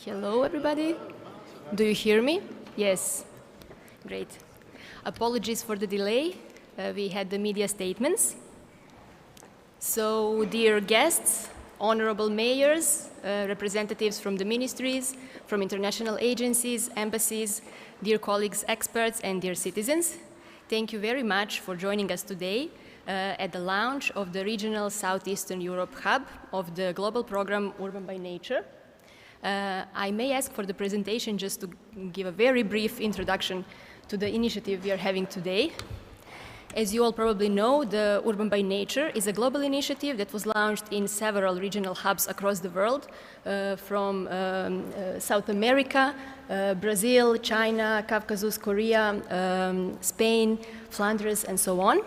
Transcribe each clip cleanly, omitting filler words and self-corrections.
Hello, everybody. Do you hear me? Yes. Great. Apologies for the delay. We had the media statements. So, dear guests, honorable mayors, representatives from the ministries, from international agencies, embassies, dear colleagues, experts, and dear citizens, thank you very much for joining us today at the launch of the Regional Southeastern Europe Hub of the global program UrbanByNature. I may ask for the presentation just to give a very brief introduction to the initiative we are having today. As you all probably know, the UrbanByNature is a global initiative that was launched in several regional hubs across the world, from South America, Brazil, China, Caucasus, Korea, Spain, Flanders, and so on.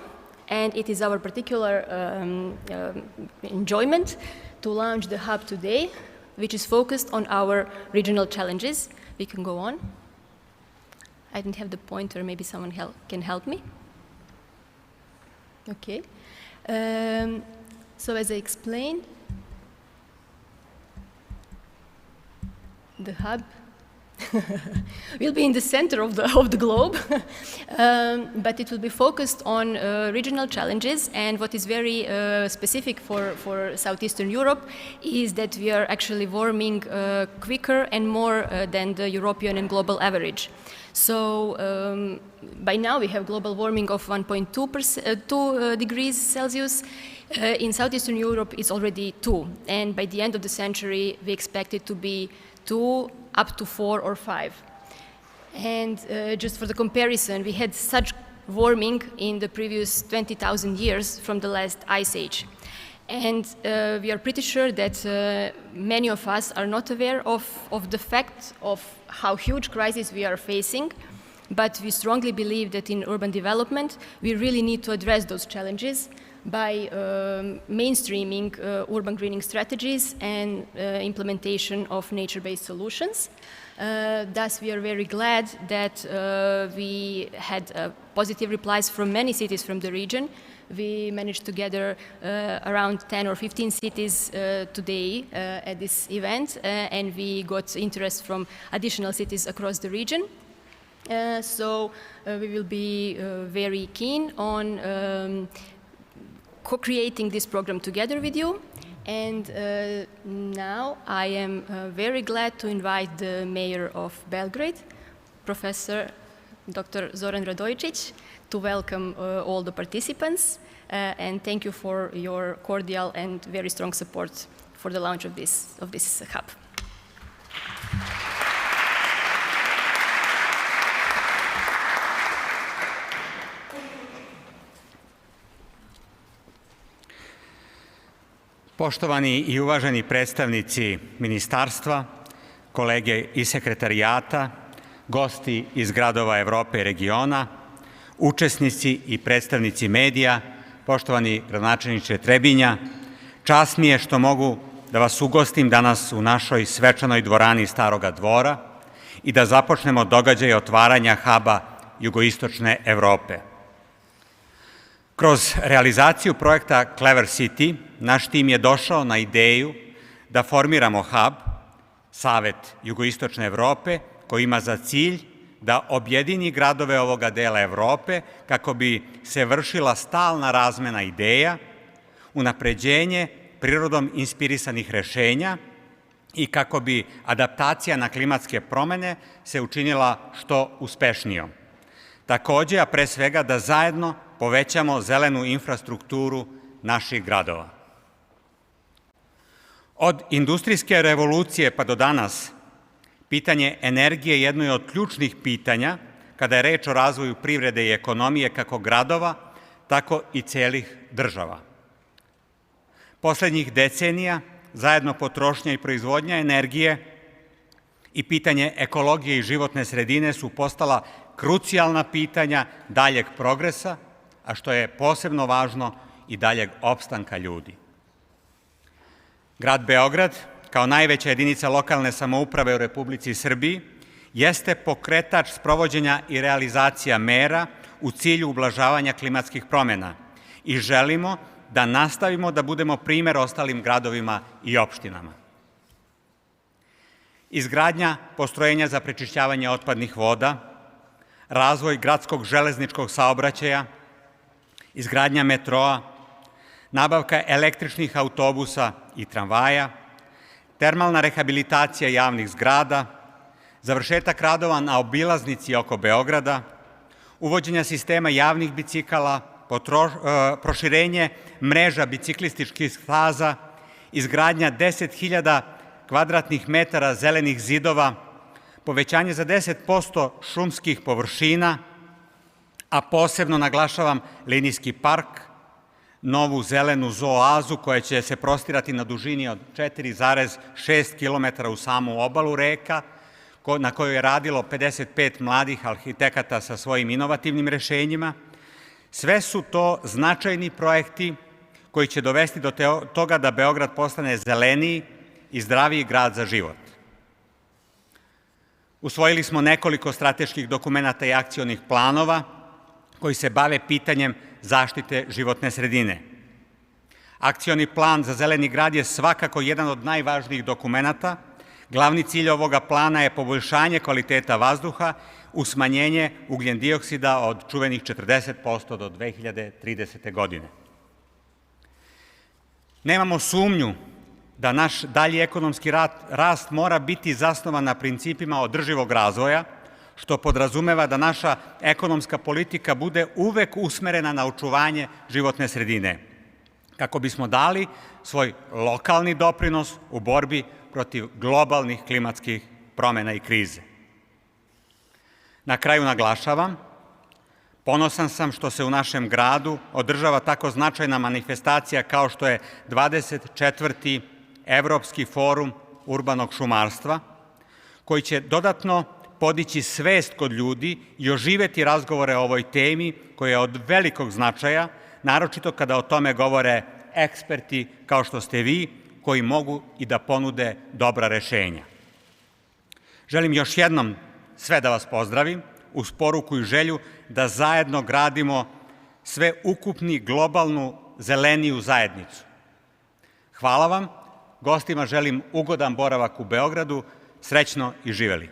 And it is our particular enjoyment to launch the hub today, which is focused on our regional challenges. We can go on. I didn't have the pointer, maybe someone can help me. Okay. So as I explained, the hub will be in the center of the globe, but it will be focused on regional challenges. And what is very specific for Southeastern Europe is that we are actually warming quicker and more than the European and global average. So by now we have global warming of 1.2 degrees Celsius. In Southeastern Europe it's already 2, and by the end of the century we expect it to be 2 up to 4 or 5. And just for the comparison, we had such warming in the previous 20,000 years from the last ice age. And we are pretty sure that many of us are not aware of the fact of how huge crisis we are facing, but we strongly believe that in urban development, we really need to address those challenges by mainstreaming urban greening strategies and implementation of nature-based solutions. Thus, we are very glad that we had positive replies from many cities from the region. We managed to gather around 10 or 15 cities today at this event, and we got interest from additional cities across the region. So we will be very keen on co-creating this program together with you. And now I am very glad to invite the mayor of Belgrade, Professor Dr. Zoran Radojičić, to welcome all the participants. And thank you for your cordial and very strong support for the launch of this hub. Poštovani i uvaženi predstavnici ministarstva, kolege iz sekretarijata, gosti iz gradova Evrope i regiona, učesnici i predstavnici medija, poštovani gradonačelniče Trebinja, čast mi je što mogu da vas ugostim danas u našoj svečanoj dvorani Staroga dvora i da započnemo događaj otvaranja huba jugoistočne Evrope. Kroz realizaciju projekta Clever City, naš tim je došao na ideju da formiramo hub, Savet jugoistočne Evrope, koji ima za cilj da objedini gradove ovoga dela Evrope kako bi se vršila stalna razmena ideja, unapređenje prirodom inspirisanih rešenja i kako bi adaptacija na klimatske promene se učinila što uspešnijom. Takođe, a pre svega da zajedno povećamo zelenu infrastrukturu naših gradova. Od industrijske revolucije pa do danas, pitanje energije jedno je od ključnih pitanja kada je reč o razvoju privrede i ekonomije kako gradova, tako i celih država. Poslednjih decenija, zajedno potrošnja i proizvodnja energije i pitanje ekologije i životne sredine su postala krucijalna pitanja daljeg progresa, a što je posebno važno i daljeg opstanka ljudi. Grad Beograd, kao najveća jedinica lokalne samouprave u Republici Srbiji, jeste pokretač sprovođenja i realizacija mera u cilju ublažavanja klimatskih promena i želimo da nastavimo da budemo primer ostalim gradovima i opštinama. izgradnja postrojenja za prečišćavanje otpadnih voda, razvoj gradskog železničkog saobraćaja, izgradnja metroa, nabavka električnih autobusa i tramvaja, termalna rehabilitacija javnih zgrada, završetak radova na obilaznici oko Beograda, uvođenja sistema javnih bicikala, proširenje mreža biciklističkih staza, izgradnja 10.000 kvadratnih metara zelenih zidova, povećanje za 10% šumskih površina, a posebno naglašavam linijski park, novu zelenu zooazu koja će se prostirati na dužini od 4,6 km u samu obalu reka, na kojoj je radilo 55 mladih arhitekata sa svojim inovativnim rešenjima. Sve su to značajni projekti koji će dovesti do toga da Beograd postane zeleniji i zdraviji grad za život. Usvojili smo nekoliko strateških dokumenata i akcionih planova koji se bave pitanjem zaštite životne sredine. Akcioni plan za zeleni grad je svakako jedan od najvažnijih dokumenata. Glavni cilj ovoga plana je poboljšanje kvaliteta vazduha uz smanjenje ugljendioksida od čuvenih 40% do 2030. godine. Nemamo sumnju da naš dalji ekonomski rast mora biti zasnovan na principima održivog razvoja, što podrazumeva da naša ekonomska politika bude uvek usmerena na očuvanje životne sredine, kako bismo dali svoj lokalni doprinos u borbi protiv globalnih klimatskih promena i krize. Na kraju naglašavam, ponosan sam što se u našem gradu održava tako značajna manifestacija kao što je 24. Evropski forum urbanog šumarstva, koji će dodatno podići svest kod ljudi i oživeti razgovore o ovoj temi koja je od velikog značaja, naročito kada o tome govore eksperti kao što ste vi, koji mogu i da ponude dobra rešenja. Želim još jednom sve da vas pozdravim uz poruku i želju da zajedno gradimo sve ukupni globalnu zeleniju zajednicu. Hvala vam, gostima želim ugodan boravak u Beogradu, srećno i živeli.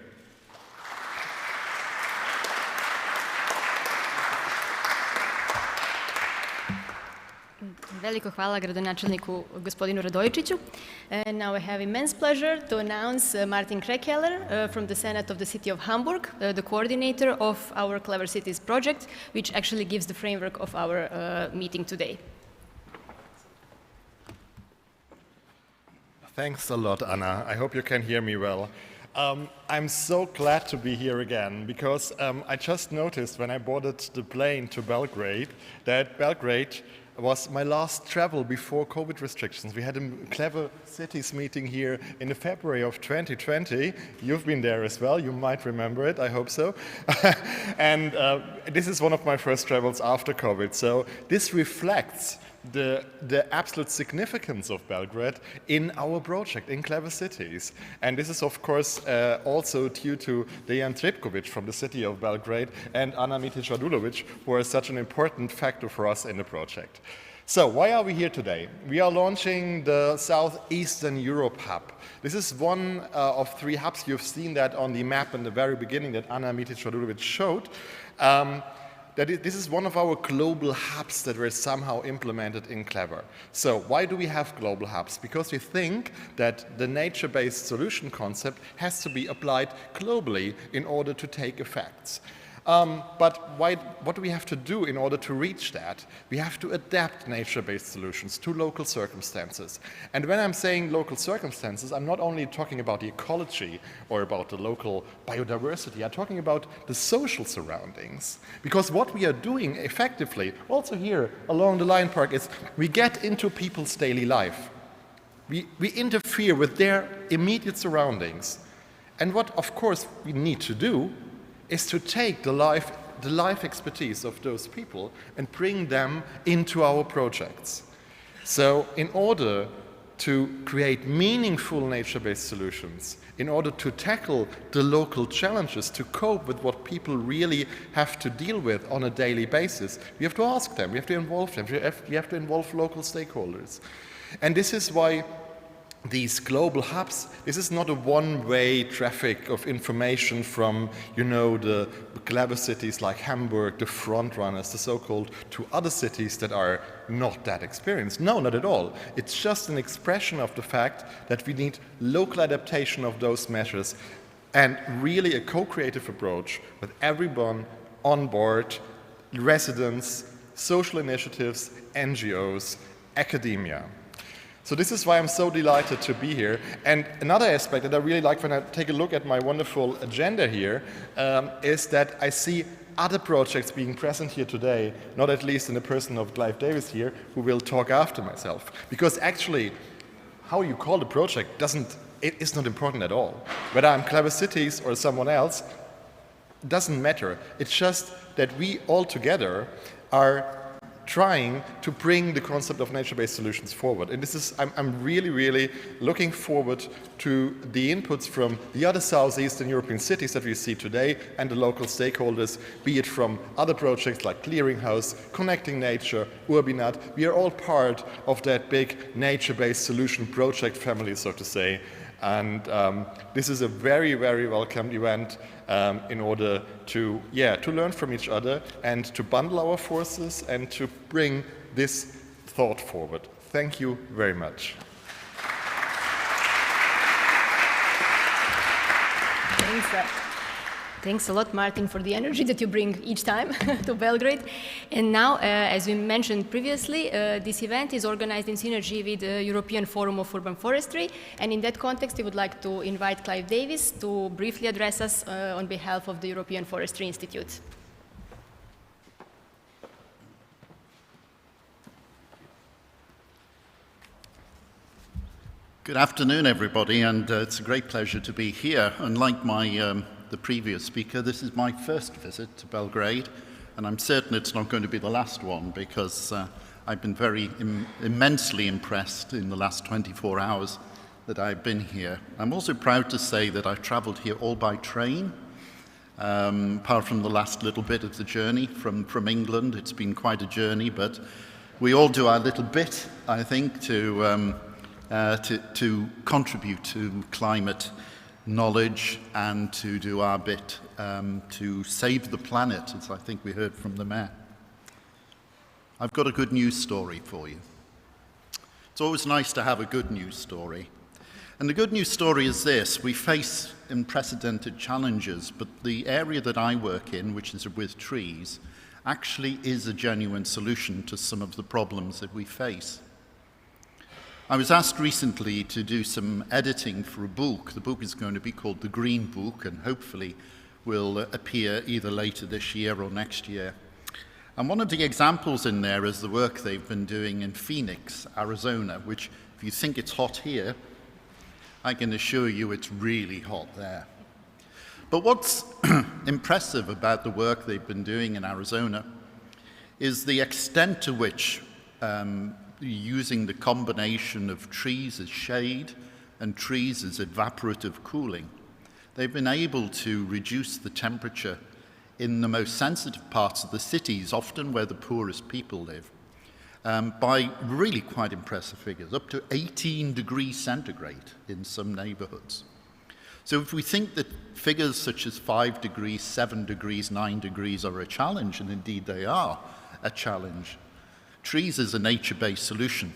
Veliko hvala gradonačelniku gospodinu Radojičiću. And now I have immense pleasure to announce Martin Krekeller from the Senate of the City of Hamburg, the coordinator of our Clever Cities project, which actually gives the framework of our meeting today. Thanks a lot, Anna. I hope you can hear me well. I'm so glad to be here again because I just noticed when I boarded the plane to Belgrade that Belgrade was my last travel before COVID restrictions. We had a Clever Cities meeting here in February of 2020. You've been there as well. You might remember it. I hope so. And this is one of my first travels after COVID. So this reflects the absolute significance of Belgrade in our project, in Clever Cities. And this is, of course, also due to Dejan Tripkovic from the city of Belgrade and Ana Mitic-Radulovic, who are such an important factor for us in the project. So, why are we here today? We are launching the Southeastern Europe Hub. This is one of 3 hubs. You've seen that on the map in the very beginning that Ana Mitic-Radulovic showed. This is one of our global hubs that were somehow implemented in Clever. So why do we have global hubs? Because we think that the nature-based solution concept has to be applied globally in order to take effects. But what do we have to do in order to reach that? We have to adapt nature-based solutions to local circumstances. And when I'm saying local circumstances, I'm not only talking about the ecology or about the local biodiversity, I'm talking about the social surroundings. Because what we are doing effectively, also here along the Lion Park, is we get into people's daily life. We interfere with their immediate surroundings. And what, of course, we need to do is to take the life expertise of those people and bring them into our projects. So in order to create meaningful nature-based solutions, in order to tackle the local challenges, to cope with what people really have to deal with on a daily basis, we have to ask them, we have to involve them, we have to involve local stakeholders. And this is why these global hubs, this is not a one-way traffic of information from, you know, the clever cities like Hamburg, the front runners, the so-called, to other cities that are not that experienced. No, not at all. It's just an expression of the fact that we need local adaptation of those measures and really a co-creative approach with everyone on board, residents, social initiatives, NGOs, academia. So this is why I'm so delighted to be here. And another aspect that I really like when I take a look at my wonderful agenda here is that I see other projects being present here today, not at least in the person of Clive Davis here, who will talk after myself. Because actually, how you call the project it's not important at all. Whether I'm Clever Cities or someone else, doesn't matter. It's just that we all together are trying to bring the concept of nature-based solutions forward. And this is, I'm really, really looking forward to the inputs from the other southeastern European cities that we see today and the local stakeholders, be it from other projects like Clearinghouse, Connecting Nature, UrbanByNature. We are all part of that big nature-based solution project family, so to say. And this is a very, very welcome event in order to learn from each other and to bundle our forces and to bring this thought forward. Thank you very much. Thanks a lot, Martin, for the energy that you bring each time to Belgrade. And now, as we mentioned previously, this event is organized in synergy with the European Forum of Urban Forestry. And in that context, we would like to invite Clive Davis to briefly address us on behalf of the European Forestry Institute. Good afternoon, everybody, and it's a great pleasure to be here. Unlike the previous speaker, this is my first visit to Belgrade, and I'm certain it's not going to be the last one because I've been very immensely impressed in the last 24 hours that I've been here. I'm also proud to say that I've traveled here all by train, apart from the last little bit of the journey from England. It's been quite a journey, but we all do our little bit, I think, to contribute to climate knowledge and to do our bit to save the planet, as I think we heard from the mayor. I've got a good news story for you. It's always nice to have a good news story. And the good news story is this: we face unprecedented challenges, but the area that I work in, which is with trees, actually is a genuine solution to some of the problems that we face. I was asked recently to do some editing for a book. The book is going to be called The Green Book and hopefully will appear either later this year or next year. And one of the examples in there is the work they've been doing in Phoenix, Arizona, which, if you think it's hot here, I can assure you it's really hot there. But what's impressive about the work they've been doing in Arizona is the extent to which using the combination of trees as shade and trees as evaporative cooling, they've been able to reduce the temperature in the most sensitive parts of the cities, often where the poorest people live, by really quite impressive figures, up to 18 degrees centigrade in some neighborhoods. So if we think that figures such as 5 degrees, 7 degrees, 9 degrees are a challenge, and indeed they are a challenge, trees as a nature-based solution,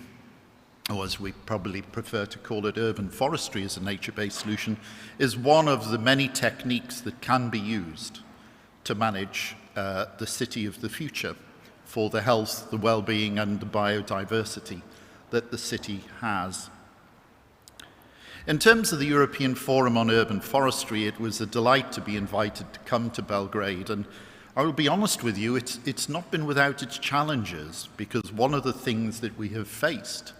or as we probably prefer to call it, urban forestry as a nature-based solution, is one of the many techniques that can be used to manage the city of the future for the health, the well-being, and the biodiversity that the city has. In terms of the European Forum on Urban Forestry, it was a delight to be invited to come to Belgrade, and I will be honest with you, it's not been without its challenges, because one of the things that we have faced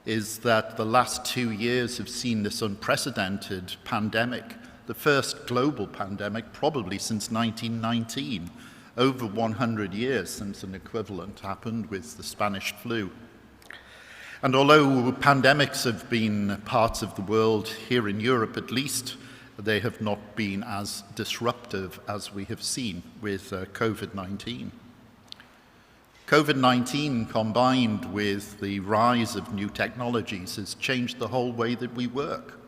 is that the last 2 years have seen this unprecedented pandemic, the first global pandemic probably since 1919, over 100 years since an equivalent happened with the Spanish flu. And although pandemics have been parts of the world, here in Europe at least, they have not been as disruptive as we have seen with COVID-19. COVID-19 combined with the rise of new technologies has changed the whole way that we work.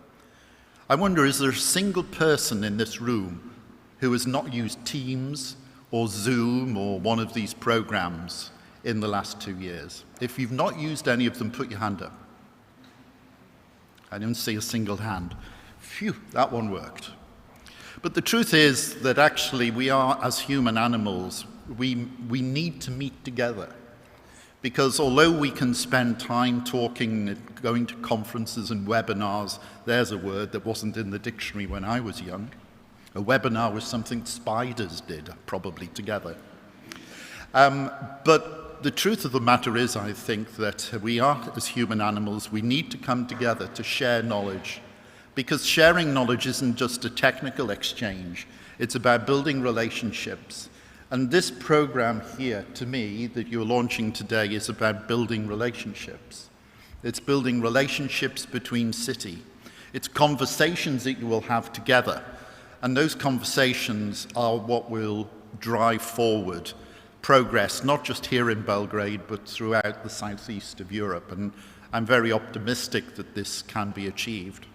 I wonder, is there a single person in this room who has not used Teams or Zoom or one of these programs in the last 2 years? If you've not used any of them, put your hand up. I didn't see a single hand. Phew, that one worked. But the truth is that actually we are, as human animals, we need to meet together. Because although we can spend time talking, going to conferences and webinars, there's a word that wasn't in the dictionary when I was young. A webinar was something spiders did, probably together. But the truth of the matter is, I think, that we are, as human animals, we need to come together to share knowledge. Because sharing knowledge isn't just a technical exchange, it's about building relationships. And this program here, to me, that you're launching today is about building relationships. It's building relationships between cities. It's conversations that you will have together. And those conversations are what will drive forward progress, not just here in Belgrade, but throughout the southeast of Europe. And I'm very optimistic that this can be achieved.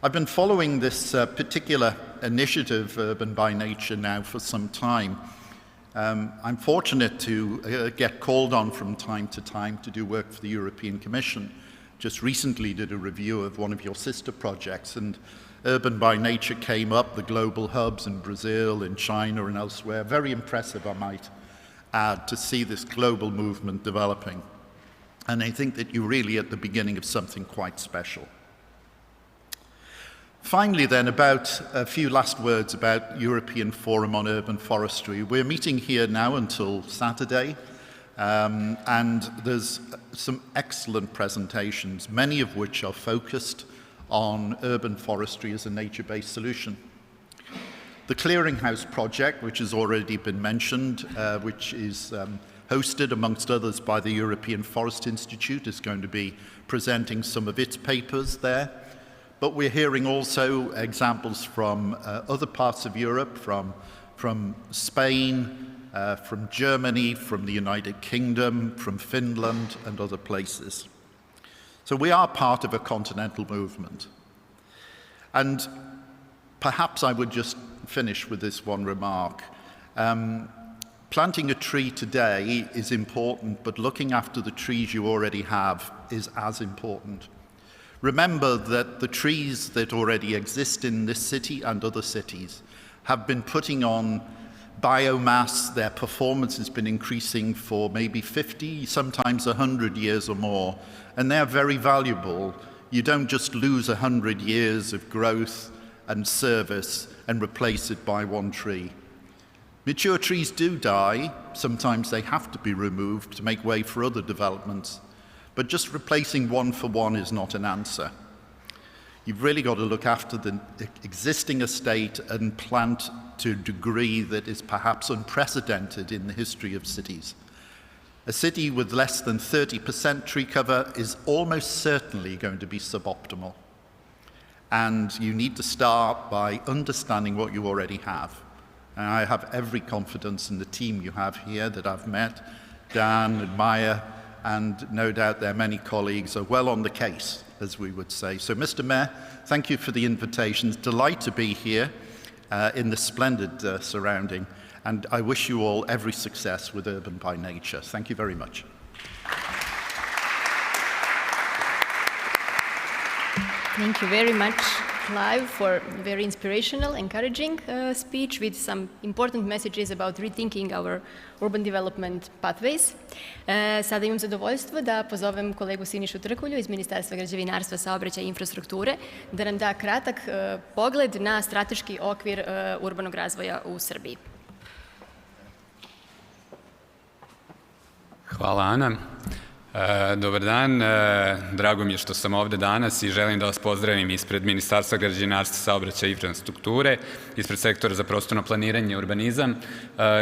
I've been following this particular initiative, UrbanByNature, now for some time. I'm fortunate to get called on from time to time to do work for the European Commission. Just recently did a review of one of your sister projects, and UrbanByNature came up, the global hubs in Brazil, in China and elsewhere. Very impressive, I might add, to see this global movement developing. And I think that you're really at the beginning of something quite special. Finally then, about a few last words about European Forum on Urban Forestry. We're meeting here now until Saturday, and there's some excellent presentations, many of which are focused on urban forestry as a nature-based solution. The Clearinghouse project, which has already been mentioned, which is hosted amongst others by the European Forest Institute, is going to be presenting some of its papers there. But we're hearing also examples from other parts of Europe, from Spain, from Germany, from the United Kingdom, from Finland and other places. So we are part of a continental movement. And perhaps I would just finish with this one remark. Planting a tree today is important, but looking after the trees you already have is as important. Remember that the trees that already exist in this city and other cities have been putting on biomass. Their performance has been increasing for maybe 50, sometimes 100 years or more, and they're very valuable. You don't just lose 100 years of growth and service and replace it by one tree. Mature trees do die. Sometimes they have to be removed to make way for other developments. But just replacing one for one is not an answer. You've really got to look after the existing estate and plant to a degree that is perhaps unprecedented in the history of cities. A city with less than 30% tree cover is almost certainly going to be suboptimal. And you need to start by understanding what you already have. And I have every confidence in the team you have here that I've met, Dan and Maya, and no doubt their many colleagues are well on the case, as we would say. So, Mr. Mayor, thank you for the invitation. Delight to be here in the splendid surrounding, and I wish you all every success with UrbanByNature. Thank you very much. Thank you very much, Clive, for a very inspirational, encouraging speech with some important messages about rethinking our urban development pathways. Sada imam zadovoljstvo da pozovem kolegu Sinišu Trkulju iz Ministarstva građevinarstva, saobraćaja i infrastrukture da nam da kratak pogled na strateški okvir urbanog razvoja u Srbiji. Hvala, Ana. Dobar dan, drago mi je što sam ovde danas i želim da vas pozdravim ispred Ministarstva građevinarstva, saobraćaja i infrastrukture, ispred sektora za prostorno planiranje i urbanizam.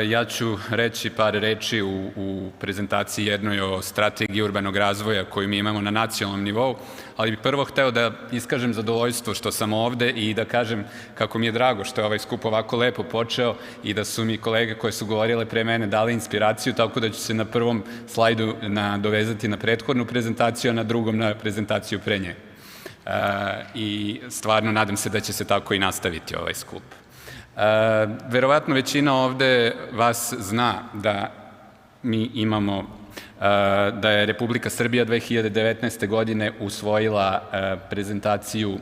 Ja ću reći par reči u prezentaciji jednoj o strategiji urbanog razvoja koju mi imamo na nacionalnom nivou, ali bih prvo hteo da iskažem zadovoljstvo što sam ovde i da kažem kako mi je drago što je ovaj skup ovako lepo počeo i da su mi kolege koje su govorile pre mene dali inspiraciju, tako da ću se na prvom slajdu nadovezati na prethodnu prezentaciju, a na drugom na prezentaciju pre nje. I stvarno nadam se da će se tako i nastaviti ovaj skup. Verovatno većina ovde vas zna da mi imamo da je Republika Srbija 2019. godine usvojila prezentaciju,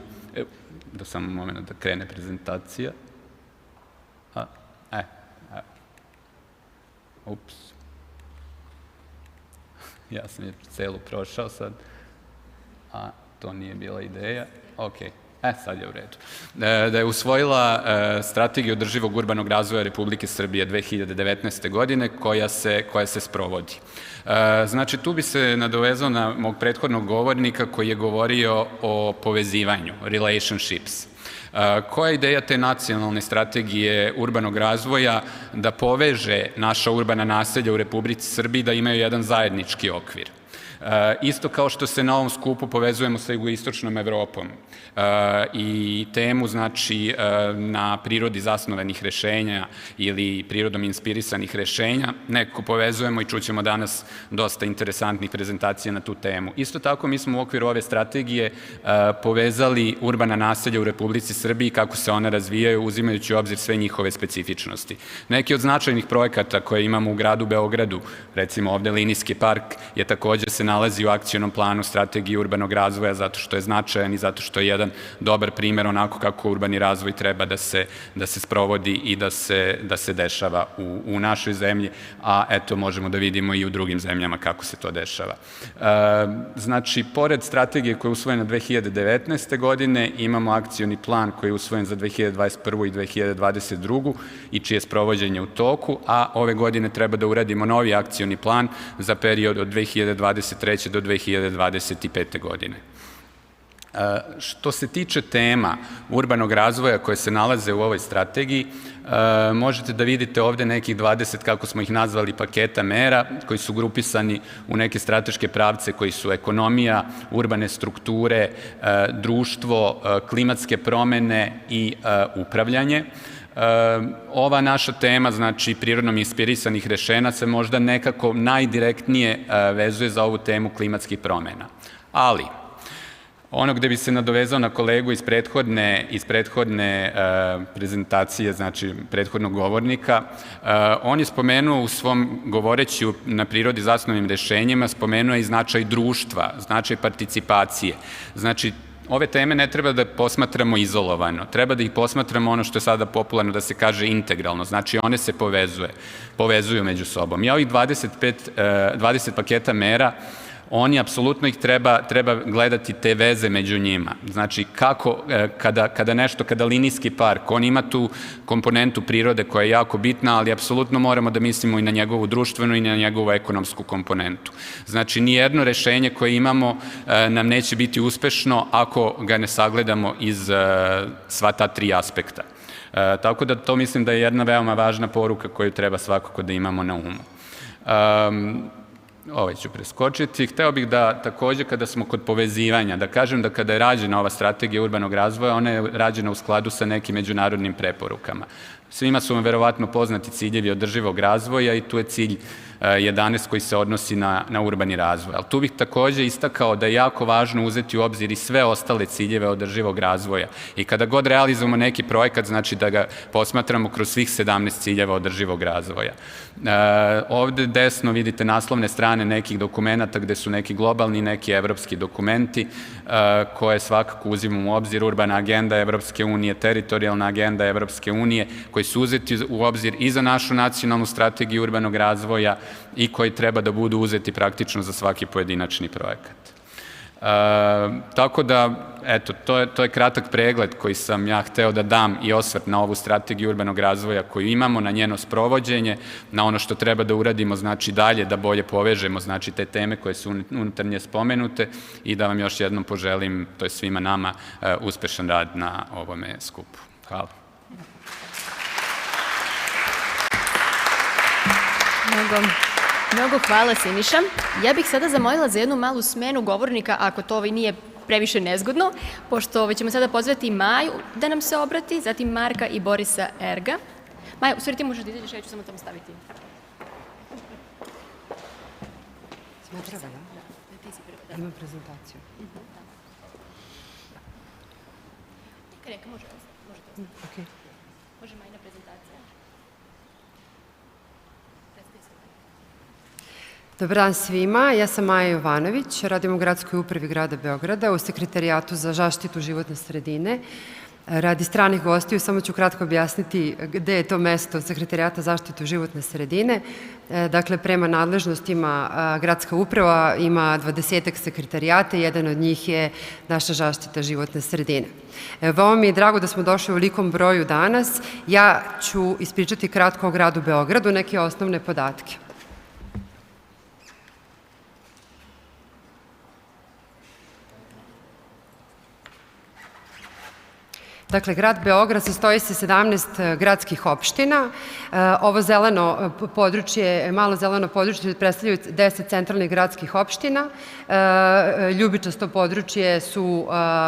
da samo moment da krene prezentacija. Ups. Ja sam je celu prošao sad, a to nije bila ideja. Ok, sad je u redu. Da je usvojila strategiju održivog urbanog razvoja Republike Srbije 2019. godine koja se sprovodi. Znači, tu bi se nadovezao na mog prethodnog govornika koji je govorio o povezivanju, relationships. Koja je ideja te nacionalne strategije urbanog razvoja da poveže naša urbana naselja u Republici Srbiji da imaju jedan zajednički okvir? Isto kao što se na ovom skupu povezujemo sa jugoistočnom Evropom i temu, znači, na prirodi zasnovanih rešenja ili prirodom inspirisanih rešenja, nekako povezujemo i čućemo danas dosta interesantnih prezentacija na tu temu. Isto tako, mi smo u okviru ove strategije povezali urbana naselja u Republici Srbiji, kako se one razvijaju, uzimajući u obzir sve njihove specifičnosti. Neki od značajnih projekata koje imamo u gradu Beogradu, recimo ovde Linijski park, je takođe se nalazi u akcionom planu strategije urbanog razvoja zato što je značajan i zato što je jedan dobar primer onako kako urbani razvoj treba da se sprovodi i da se dešava u našoj zemlji, a eto možemo da vidimo i u drugim zemljama kako se to dešava. Znači, pored strategije koja je usvojena 2019. godine, imamo akcioni plan koji je usvojen za 2021. i 2022. i čije sprovođenje u toku, a ove godine treba da uradimo novi akcioni plan za period od 2023. do 2025. godine. Što se tiče tema urbanog razvoja koje se nalaze u ovoj strategiji, možete da vidite ovde nekih 20, kako smo ih nazvali, paketa mera koji su grupisani u neke strateške pravce koji su ekonomija, urbane strukture, društvo, klimatske promene i upravljanje. Ova naša tema, znači prirodnom inspirisanih rešenja, se možda nekako najdirektnije vezuje za ovu temu klimatskih promena. Ali, ono gde bi se nadovezao na kolegu iz prethodne prezentacije, znači prethodnog govornika, on je spomenuo u svom govoreći na prirodi zasnovanim rešenjima, spomenuo je i značaj društva, značaj participacije. Znači, ove teme ne treba da posmatramo izolovano, treba da ih posmatramo ono što je sada popularno da se kaže integralno, znači one se povezuju među sobom. I ovih 20 paketa mera, oni apsolutno ih treba gledati te veze među njima. Znači, kako, kada Linijski park, on ima tu komponentu prirode koja je jako bitna, ali apsolutno moramo da mislimo i na njegovu društvenu i na njegovu ekonomsku komponentu. Znači, nijedno rešenje koje imamo nam neće biti uspešno ako ga ne sagledamo iz sva ta tri aspekta. Tako da to mislim da je jedna veoma važna poruka koju treba svakako da imamo na umu. Ovaj ću preskočiti. Hteo bih da takođe kada smo kod povezivanja, da kažem da kada je rađena ova strategija urbanog razvoja, ona je rađena u skladu sa nekim međunarodnim preporukama. Svima su vam verovatno poznati ciljevi održivog razvoja i tu je cilj 11 koji se odnosi na urbani razvoj. Ali tu bih takođe istakao da je jako važno uzeti u obzir i sve ostale ciljeve održivog razvoja. I kada god realizujemo neki projekat, znači da ga posmatramo kroz svih 17 ciljeva održivog razvoja. Ovde desno vidite naslovne strane nekih dokumenta gde su neki globalni i neki evropski dokumenti koje svakako uzimamo u obzir, urbana agenda Evropske unije, teritorijalna agenda Evropske unije, koji su uzeti u obzir i za našu nacionalnu strategiju urbanog razvoja i koji treba da budu uzeti praktično za svaki pojedinačni projekat. Tako da, eto, to je kratak pregled koji sam ja hteo da dam i osvrt na ovu strategiju urbanog razvoja koju imamo, na njeno sprovođenje, na ono što treba da uradimo, znači dalje, da bolje povežemo, znači te teme koje su unutar nje spomenute i da vam još jednom poželim, to je svima nama, uspešan rad na ovome skupu. Hvala. Mnogo hvala, Siniša. Ja bih sada zamolila za jednu malu smenu govornika, ako to nije previše nezgodno, pošto ćemo sada pozvati Maju da nam se obrati, zatim Marka i Borisa Erga. Maja, u stvari ti možeš da izađeš, ja ću samo tamo staviti. Sve treba, da? Imam prezentaciju. Neka, može to. Okej. Može Majina prezentacija. Dobar dan svima, ja sam Maja Jovanović, radim u Gradskoj upravi grada Beograda u Sekretarijatu za zaštitu životne sredine. Radi stranih gostiju, samo ću kratko objasniti gde je to mesto Sekretarijata za zaštitu životne sredine. Dakle, prema nadležnostima Gradska uprava ima 20 sekretarijata, jedan od njih je naša zaštita životne sredine. Veoma mi je drago da smo došli u velikom broju danas. Ja ću ispričati kratko o gradu Beogradu, neke osnovne podatke. Dakle, grad Beograd sastoji se 17 gradskih opština. Ovo zeleno područje, malo zeleno područje predstavljaju 10 centralnih gradskih opština. Ljubičasto područje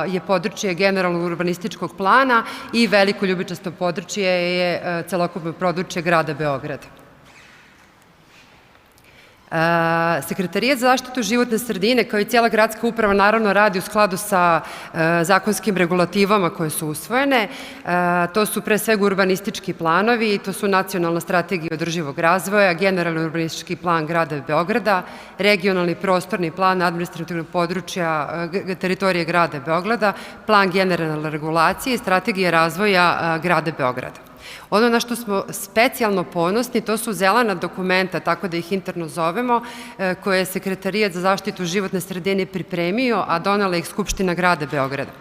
je područje generalnog urbanističkog plana i veliko ljubičasto područje je celokupno područje grada Beograda. Sekretarijat za zaštitu životne sredine, kao i cijela gradska uprava, naravno radi u skladu sa zakonskim regulativama koje su usvojene. To su pre svega urbanistički planovi, to su nacionalna strategija održivog razvoja, generalni urbanistički plan grada Beograda, regionalni prostorni plan administrativnog područja teritorije grada Beograda, plan generalne regulacije i strategija razvoja grada Beograda. Ono na što smo specijalno ponosni, to su zelena dokumenta, tako da ih interno zovemo, koje je Sekretarijat za zaštitu životne sredine pripremio, a donela ih Skupština grada Beograda.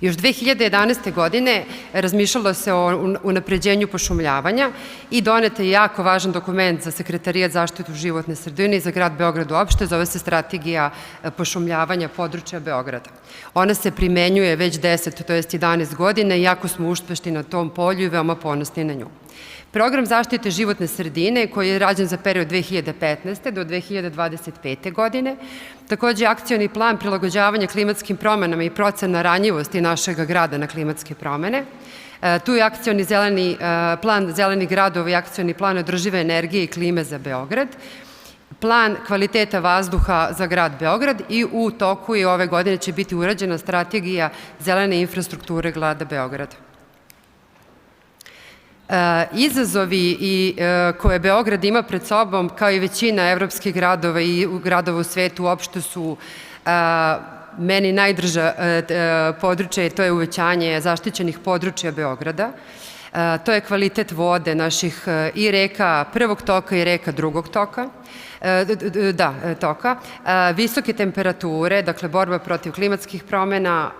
Još 2011. godine razmišljalo se o unapređenju pošumljavanja i donet je jako važan dokument za Sekretarijat za zaštitu životne sredine i za grad Beograd uopšte, zove se Strategija pošumljavanja područja Beograda. Ona se primenjuje već 10, to jest 11 godina i jako smo uspešni na tom polju i veoma ponosni na nju. Program zaštite životne sredine koji je rađen za period 2015. do 2025. godine, takođe akcioni plan prilagođavanja klimatskim promenama i procena ranjivosti našeg grada na klimatske promene. Tu je akcioni plan zelenih gradova i akcioni plan održive energije i klime za Beograd, plan kvaliteta vazduha za grad Beograd i u toku i ove godine će biti urađena strategija zelene infrastrukture grada Beograda. Izazovi koje Beograd ima pred sobom, kao i većina evropskih gradova i gradova u svetu, uopšte su meni najdrža područje, to je uvećanje zaštićenih područja Beograda. To je kvalitet vode naših i reka prvog toka i reka drugog toka. Visoke temperature, dakle borba protiv klimatskih promena,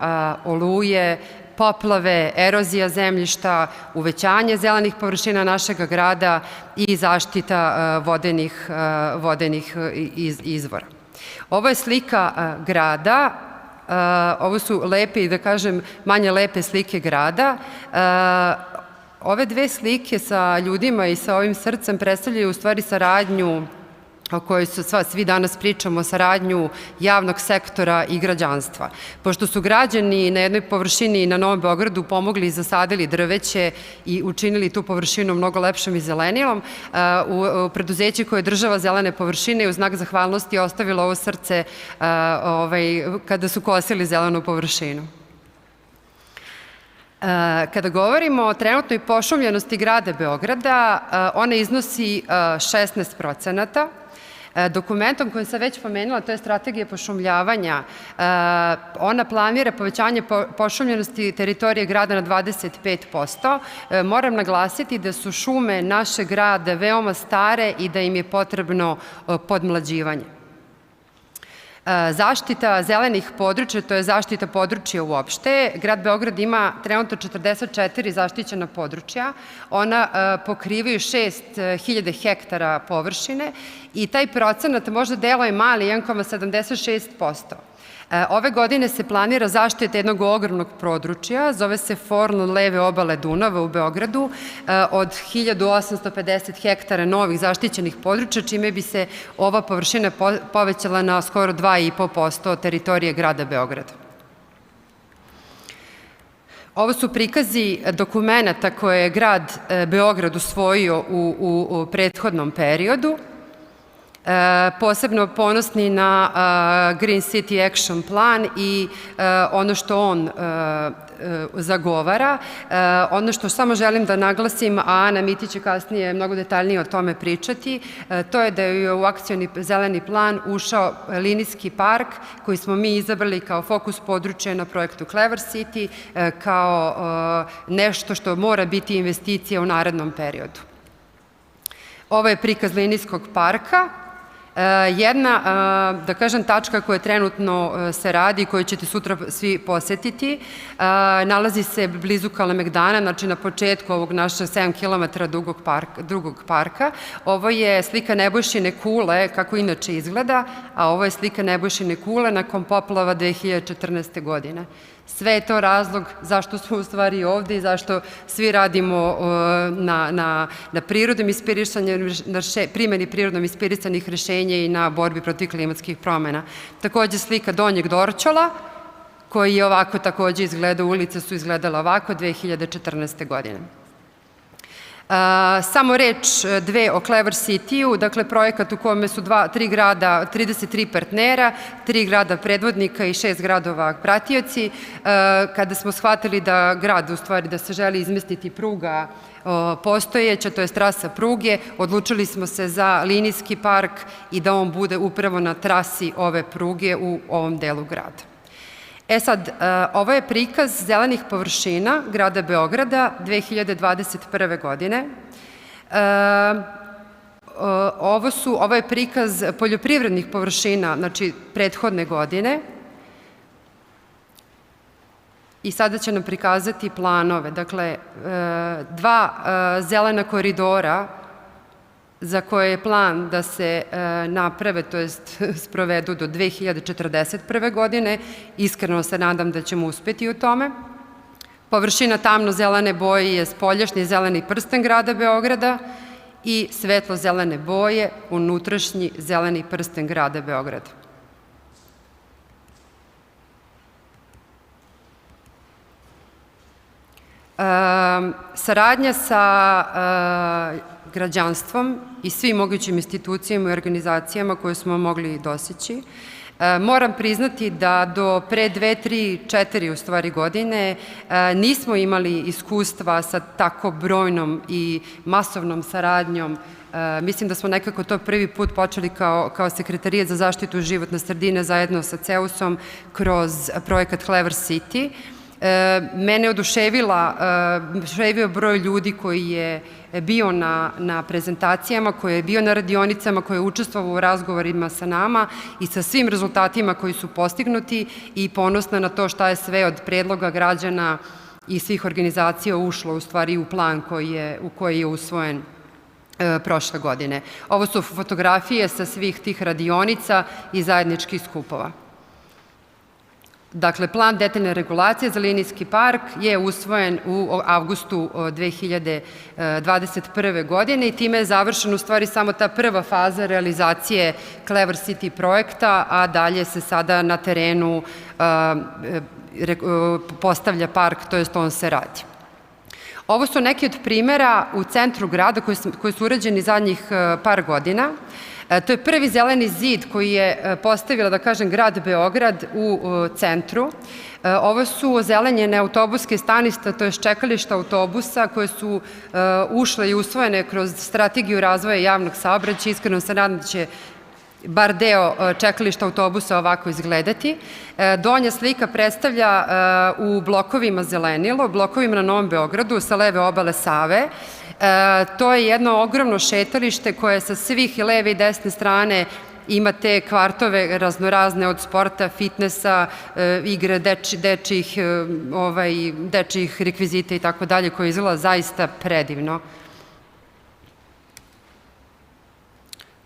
oluje, poplave, erozija zemljišta, uvećanje zelenih površina našeg grada i zaštita vodenih izvora. Ovo je slika grada, ovo su lepe i da kažem manje lepe slike grada. Ove dve slike sa ljudima i sa ovim srcem predstavljaju u stvari saradnju o kojoj svi danas pričamo, saradnju javnog sektora i građanstva. Pošto su građani na jednoj površini na Novom Beogradu pomogli i zasadili drveće i učinili tu površinu mnogo lepšom i zelenilom, u preduzeći koje država zelene površine i u znak zahvalnosti ostavilo ovo srce kada su kosili zelenu površinu. Kada govorimo o trenutnoj pošumljenosti grada Beograda, ona iznosi 16%. Dokumentom koji sam već pomenula, to je strategija pošumljavanja, ona planira povećanje pošumljenosti teritorije grada na 25%. Moram naglasiti da su šume našeg grada veoma stare i da im je potrebno podmlađivanje. Zaštita zelenih područja, to je zaštita područja uopšte. Grad Beograd ima trenutno 44 zaštićena područja. Ona pokrivaju 6.000 hektara površine i taj procenat možda deluje mali, 1,76%. Ove godine se planira zaštita jednog ogromnog područja, zove se Forno leve obale Dunava u Beogradu, od 1850 hektara novih zaštićenih područja, čime bi se ova površina povećala na skoro 2,5% teritorije grada Beograda. Ovo su prikazi dokumenta koje je grad Beograd usvojio u prethodnom periodu. Posebno ponosni na Green City Action Plan i ono što on zagovara. Ono što samo želim da naglasim, a Ana Miti će kasnije mnogo detaljnije o tome pričati, to je da je u akcioni zeleni plan ušao linijski park koji smo mi izabrali kao fokus područja na projektu Clever City, kao nešto što mora biti investicija u narednom periodu. Ovo je prikaz linijskog parka. Jedna, da kažem, tačka koja trenutno se radi, koju ćete sutra svi posetiti, nalazi se blizu Kalemegdana, znači na početku ovog našeg 7 km drugog parka. Ovo je slika Nebojšine kule, kako inače izgleda, a ovo je slika Nebojšine kule nakon poplava 2014. godine. Sve je to razlog zašto smo u stvari ovde i zašto svi radimo na primjeni prirodnom inspirisanih rešenja i na borbi protiv klimatskih promena. Takođe slika Donjeg Dorćola, koji je ovako takođe izgledao, ulice su izgledale ovako 2014. godine. Samo reč dve o Clever City-u, dakle projekat u kome su 3 grada, 33 partnera, 3 grada predvodnika i 6 gradova pratioci. Kada smo shvatili da grad, u stvari da se želi izmestiti pruga postojeća, to je trasa pruge, odlučili smo se za linijski park i da on bude upravo na trasi ove pruge u ovom delu grada. Sad, ovo je prikaz zelenih površina grada Beograda 2021. godine. Ovo je prikaz poljoprivrednih površina, znači prethodne godine. I sada će nam prikazati planove. Dakle, 2 zelena koridora za koje je plan da se naprave, to jest sprovedu do 2041. godine. Iskreno se nadam da ćemo uspeti u tome. Površina tamno-zelene boje je spoljašnji zeleni prsten grada Beograda i svetlo-zelene boje unutrašnji zeleni prsten grada Beograda. Saradnja sa građanstvom i svim mogućim institucijama i organizacijama koje smo mogli doseći. Moram priznati da do pre 2, 3, 4 u stvari godine nismo imali iskustva sa tako brojnom i masovnom saradnjom. Mislim da smo nekako to prvi put počeli kao Sekretarijat za zaštitu životne sredine zajedno sa CEUS-om kroz projekat Clever City. Mene oduševio broj ljudi koji je bio na prezentacijama, koji je bio na radionicama, koji je učestvovao u razgovorima sa nama i sa svim rezultatima koji su postignuti i ponosna na to šta je sve od predloga građana i svih organizacija ušlo u stvari u plan koji je usvojen prošle godine. Ovo su fotografije sa svih tih radionica i zajedničkih skupova. Dakle, plan detaljne regulacije za linijski park je usvojen u avgustu 2021. godine i time je završena u stvari samo ta prva faza realizacije Clever City projekta, a dalje se sada na terenu postavlja park, to jest on se radi. Ovo su neki od primera u centru grada koji su urađeni zadnjih par godina. To je prvi zeleni zid koji je postavila, da kažem, grad Beograd u centru. Ovo su ozelenjene autobuske stanice, to je čekališta autobusa koje su ušle i usvojene kroz strategiju razvoja javnog saobraćaja. Iskreno se nadam da će bar deo čekališta autobusa ovako izgledati. Donja slika predstavlja u blokovima zelenilo, blokovima na Novom Beogradu sa leve obale Save. To je jedno ogromno šetalište koje sa svih i leve i desne strane ima te kvartove raznorazne od sporta, fitnesa, igre dečijih rekvizita i tako dalje, koje izgleda zaista predivno.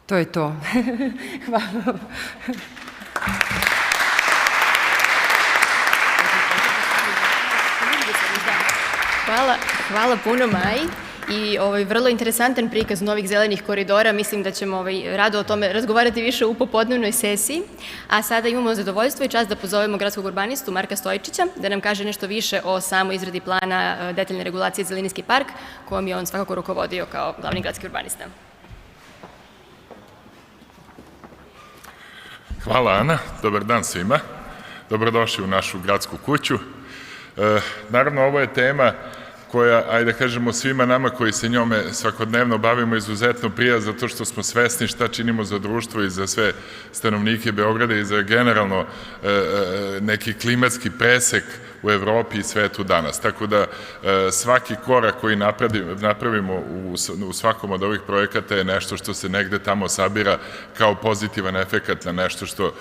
To je to. Hvala. Hvala puno, Maji. I vrlo interesantan prikaz novih zelenih koridora. Mislim da ćemo rado o tome razgovarati više u popodnevnoj sesiji. A sada imamo zadovoljstvo i čast da pozovemo gradskog urbanistu Marka Stojičića da nam kaže nešto više o samoj izradi plana detaljne regulacije za linijski park, kojom je on svakako rukovodio kao glavni gradski urbanista. Hvala, Ana. Dobar dan svima. Dobrodošli u našu gradsku kuću. Naravno, ovo je tema koja, ajde da kažemo, svima nama koji se njome svakodnevno bavimo izuzetno prija, zato što smo svesni šta činimo za društvo i za sve stanovnike Beograda i za generalno neki klimatski presek u Evropi i svetu danas. Tako da svaki korak koji napravimo u svakom od ovih projekata je nešto što se negde tamo sabira kao pozitivan efekat na nešto što,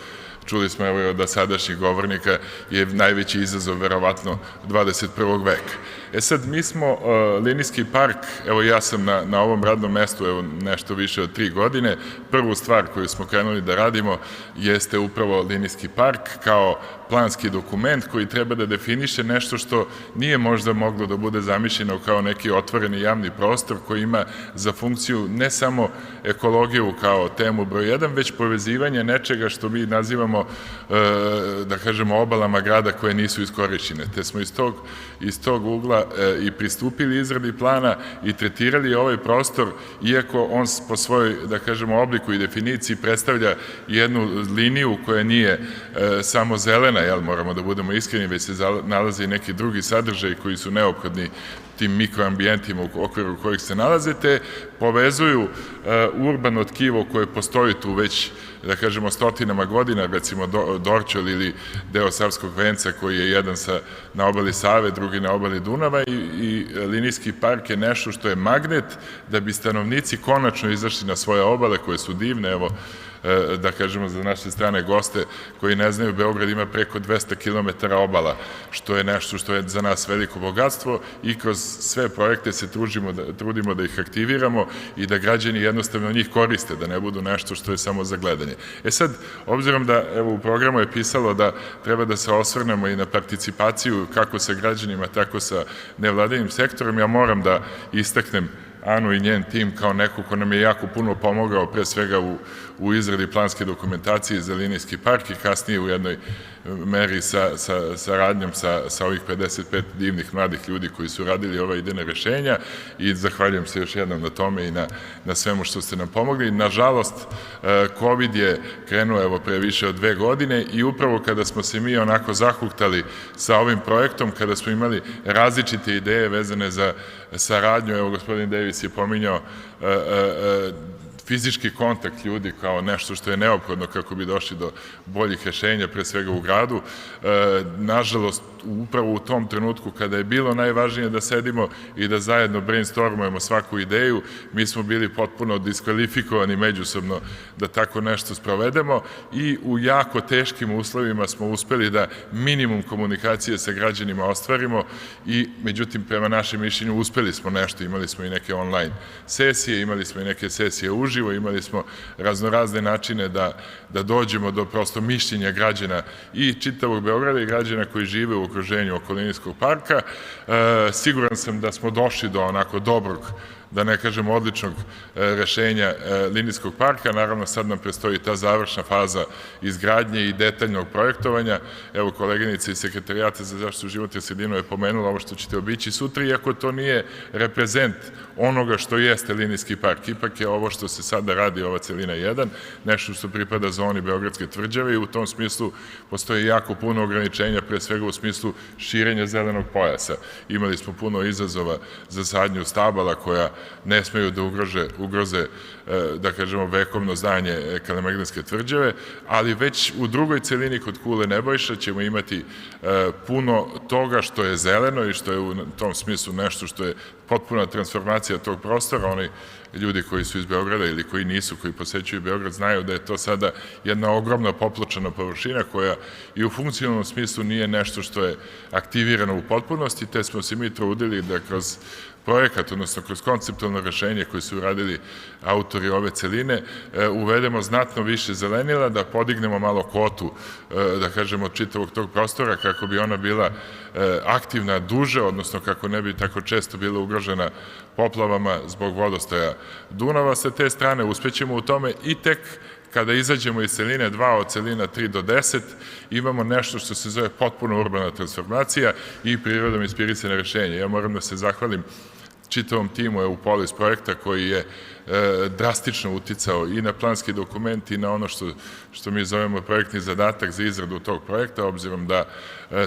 čuli smo evo od sadašnjih govornika, je najveći izazov verovatno 21. veka. Sad, mi smo linijski park, evo ja sam na ovom radnom mestu evo nešto više od 3 godine, prvu stvar koju smo krenuli da radimo jeste upravo linijski park kao planski dokument koji treba da definiše nešto što nije možda moglo da bude zamišljeno kao neki otvoreni javni prostor koji ima za funkciju ne samo ekologiju kao temu broj 1, već povezivanje nečega što mi nazivamo, da kažemo, obalama grada koje nisu iskorišćene. Te smo iz tog ugla i pristupili izradi plana i tretirali ovaj prostor, iako on po svojoj, da kažemo, obliku i definiciji predstavlja jednu liniju koja nije samo zelena, moramo da budemo iskreni, već se nalaze i neki drugi sadržaji koji su neophodni tim mikroambijentima u okviru kojih se nalaze, te povezuju urbano tkivo koje postoji tu već, da kažemo, stotinama godina, recimo Dorćol ili deo Savskog venca koji je jedan na obali Save, drugi na obali Dunava i linijski park je nešto što je magnet da bi stanovnici konačno izašli na svoje obale koje su divne, evo, da kažemo za naše strane goste koji ne znaju, Beograd ima preko 200 km obala, što je nešto što je za nas veliko bogatstvo i kroz sve projekte se trudimo da ih aktiviramo i da građani jednostavno njih koriste, da ne budu nešto što je samo za gledanje. Sad, obzirom da evo u programu je pisalo da treba da se osvrnemo i na participaciju kako sa građanima, tako sa nevladinim sektorom, ja moram da istaknem Anu i njen tim kao neko ko nam je jako puno pomogao, pre svega u izradi planske dokumentacije za linijski park i kasnije u jednoj meri sa saradnjom sa ovih 55 divnih mladih ljudi koji su radili ova idejna rešenja i zahvaljujem se još jednom na tome i na svemu što ste nam pomogli. Nažalost, COVID je krenuo evo pre više od 2 godine i upravo kada smo se mi onako zahuktali sa ovim projektom, kada smo imali različite ideje vezane za saradnju, evo gospodin Davis je pominjao fizički kontakt ljudi kao nešto što je neophodno kako bi došli do boljih rešenja, pre svega u gradu. Nažalost, upravo u tom trenutku kada je bilo najvažnije da sedimo i da zajedno brainstormujemo svaku ideju, mi smo bili potpuno diskvalifikovani međusobno da tako nešto sprovedemo i u jako teškim uslovima smo uspeli da minimum komunikacije sa građanima ostvarimo i međutim prema našem mišljenju uspeli smo nešto, imali smo i neke online sesije, imali smo i neke sesije uživo, imali smo raznorazne načine da dođemo do prosto mišljenja građana i čitavog Beograda i građana koji žive u okruženju oko linijskog parka. Siguran sam da smo došli do onako dobrog, da ne kažem odličnog rešenja linijskog parka. Naravno, sad nam prestoji ta završna faza izgradnje i detaljnog projektovanja. Evo, koleginica iz Sekretarijata za zaštitu životne sredine je pomenula ovo što ćete obići sutra, iako to nije reprezent onoga što jeste linijski park. Ipak je ovo što se sada radi, ova celina 1, nešto što pripada zoni Beogradske tvrđave i u tom smislu postoji jako puno ograničenja, pre svega u smislu širenja zelenog pojasa. Imali smo puno izazova za sadnju stabala koja ne smeju da ugroze, da kažemo, vekovno zdanje Kalemegdanske tvrđave, ali već u drugoj celini kod Kule Nebojša ćemo imati puno toga što je zeleno i što je u tom smislu nešto što je potpuna transformacija tog prostora. Onaj ljudi koji su iz Beograda ili koji nisu, koji posećuju Beograd, znaju da je to sada jedna ogromna popločana površina koja i u funkcionalnom smislu nije nešto što je aktivirano u potpunosti, te smo se mi trudili da kroz projekat, odnosno kroz konceptualno rešenje koje su uradili autori ove celine, uvedemo znatno više zelenila, da podignemo malo kvotu, da kažemo, čitavog tog prostora, kako bi ona bila aktivna duže, odnosno kako ne bi tako često bila ugrožena poplavama zbog vodostaja Dunava. Sa te strane uspećemo u tome i tek kada izađemo iz celine 2 od celina 3 do 10, imamo nešto što se zove potpuno urbana transformacija i prirodom inspirisane rešenje. Ja moram da se zahvalim čitavom timu EU-Polis projekta koji je drastično uticao i na planski dokument i na ono što mi zovemo projektni zadatak za izradu tog projekta, obzirom da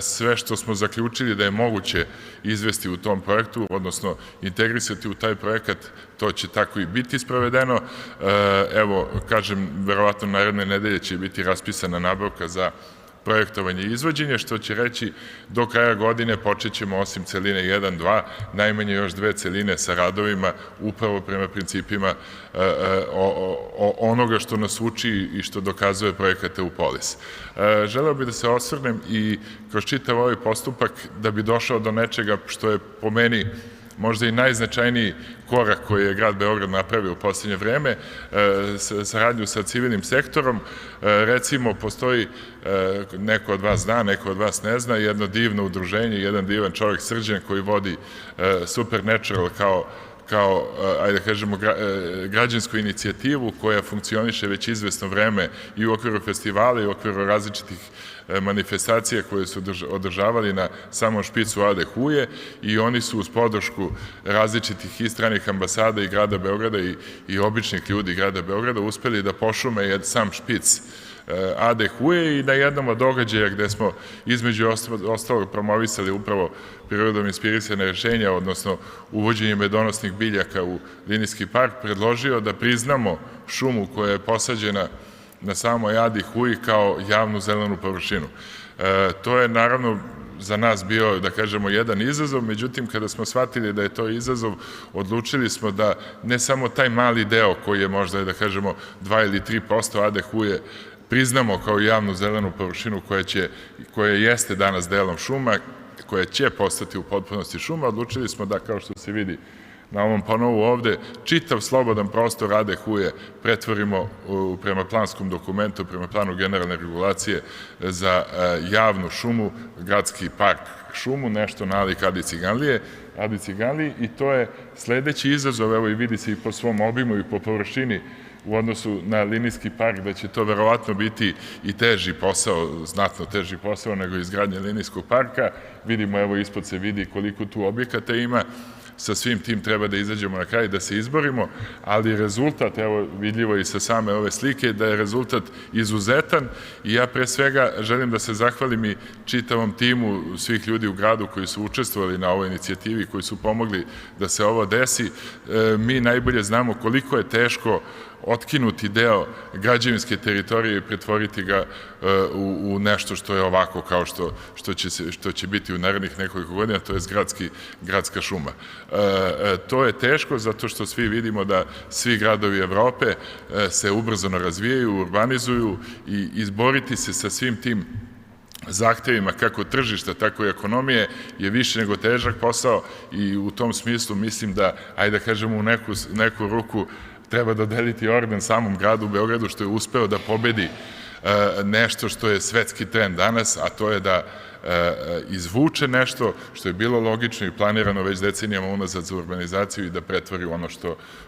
sve što smo zaključili da je moguće izvesti u tom projektu, odnosno integrisati u taj projekat, to će tako i biti sprovedeno. Evo, kažem, verovatno naredne nedelje će biti raspisana nabavka za projektovanje i izvođenje, što će reći do kraja godine počet ćemo osim celine 1, 2, najmanje još 2 celine sa radovima upravo prema principima onoga što nas uči i što dokazuje projekat EU-Polis. Želeo bih da se osvrnem i kroz čitav ovaj postupak da bi došao do nečega što je po meni možda i najznačajniji korak koji je grad Beograd napravio u poslednje vreme, saradnju sa civilnim sektorom. Recimo, postoji, neko od vas zna, neko od vas ne zna, jedno divno udruženje, jedan divan čovjek Srđan koji vodi UrbanByNature kao, ajde da kažemo, građansku inicijativu koja funkcioniše već izvesno vreme i u okviru festivala i u okviru različitih manifestacija koje su održavali na samom špicu Ade Huje, i oni su uz podršku različitih i stranih ambasada i grada Beograda i običnih ljudi grada Beograda uspeli da pošume sam špic Ade Huje i na jednom od događaja gde smo između ostalog promovisali upravo prirodom inspirisane rešenja, odnosno uvođenje medonosnih biljaka u linijski park, predložio da priznamo šumu koja je posađena na samoj Adi Huji kao javnu zelenu površinu. To je naravno za nas bio, da kažemo, jedan izazov, međutim, kada smo shvatili da je to izazov, odlučili smo da ne samo taj mali deo koji je možda, da kažemo, 2 ili 3% Ade Huje priznamo kao javnu zelenu površinu koja jeste danas delom šuma, koja će postati u potpunosti šuma. Odlučili smo da, kao što se vidi na ovom panovu ovde, čitav slobodan prostor Ade Huje pretvorimo prema planskom dokumentu, prema planu generalne regulacije za javnu šumu, gradski park šumu, nešto nalik Adi Ciganliji, i to je sledeći izazov, evo i vidi se i po svom obimu i po površini u odnosu na linijski park, da će to verovatno biti i teži posao, znatno teži posao nego izgradnje linijskog parka. Vidimo, evo ispod se vidi koliko tu objekata ima, sa svim tim treba da izađemo na kraj, da se izborimo, ali rezultat, evo vidljivo i sa same ove slike, da je rezultat izuzetan i ja pre svega želim da se zahvalim i čitavom timu svih ljudi u gradu koji su učestvovali na ovoj inicijativi, koji su pomogli da se ovo desi. Mi najbolje znamo koliko je teško otkinuti deo građevinske teritorije i pretvoriti ga u nešto što je ovako kao što će biti u narednih nekoliko godina, to je gradska šuma. To je teško zato što svi vidimo da svi gradovi Evrope se ubrzano razvijaju, urbanizuju i izboriti se sa svim tim zahtevima kako tržišta, tako i ekonomije je više nego težak posao i u tom smislu mislim da, ajde da kažemo, u neku ruku treba dodeliti orden samom gradu Beogradu što je uspeo da pobedi nešto što je svetski trend danas, a to je da izvuče nešto što je bilo logično i planirano već decenijama unazad za urbanizaciju i da pretvori ono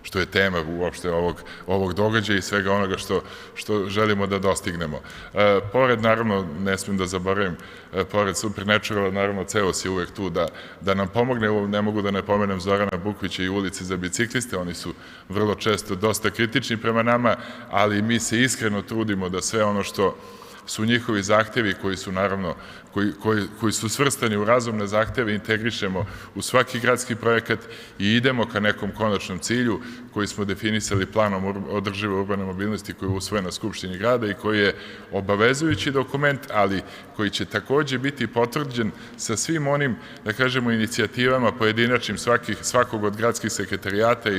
što je tema uopšte ovog događaja i svega onoga što želimo da dostignemo. Pored, naravno, ne smijem da zaboravim, pored UrbanByNature, naravno, CEOS je uvek tu da nam pomogne. Ne mogu da ne pomenem Zorana Bukvića i ulici za bicikliste, oni su vrlo često dosta kritični prema nama, ali mi se iskreno trudimo da sve ono što su njihovi zahtevi koji koji su svrstani u razumne zahteve integrišemo u svaki gradski projekat i idemo ka nekom konačnom cilju koji smo definisali planom održive urbane mobilnosti koji je usvojen na Skupštini grada i koji je obavezujući dokument, ali koji će takođe biti potvrđen sa svim onim, da kažemo, inicijativama pojedinačnim svakog od gradskih sekretarijata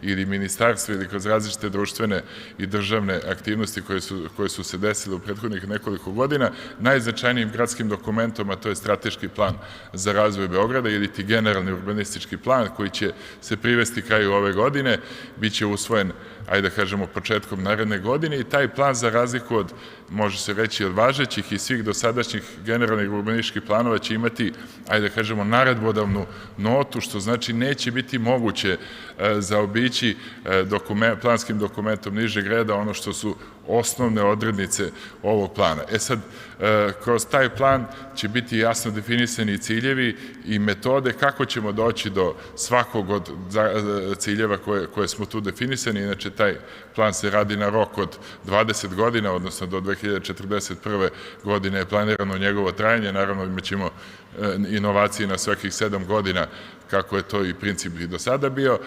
ili ministarstva ili kroz različite društvene i državne aktivnosti koje su se desile u prethodnih nekoliko godina. Najznačajnijim gradskim dokumentom, a to je strateški plan za razvoj Beograda ili ti generalni urbanistički plan koji će se privesti kraju ove godine, biće usvojen, ajde da kažemo, početkom naredne godine i taj plan za razliku od, može se reći, od važećih i svih dosadašnjih generalnih urbanističkih planova će imati, ajde da kažemo, naredbodavnu notu, što znači neće biti moguće zaobići planskim dokumentom nižeg reda ono što su osnovne odrednice ovog plana. Sad, kroz taj plan će biti jasno definisani ciljevi i metode kako ćemo doći do svakog od ciljeva koje smo tu definisani. Inače, taj plan se radi na rok od 20 godina, odnosno do 2041. godine je planirano njegovo trajanje. Naravno, imaćemo inovacije na svakih 7 godina, kako je to i princip i do sada bio.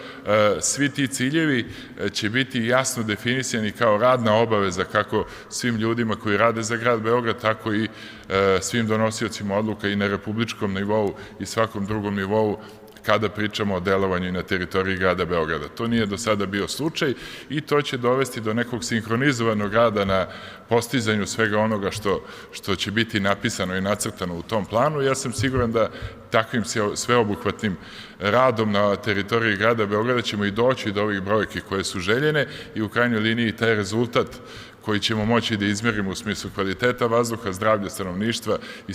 Svi ti ciljevi će biti jasno definisani kao radna obaveza kako svim ljudima koji rade za grad Beograd, tako i svim donosiocima odluka i na republičkom nivou i svakom drugom nivou kada pričamo o delovanju na teritoriji grada Beograda. To nije do sada bio slučaj i to će dovesti do nekog sinhronizovanog rada na postizanju svega onoga što će biti napisano i nacrtano u tom planu. Ja sam siguran da takvim sveobuhvatnim radom na teritoriji grada Beograda ćemo i doći do ovih brojki koje su željene i u krajnjoj liniji taj rezultat koji ćemo moći da izmerimo u smislu kvaliteta vazduha, zdravlja stanovništva i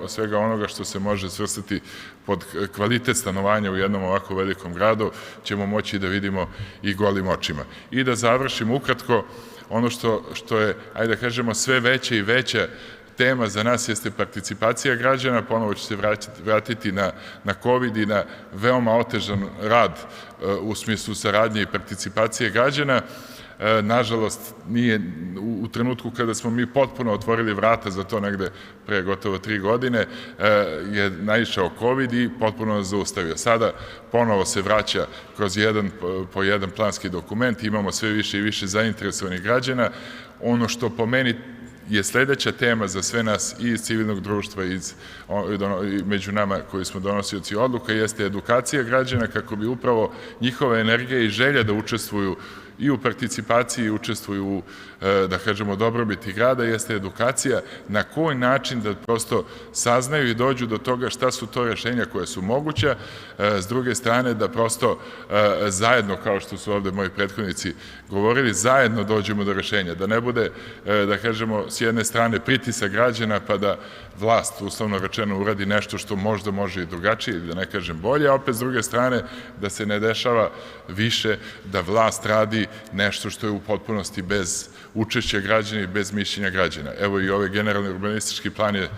svega onoga što se može svrstati pod kvalitet stanovanja u jednom ovako velikom gradu, ćemo moći da vidimo i golim očima. I da završim ukratko, ono što je, ajde da kažemo, sve veća i veća tema za nas jeste participacija građana, ponovo ću se vratiti na COVID i na veoma otežan rad u smislu saradnje i participacije građana. Nažalost, nije u trenutku kada smo mi potpuno otvorili vrata za to negde pre gotovo 3 godine, je naišao COVID i potpuno nas zaustavio. Sada ponovo se vraća kroz jedan po jedan planski dokument, imamo sve više i više zainteresovanih građana. Ono što po meni je sledeća tema za sve nas i iz civilnog društva i među nama koji smo donosioci odluka jeste edukacija građana kako bi upravo njihova energija i želja da učestvuju i u participaciji i učestvuju u, da kažemo, dobrobiti grada, jeste edukacija na koji način da prosto saznaju i dođu do toga šta su to rešenja koje su moguća, s druge strane da prosto zajedno, kao što su ovde moji prethodnici govorili, zajedno dođemo do rešenja, da ne bude, da kažemo, s jedne strane pritisak građana pa da vlast, uslovno rečeno, uradi nešto što možda može i drugačije ili da ne kažem bolje, a opet s druge strane da se ne dešava više da vlast radi nešto što je u potpunosti bez učešća građana i bez mišljenja građana. Evo i ovaj generalni urbanistički plan je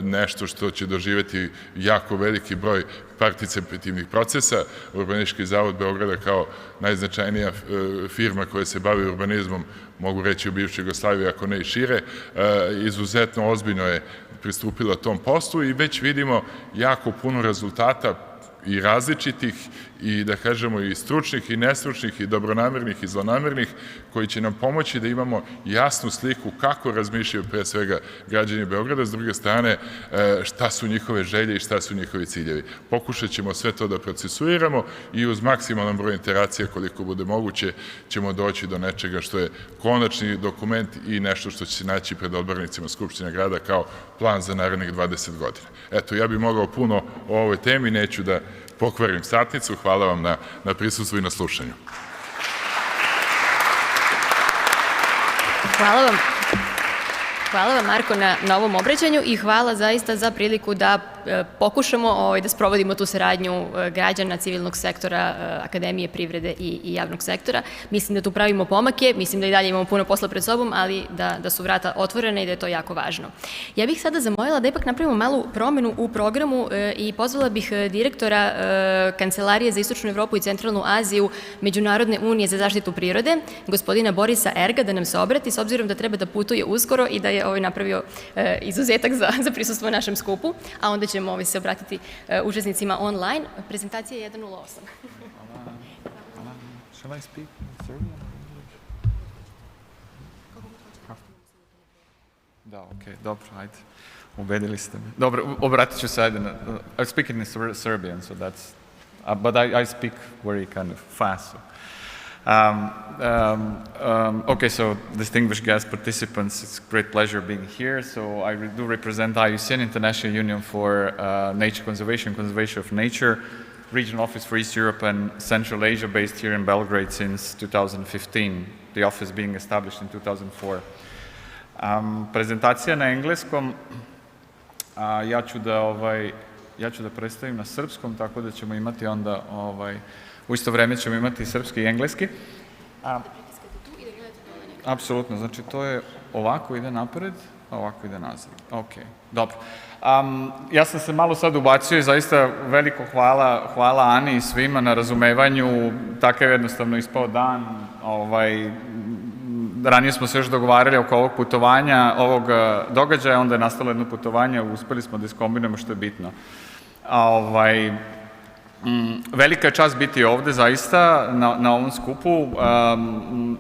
nešto što će doživeti jako veliki broj participativnih procesa. Urbanistički zavod Beograda kao najznačajnija firma koja se bavi urbanizmom, mogu reći u bivšoj Jugoslaviji, ako ne i šire, izuzetno ozbiljno je pristupila tom poslu i već vidimo jako puno rezultata i različitih i da kažemo i stručnih i nestručnih i dobronamernih i zlonamernih koji će nam pomoći da imamo jasnu sliku kako razmišljaju pre svega građani Beograda, s druge strane šta su njihove želje i šta su njihovi ciljevi. Pokušat ćemo sve to da procesuiramo i uz maksimalan broj interakcija koliko bude moguće ćemo doći do nečega što je konačni dokument i nešto što će se naći pred odbornicima Skupštine grada kao plan za narednih 20 godina. Eto, ja bih mogao puno o ovoj temi, neću da pokvarim satnicu. Hvala vam na prisustvu i na slušanju. Hvala vam. Hvala vam, Marko, na ovom obraćanju i hvala zaista za priliku da pokušamo da sprovodimo tu saradnju građana, civilnog sektora, akademije, privrede i javnog sektora. Mislim da tu pravimo pomake, mislim da i dalje imamo puno posla pred sobom, ali da su vrata otvorene i da je to jako važno. Ja bih sada zamolila da ipak napravimo malu promenu u programu i pozvala bih direktora Kancelarije za Istočnu Evropu i Centralnu Aziju Međunarodne unije za zaštitu prirode, gospodina Borisa Erga, da nam se obrati, s obzirom da treba da putuje uskoro i da je napravio izuzetak za prisustvo na našem skupu, a onda ćemo se obratiti učesnicima online. Prezentacija je 1.08. Shall I speak in Serbian? Da, okej, dobro, ajde. Ubedili ste me. Dobro, obratit ću se, ajde. I speak in Serbian, so that's... but I speak very kind of fast. So. Okay, so distinguished guest participants, it's a great pleasure being here. So I do represent IUCN, International Union for Nature Conservation, Conservation of Nature, regional office for East Europe and Central Asia, based here in Belgrade since 2015, the office being established in 2004. Prezentacija na engleskom, ja ću da predstavim na srpskom, tako da ćemo imati onda, u isto vreme ćemo imati srpski i engleski. Apsolutno, znači to je ovako ide napred, ovako ide nazad. Ok, dobro. Ja sam se malo sad ubacio i zaista veliko hvala Ani i svima na razumevanju, takav jednostavno ispao dan, ranije smo se još dogovarali oko ovog putovanja, ovog događaja, onda je nastalo jedno putovanje, uspeli smo da iskombinujemo što je bitno. Velika je čast biti ovde, zaista, na ovom skupu.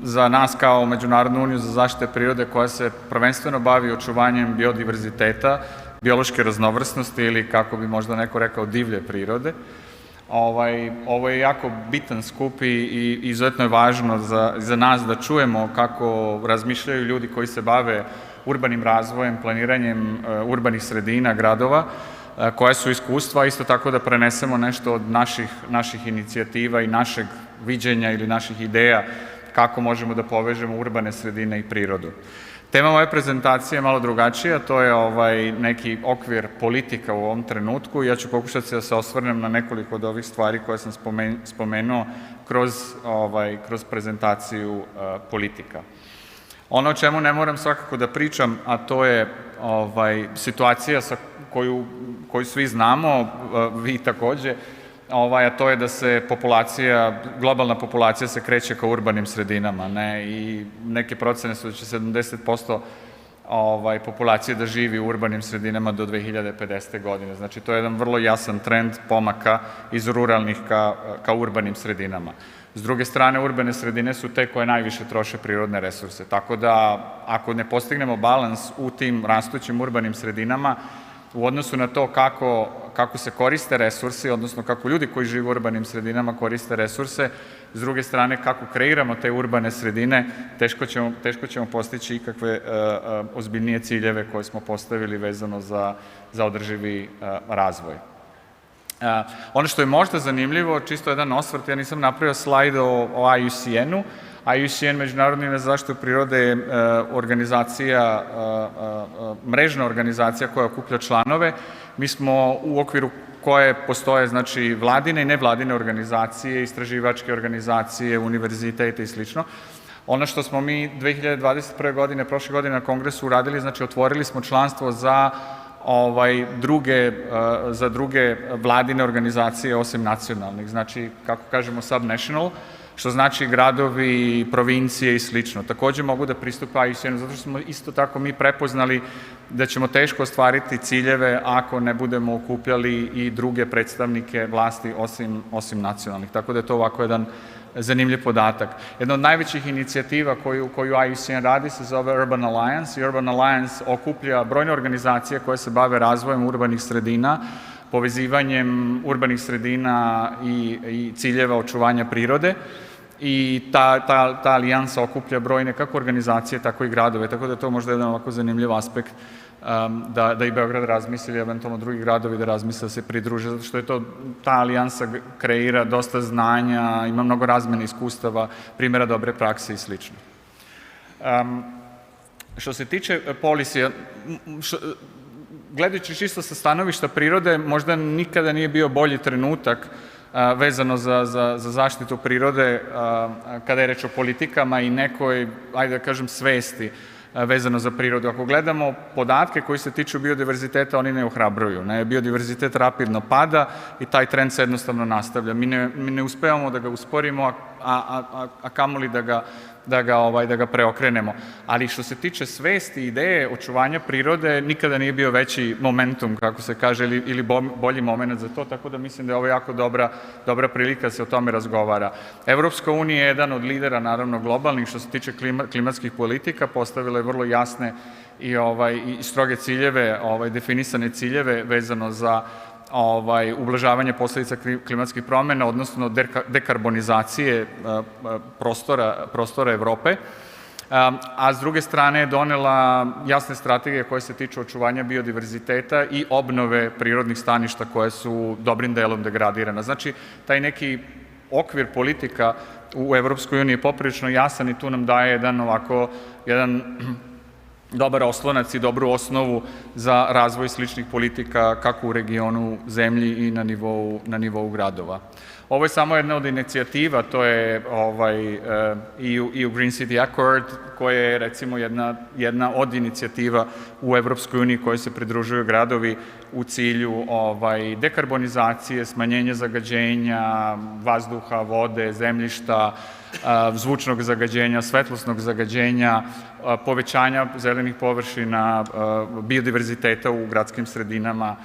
Za nas kao Međunarodnu uniju za zaštitu prirode koja se prvenstveno bavi očuvanjem biodiverziteta, biološke raznovrsnosti ili, kako bi možda neko rekao, divlje prirode. Ovo je jako bitan skup i izuzetno je važno za nas da čujemo kako razmišljaju ljudi koji se bave urbanim razvojem, planiranjem urbanih sredina, gradova, koja su iskustva, isto tako da prenesemo nešto od naših inicijativa i našeg viđenja ili naših ideja kako možemo da povežemo urbane sredine i prirodu. Tema moje prezentacije je malo drugačija, to je neki okvir politika u ovom trenutku. Ja ću pokušati da se osvrnem na nekoliko od ovih stvari koje sam spomenuo kroz prezentaciju politika. Ono o čemu ne moram svakako da pričam, a to je situacija koju svi znamo, vi takođe, a to je da se globalna populacija se kreće ka urbanim sredinama, i neke procene su da će 70% populacije da živi u urbanim sredinama do 2050. godine. Znači, to je jedan vrlo jasan trend pomaka iz ruralnih ka urbanim sredinama. S druge strane, urbane sredine su te koje najviše troše prirodne resurse, tako da ako ne postignemo balans u tim rastućim urbanim sredinama, u odnosu na to kako se koriste resursi, odnosno kako ljudi koji žive u urbanim sredinama koriste resurse, s druge strane kako kreiramo te urbane sredine, teško ćemo postići ikakve ozbiljnije ciljeve koje smo postavili vezano za održivi razvoj. Ono što je možda zanimljivo, čisto jedan osvrt, ja nisam napravio slajd o IUCN-u. IUCN, Međunarodna unija za zaštitu prirode, je mrežna organizacija koja okuplja članove. Mi smo u okviru koje postoje, znači, vladine i nevladine organizacije, istraživačke organizacije, univerzitete i slično. Ono što smo mi 2021. godine, prošle godine na kongresu uradili, znači, otvorili smo članstvo za druge vladine organizacije osim nacionalnih, znači, kako kažemo, subnational, što znači gradovi, provincije i slično. Takođe mogu da pristupa IUCN-u, zato što smo isto tako mi prepoznali da ćemo teško ostvariti ciljeve ako ne budemo okupljali i druge predstavnike vlasti osim nacionalnih. Tako da je to ovako jedan zanimljiv podatak. Jedna od najvećih inicijativa koju IUCN radi se zove Urban Alliance. Urban Alliance okuplja brojne organizacije koje se bave razvojem urbanih sredina, povezivanjem urbanih sredina i ciljeva očuvanja prirode, i ta alijansa okuplja brojne kako organizacije, tako i gradove, tako da je to možda jedan ovako zanimljiv aspekt da i Beograd razmisli, eventualno drugi gradovi da razmisle da se pridruže, zato što je ta alijansa kreira dosta znanja, ima mnogo razmene iskustava, primjera dobre prakse i slično. Što se tiče policija, gledajući čisto sa stanovišta prirode, možda nikada nije bio bolji trenutak vezano za zaštitu prirode kada je reč o politikama i nekoj, ajde da kažem, svesti vezano za prirodu. Ako gledamo podatke koji se tiču biodiverziteta, oni ne ohrabruju. Biodiverzitet rapidno pada i taj trend se jednostavno nastavlja. Mi ne uspevamo da ga usporimo, a kamoli da ga preokrenemo. Ali što se tiče svesti i ideje očuvanja prirode, nikada nije bio veći momentum, kako se kaže, ili bolji moment za to, tako da mislim da je ovo jako dobra prilika da se o tome razgovara. Evropska unija je jedan od lidera, naravno, globalnih što se tiče klimatskih politika, postavila je vrlo jasne i stroge ciljeve, definisane ciljeve vezano za ublažavanje posledica klimatskih promjena, odnosno dekarbonizacije prostora Evrope, a s druge strane je donela jasne strategije koje se tiču očuvanja biodiverziteta i obnove prirodnih staništa koje su dobrim delom degradirana. Znači, taj neki okvir politika u Evropskoj uniji je poprilično jasan i tu nam daje jedan dobar oslonac i dobru osnovu za razvoj sličnih politika kako u regionu zemlji i na nivou gradova. Ovo je samo jedna od inicijativa, to je EU Green City Accord, koja je recimo jedna od inicijativa u Evropskoj uniji koje se pridružuju gradovi u cilju dekarbonizacije, smanjenja zagađenja, vazduha, vode, zemljišta, zvučnog zagađenja, svetlosnog zagađenja, povećanja zelenih površina, biodiverziteta u gradskim sredinama,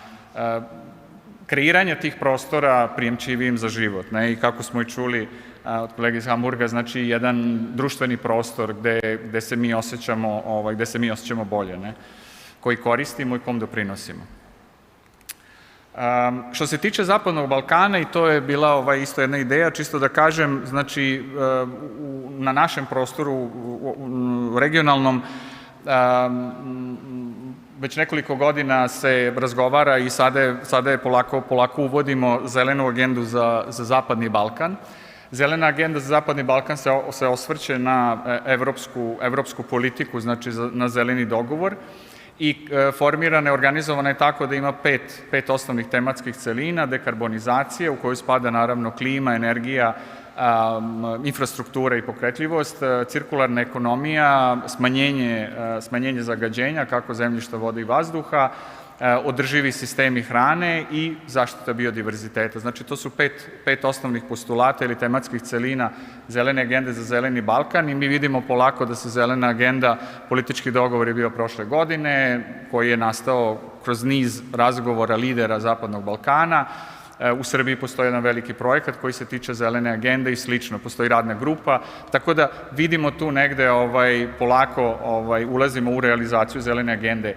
kreiranja tih prostora prijemčivijim za život. I kako smo i čuli od kolege iz Hamburga, znači jedan društveni prostor gde se mi osjećamo bolje, koji koristimo i kom doprinosimo. Što se tiče Zapadnog Balkana, i to je bila isto jedna ideja, čisto da kažem, znači na našem prostoru regionalnom već nekoliko godina se razgovara i sada je polako uvodimo zelenu agendu za Zapadni Balkan. Zelena agenda za Zapadni Balkan se osvrće na evropsku politiku, znači na zeleni dogovor, i formirana je, organizovana je tako da ima pet osnovnih tematskih celina: dekarbonizacije, u kojoj spada naravno klima, energija, infrastruktura i pokretljivost, cirkularna ekonomija, smanjenje zagađenja, kako zemljišta, vode i vazduha, održivi sistemi hrane i zaštita biodiverziteta. Znači, to su pet osnovnih postulata ili tematskih celina zelene agende za Zeleni Balkan i mi vidimo polako da se zelena agenda, politički dogovor je bio prošle godine, koji je nastao kroz niz razgovora lidera Zapadnog Balkana. U Srbiji postoji jedan veliki projekat koji se tiče zelene agende i slično. Postoji radna grupa, tako da vidimo tu negde polako ulazimo u realizaciju zelene agende.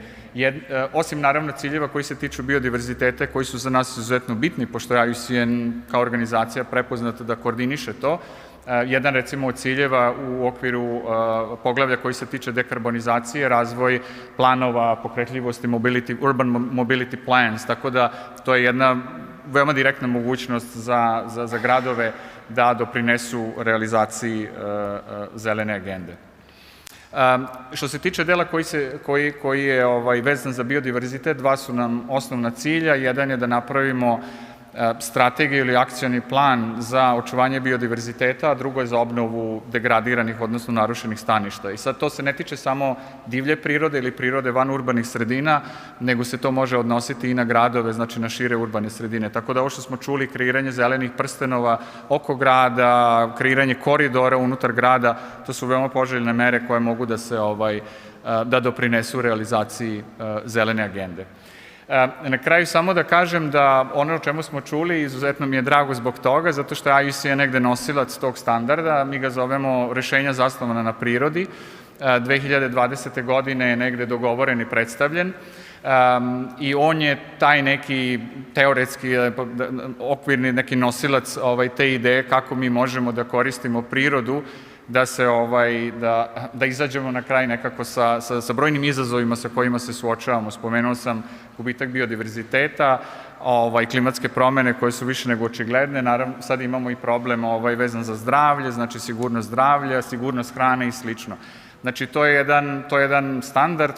Osim naravno ciljeva koji se tiču biodiverziteta, koji su za nas izuzetno bitni, pošto je IUCN kao organizacija prepoznata da koordiniše to, jedan recimo od ciljeva u okviru poglavlja koji se tiče dekarbonizacije, razvoj planova pokretljivosti, urban mobility plans, tako da to je jedna veoma direktna mogućnost za gradove da doprinesu realizaciji zelene agende. Što se tiče dela koji je vezan za biodiverzitet, dva su nam osnovna cilja. Jedan je da napravimo strategiju ili akcioni plan za očuvanje biodiverziteta, a drugo je za obnovu degradiranih, odnosno narušenih staništa. I sad to se ne tiče samo divlje prirode ili prirode van urbanih sredina, nego se to može odnositi i na gradove, znači na šire urbane sredine. Tako da ovo što smo čuli, kreiranje zelenih prstenova oko grada, kreiranje koridora unutar grada, to su veoma poželjne mere koje mogu da doprinesu realizaciji zelene agende. Na kraju samo da kažem da ono o čemu smo čuli, izuzetno mi je drago zbog toga, zato što IUCN je negde nosilac tog standarda, mi ga zovemo rešenja zasnovana na prirodi. 2020. godine je negde dogovoren i predstavljen i on je taj neki teoretski okvirni neki nosilac te ideje kako mi možemo da koristimo prirodu da izađemo na kraj nekako sa brojnim izazovima sa kojima se suočavamo. Spomenuo sam gubitak biodiverziteta, klimatske promene koje su više nego očigledne. Naravno, sad imamo i problem vezan za zdravlje, znači sigurnost zdravlja, sigurnost hrane i slično. Znači, to je jedan standard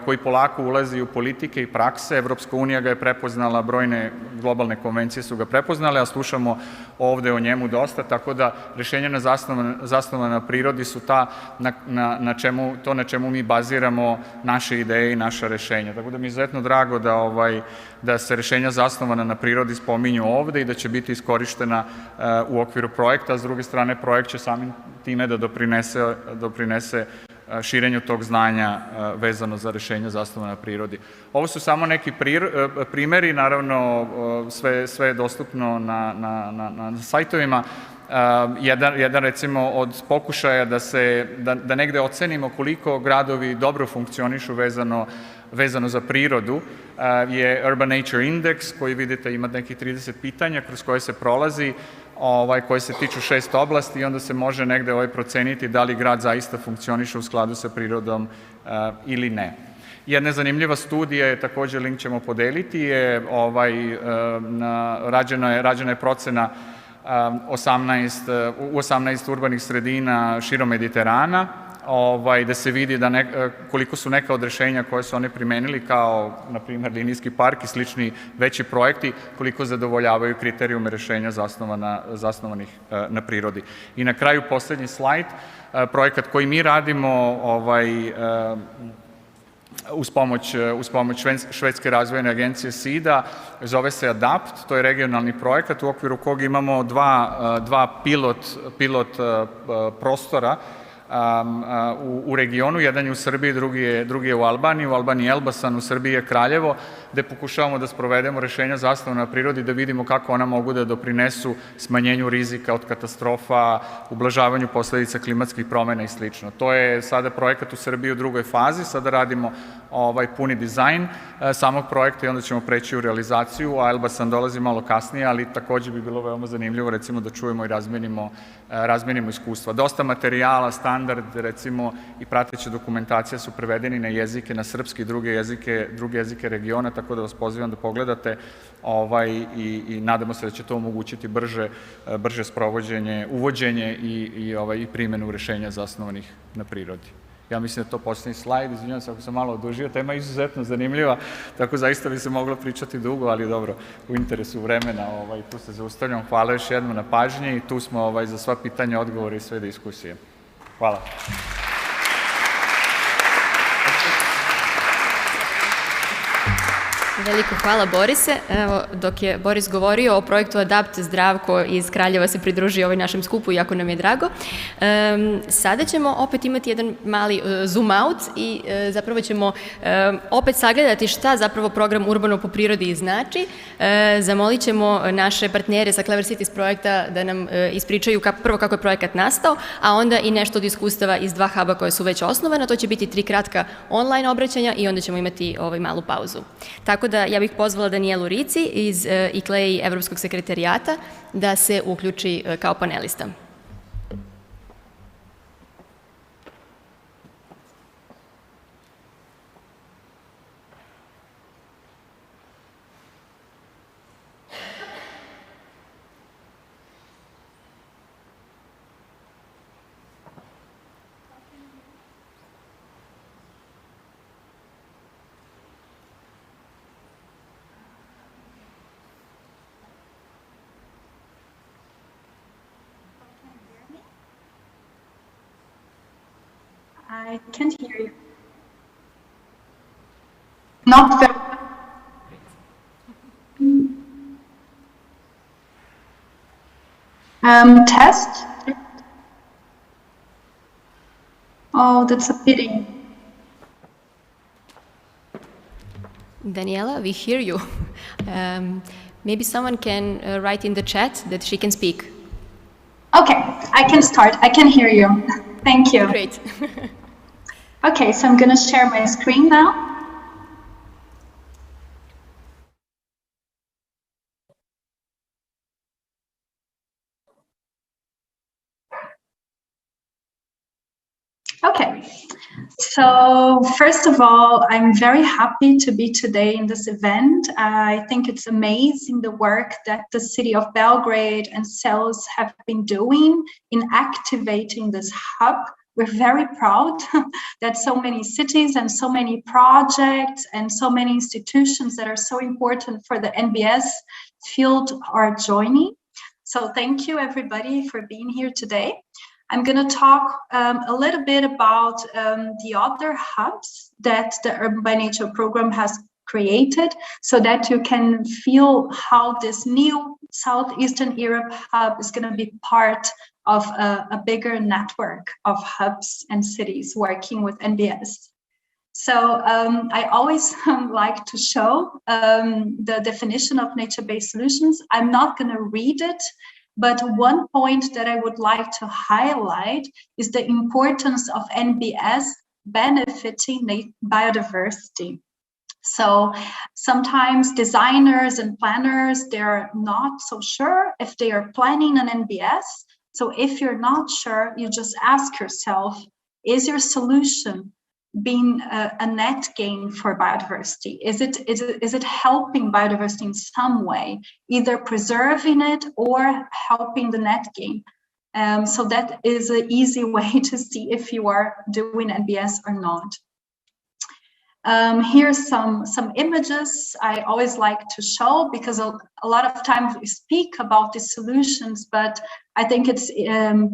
koji polako ulazi u politike i prakse. Evropska unija ga je prepoznala, brojne globalne konvencije su ga prepoznale, a slušamo ovde o njemu dosta, tako da rešenja zasnovana na prirodi su na čemu mi baziramo naše ideje i naša rešenja. Tako da mi je izuzetno drago da se rešenja zasnovana na prirodi spominju ovde i da će biti iskorištena u okviru projekta, a s druge strane projekt će samim time da doprinese širenju tog znanja vezano za rešenja zasnovana na prirodi. Ovo su samo neki primeri, naravno sve je dostupno na sajtovima. Jedan recimo od pokušaja da negde ocenimo koliko gradovi dobro funkcionišu vezano za prirodu je UrbanNature Index, koji vidite ima nekih 30 pitanja kroz koje se prolazi, koje se tiču 6 oblasti i onda se može negde proceniti da li grad zaista funkcioniše u skladu sa prirodom ili ne. Jedna zanimljiva studija je, takođe link ćemo podeliti, rađena je procena u 18 urbanih sredina širom Mediterana, da se vidi koliko su neka od rešenja koje su oni primenili, kao, na primjer, linijski park i slični veći projekti, koliko zadovoljavaju kriterijume rešenja zasnovanih na prirodi. I na kraju, poslednji slajd, projekat koji mi radimo uz pomoć švedske razvojne agencije SIDA, zove se ADAPT, to je regionalni projekat u okviru kog imamo dva pilot prostora u regionu, jedan je u Srbiji, drugi je u Albaniji. U Albaniji je Elbasan, u Srbiji je Kraljevo, gde pokušavamo da sprovedemo rešenja zasnovana na prirodi, da vidimo kako ona mogu da doprinesu smanjenju rizika od katastrofa, ublažavanju posledica klimatskih promena i sl. To je sada projekat u Srbiji u drugoj fazi, sada radimo puni dizajn samog projekta i onda ćemo preći u realizaciju, a Elbasan dolazi malo kasnije, ali takođe bi bilo veoma zanimljivo recimo da čujemo i razmenimo iskustva. Dosta materijala, standard, recimo i prateća dokumentacija su prevedeni na jezike, na srpski i druge jezike regiona, tako da vas pozivam da pogledate i nadamo se da će to omogućiti brže sprovođenje, uvođenje i primjenu rešenja zasnovanih na prirodi. Ja mislim da je to poslednji slajd, izvinjavam se ako sam malo odužio, tema je izuzetno zanimljiva, tako zaista bi se moglo pričati dugo, ali dobro, u interesu vremena tu se zaustavljam. Hvala još jednom na pažnji i tu smo za sva pitanja, odgovore i sve diskusije. Hvala. Veliko hvala, Borise. Evo, dok je Boris govorio o projektu ADAPT, Zdravko iz Kraljeva se pridružio našem skupu, jako nam je drago. Sada ćemo opet imati jedan mali zoom out i zapravo ćemo opet sagledati šta zapravo program Urbano po prirodi znači. Zamolit ćemo naše partnere sa Clever Cities projekta da nam ispričaju prvo kako je projekat nastao, a onda i nešto od iskustava iz 2 huba koje su već osnovana. To će biti 3 kratka online obraćanja i onda ćemo imati malu pauzu. Tako da ja bih pozvala Danijelu Rici iz ICLEI Evropskog sekretarijata da se uključi kao panelista. I can't hear you. Not very. Test. Oh, that's a pity. Daniela, we hear you. Maybe someone can write in the chat that she can speak. Okay, I can start. I can hear you. Thank you. Great. Okay, so I'm going to share my screen now. Okay, so first of all, I'm very happy to be today in this event. I think it's amazing the work that the city of Belgrade and CELS have been doing in activating this hub we're very proud that so many cities and so many projects and so many institutions that are so important for the NBS field are joining. So thank you everybody for being here today. I'm going to talk a little bit about the other hubs that the UrbanByNature program has created, so that you can feel how this new Southeastern Europe hub is going to be part of a bigger network of hubs and cities working with NBS. So I always like to show the definition of nature-based solutions. I'm not going to read it, but one point that I would like to highlight is the importance of NBS benefiting biodiversity. So sometimes designers and planners, they're not so sure if they are planning an NBS. So if you're not sure, you just ask yourself, is your solution being a net gain for biodiversity? Is it helping biodiversity in some way, either preserving it or helping the net gain? So that is an easy way to see if you are doing NBS or not. Here's some images I always like to show, because a lot of times we speak about these solutions, but I think it's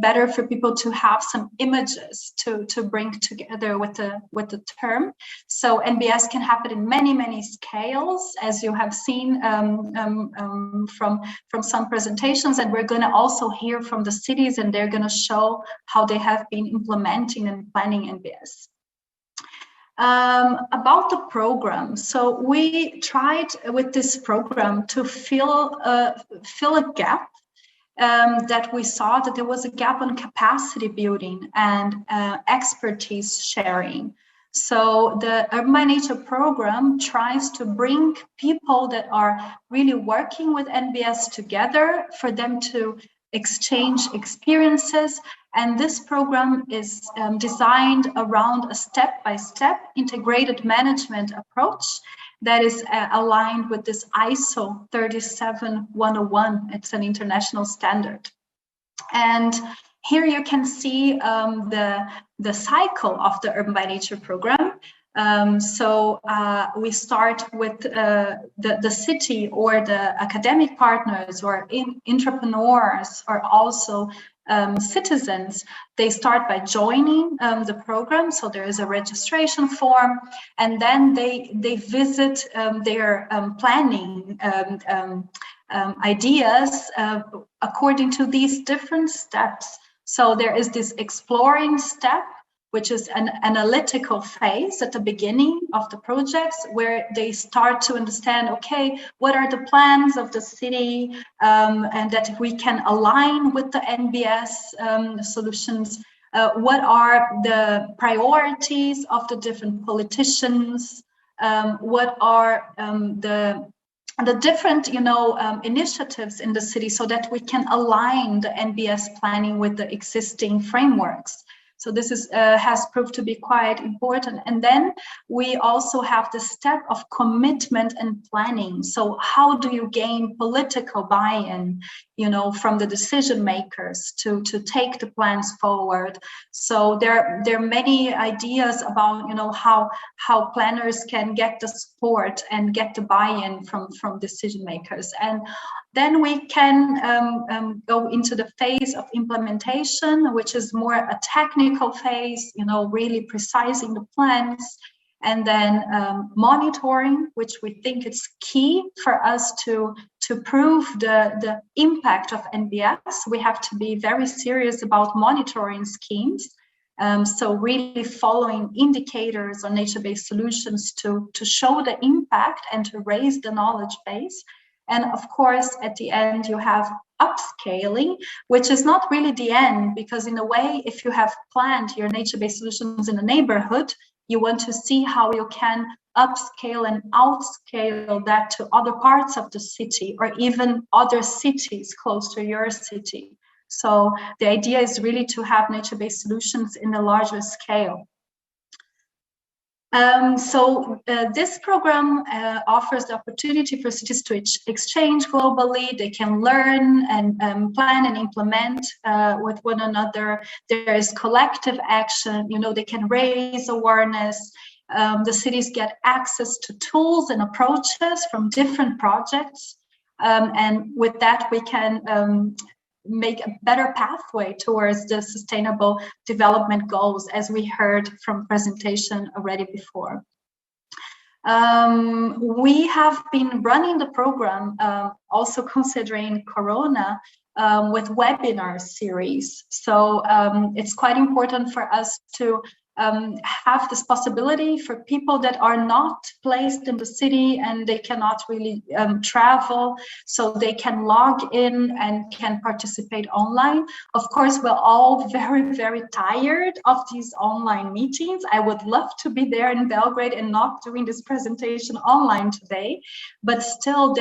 better for people to have some images to bring together with the term. So NBS can happen in many scales, as you have seen from some presentations, and we're going to also hear from the cities, and they're going to show how they have been implementing and planning NBS. About the program, so we tried with this program to fill a gap that we saw that there was a gap on capacity building and expertise sharing. So the UrbanByNature program tries to bring people that are really working with NBS together for them to exchange experiences. And this program is designed around a step-by-step integrated management approach that is aligned with this ISO 37101. It's an international standard. And here you can see the cycle of the UrbanByNature program. So we start with the city or the academic partners or entrepreneurs or also citizens. They start by joining the program. So there is a registration form, and then they visit their planning ideas according to these different steps. So there is this exploring step, which is an analytical phase at the beginning of the projects, where they start to understand, okay, what are the plans of the city, and that we can align with the NBS solutions. What are the priorities of the different politicians? What are the different, initiatives in the city, so that we can align the NBS planning with the existing frameworks. So this has proved to be quite important. And then we also have the step of commitment and planning. So how do you gain political buy-in, from the decision makers to take the plans forward? So there are many ideas about, how planners can get the support and get the buy-in from decision makers. And then we can go into the phase of implementation, which is more a technical phase, really precising the plans, and then monitoring, which we think is key for us to prove the impact of NBS. We have to be very serious about monitoring schemes. So really following indicators on nature-based solutions to show the impact and to raise the knowledge base. And of course, at the end, you have upscaling, which is not really the end, because in a way, if you have planned your nature-based solutions in a neighborhood, you want to see how you can upscale and outscale that to other parts of the city, or even other cities close to your city. So the idea is really to have nature-based solutions in a larger scale. This program offers the opportunity for cities to exchange globally. They can learn and plan and implement with one another. There is collective action. They can raise awareness. The cities get access to tools and approaches from different projects. And with that, we can make a better pathway towards the sustainable development goals, as we heard from presentation already before. We have been running the program, also considering Corona, with webinar series. So it's quite important for us to have this possibility for people that are not placed in the city and they cannot really travel, so they can log in and can participate online. Of course, we're all very, very tired of these online meetings. I would love to be there in Belgrade and not doing this presentation online today, but still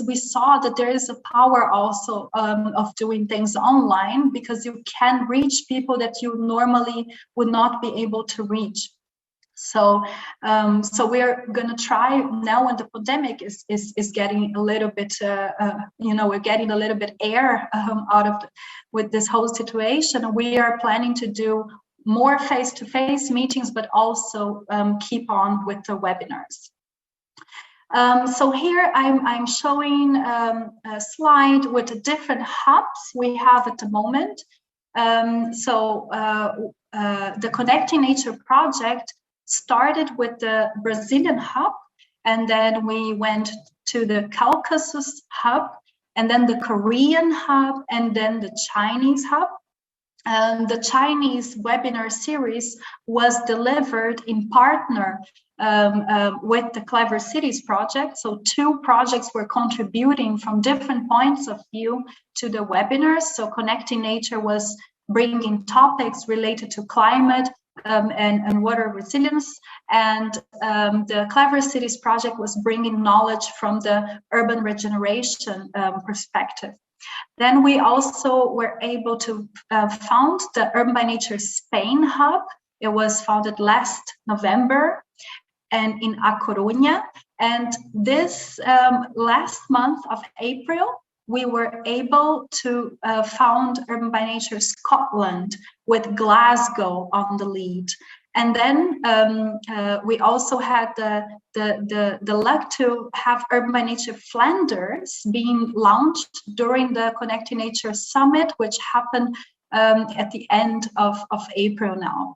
we saw that there is a power also of doing things online, because you can reach people that you normally would not be able to reach. So we're going to try now, when the pandemic is getting a little bit, we're getting a little bit air out of with this whole situation. We are planning to do more face-to-face meetings, but also keep on with the webinars. So here I'm showing a slide with the different hubs we have at the moment. The Connecting Nature project started with the Brazilian hub, and then we went to the Caucasus hub, and then the Korean hub, and then the Chinese hub. The Chinese webinar series was delivered in partner with the Clever Cities project. So 2 projects were contributing from different points of view to the webinars. So Connecting Nature was bringing topics related to climate and water resilience, and the Clever Cities project was bringing knowledge from the urban regeneration perspective. Then we also were able to found the UrbanByNature Spain hub. It was founded last November and in A Coruña. And this last month of April, we were able to found UrbanByNature Scotland with Glasgow on the lead. And then we also had the luck to have UrbanByNature Flanders being launched during the Connecting Nature Summit, which happened at the end of April now.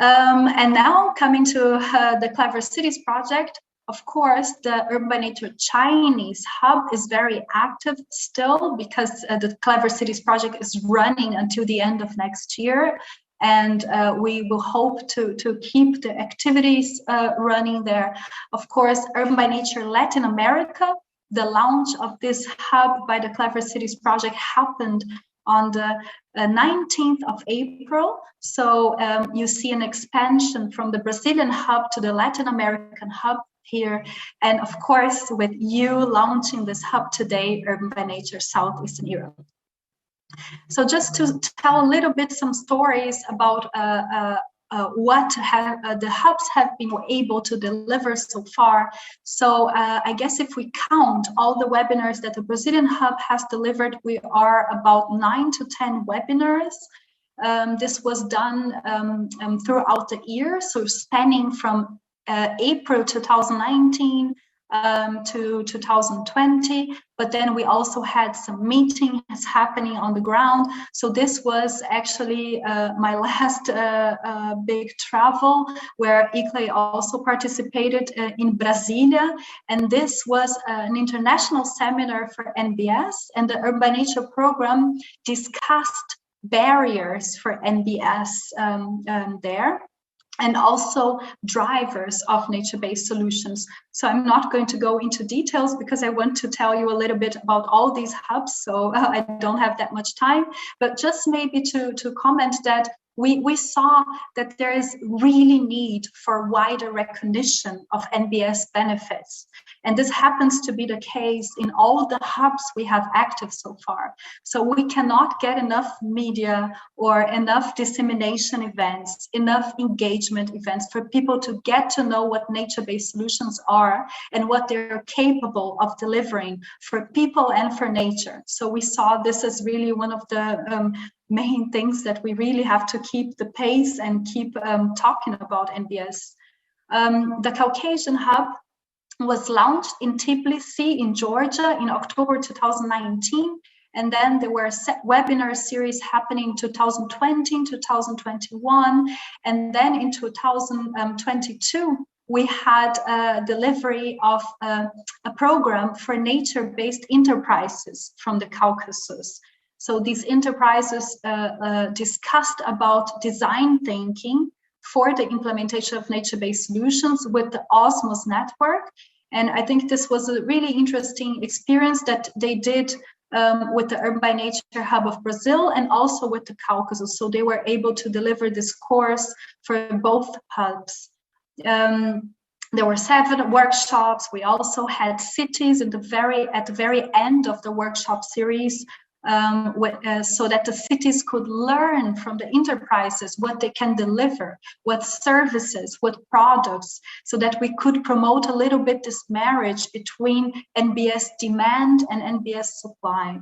And now coming to the Clever Cities project, of course, the UrbanByNature Chinese hub is very active still, because the Clever Cities project is running until the end of next year. And we will hope to keep the activities running there. Of course, UrbanByNature Latin America, the launch of this hub by the Clever Cities project happened on the 19th of April. So you see an expansion from the Brazilian hub to the Latin American hub here. And of course, with you launching this hub today, UrbanByNature Southeastern Europe. So just to tell a little bit some stories about what the hubs have been able to deliver so far. So I guess if we count all the webinars that the Brazilian hub has delivered, we are about 9 to 10 webinars. This was done throughout the year, so spanning from April 2019 to 2020, but then we also had some meetings happening on the ground. So this was actually my last big travel, where ICLEI also participated in Brasilia, and this was an international seminar for NBS, and the UrbanByNature program discussed barriers for NBS there, and also drivers of nature-based solutions. So I'm not going to go into details because I want to tell you a little bit about all these hubs, so I don't have that much time, but just maybe to comment that we saw that there is really need for wider recognition of NBS benefits. And this happens to be the case in all the hubs we have active so far. So we cannot get enough media or enough dissemination events, enough engagement events for people to get to know what nature-based solutions are and what they're capable of delivering for people and for nature. So we saw this as really one of the main things that we really have to keep the pace and keep talking about NBS. The Caucasian Hub was launched in Tbilisi in Georgia in October 2019. And then there were webinar series happening 2020, 2021. And then in 2022, we had a delivery of a program for nature-based enterprises from the Caucasus. So these enterprises discussed about design thinking for the implementation of nature-based solutions with the Osmos network. And I think this was a really interesting experience that they did with the UrbanByNature Hub of Brazil and also with the Caucasus. So they were able to deliver this course for both hubs. There were 7 workshops. We also had cities at the very end of the workshop series, so that the cities could learn from the enterprises what they can deliver, what services, what products, so that we could promote a little bit this marriage between NBS demand and NBS supply.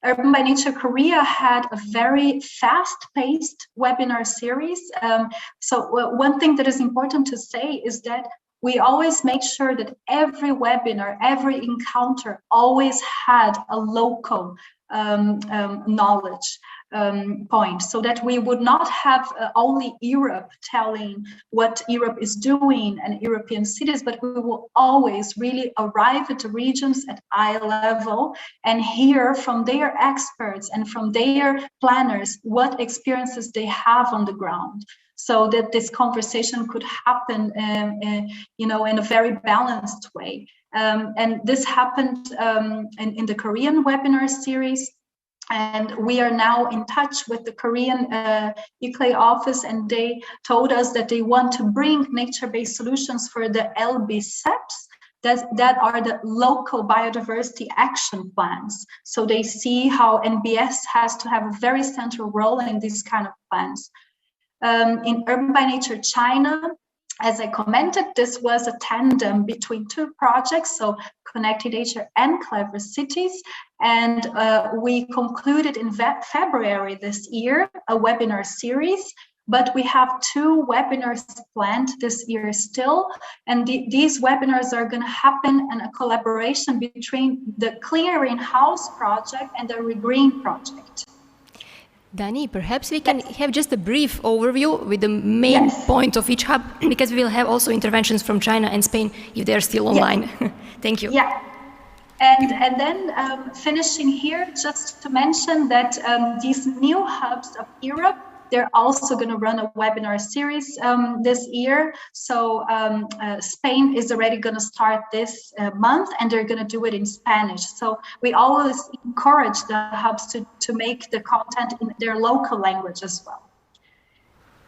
UrbanByNature Korea had a very fast-paced webinar series. So one thing that is important to say is that we always make sure that every webinar, every encounter always had a local knowledge point, so that we would not have only Europe telling what Europe is doing and European cities, but we will always really arrive at the regions at eye level and hear from their experts and from their planners what experiences they have on the ground, so that this conversation could happen, in a very balanced way. And this happened in the Korean webinar series. And we are now in touch with the Korean ICLEI office, and they told us that they want to bring nature-based solutions for the LBCEPs, that are the local biodiversity action plans. So they see how NBS has to have a very central role in these kind of plans. In UrbanByNature China, as I commented, this was a tandem between 2 projects, so Connected Nature and Clever Cities. And we concluded in February this year a webinar series, but we have 2 webinars planned this year still. And these webinars are going to happen in a collaboration between the Clearing House project and the Regreen project. Dani, perhaps we can have just a brief overview with the main point of each hub, because we will have also interventions from China and Spain if they're still online. Thank you. Yeah. And then finishing here, just to mention that these new hubs of Europe, they're also going to run a webinar series this year. So Spain is already going to start this month, and they're going to do it in Spanish. So we always encourage the hubs to make the content in their local language as well.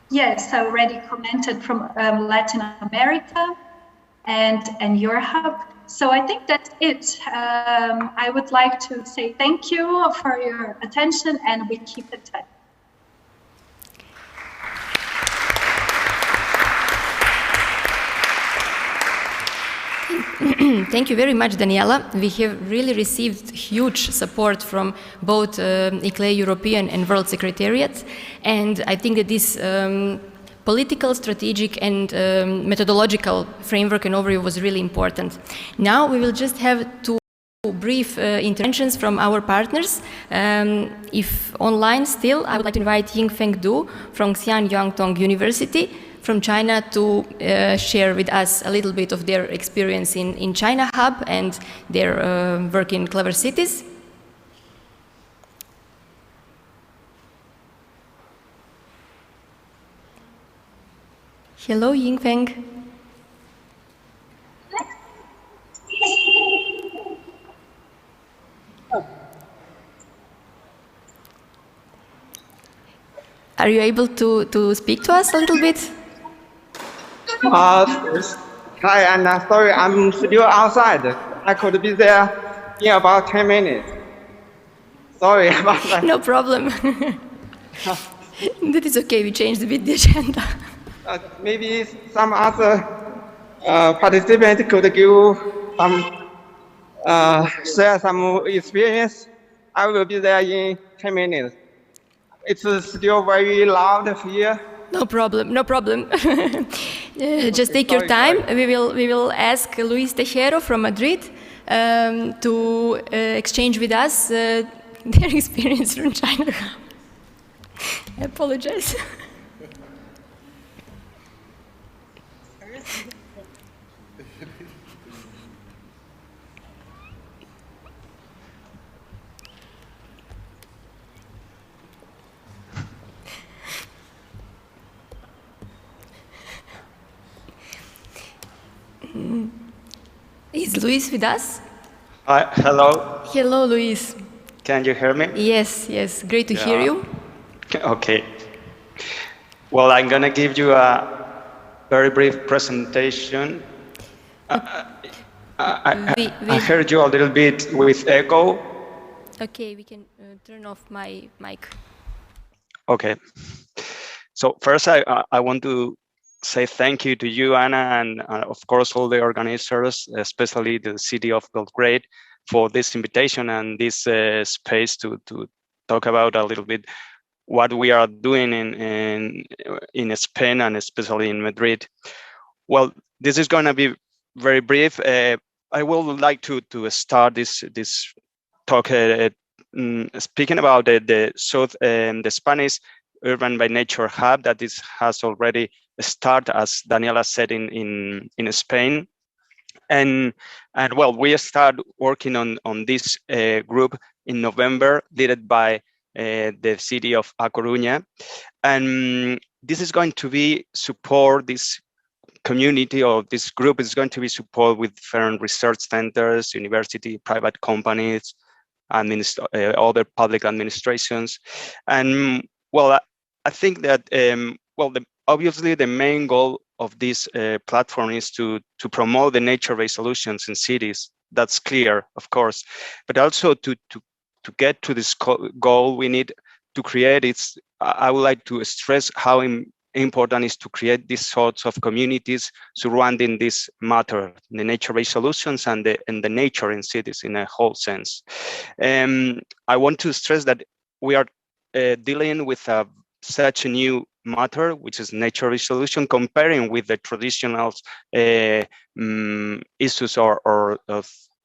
Yes, I already commented from Latin America and your hub. So I think that's it. I would like to say thank you for your attention, and we keep in touch. Thank you very much, Daniela. We have really received huge support from both ICLEI European and World Secretariats, and I think that this political, strategic, and methodological framework and overview was really important. Now we will just have 2 brief interventions from our partners. If online still, I would like to invite Yingfeng Du from Xi'an Yuantong University from China to share with us a little bit of their experience in China Hub and their work in Clever Cities. Hello, Yingfeng. Are you able to speak to us a little bit? Yes. Hi, and sorry, I'm still outside. I could be there in about 10 minutes. Sorry about that. No problem. That is okay, we changed a bit the agenda. Maybe some other participant could give some, share some experience. I will be there in 10 minutes. It's still very loud here. No problem, no problem. Just take your time. We will ask Luis Tejero from Madrid to exchange with us their experience from China. I apologize. Is Luis with us? Hello. Hello, Luis. Can you hear me? Yes, yes. Great to hear you. Okay. Well, I'm going to give you a very brief presentation. I heard you a little bit with echo. Okay, we can turn off my mic. Okay. So first, I want to say thank you to you, Anna, and of course all the organizers, especially the city of Belgrade, for this invitation and this space to talk about a little bit what we are doing in Spain and especially in Madrid. Well, this is going to be very brief. I would like to start this talk speaking about the Spanish UrbanByNature hub that has already started, as Daniela said, in Spain. And well, we start working on this group in November, led by the city of A Coruña. And this is going to be support this community, or this group is going to be support with different research centers, university, private companies, other public administrations. And well, I think that, obviously the main goal of this platform is to promote the nature-based solutions in cities. That's clear, of course, but also to get to this goal, we need to create I would like to stress how important is to create these sorts of communities surrounding this matter, the nature-based solutions and the nature in cities in a whole sense. I want to stress that we are dealing with such a new matter, which is nature-based solution, comparing with the traditional issues or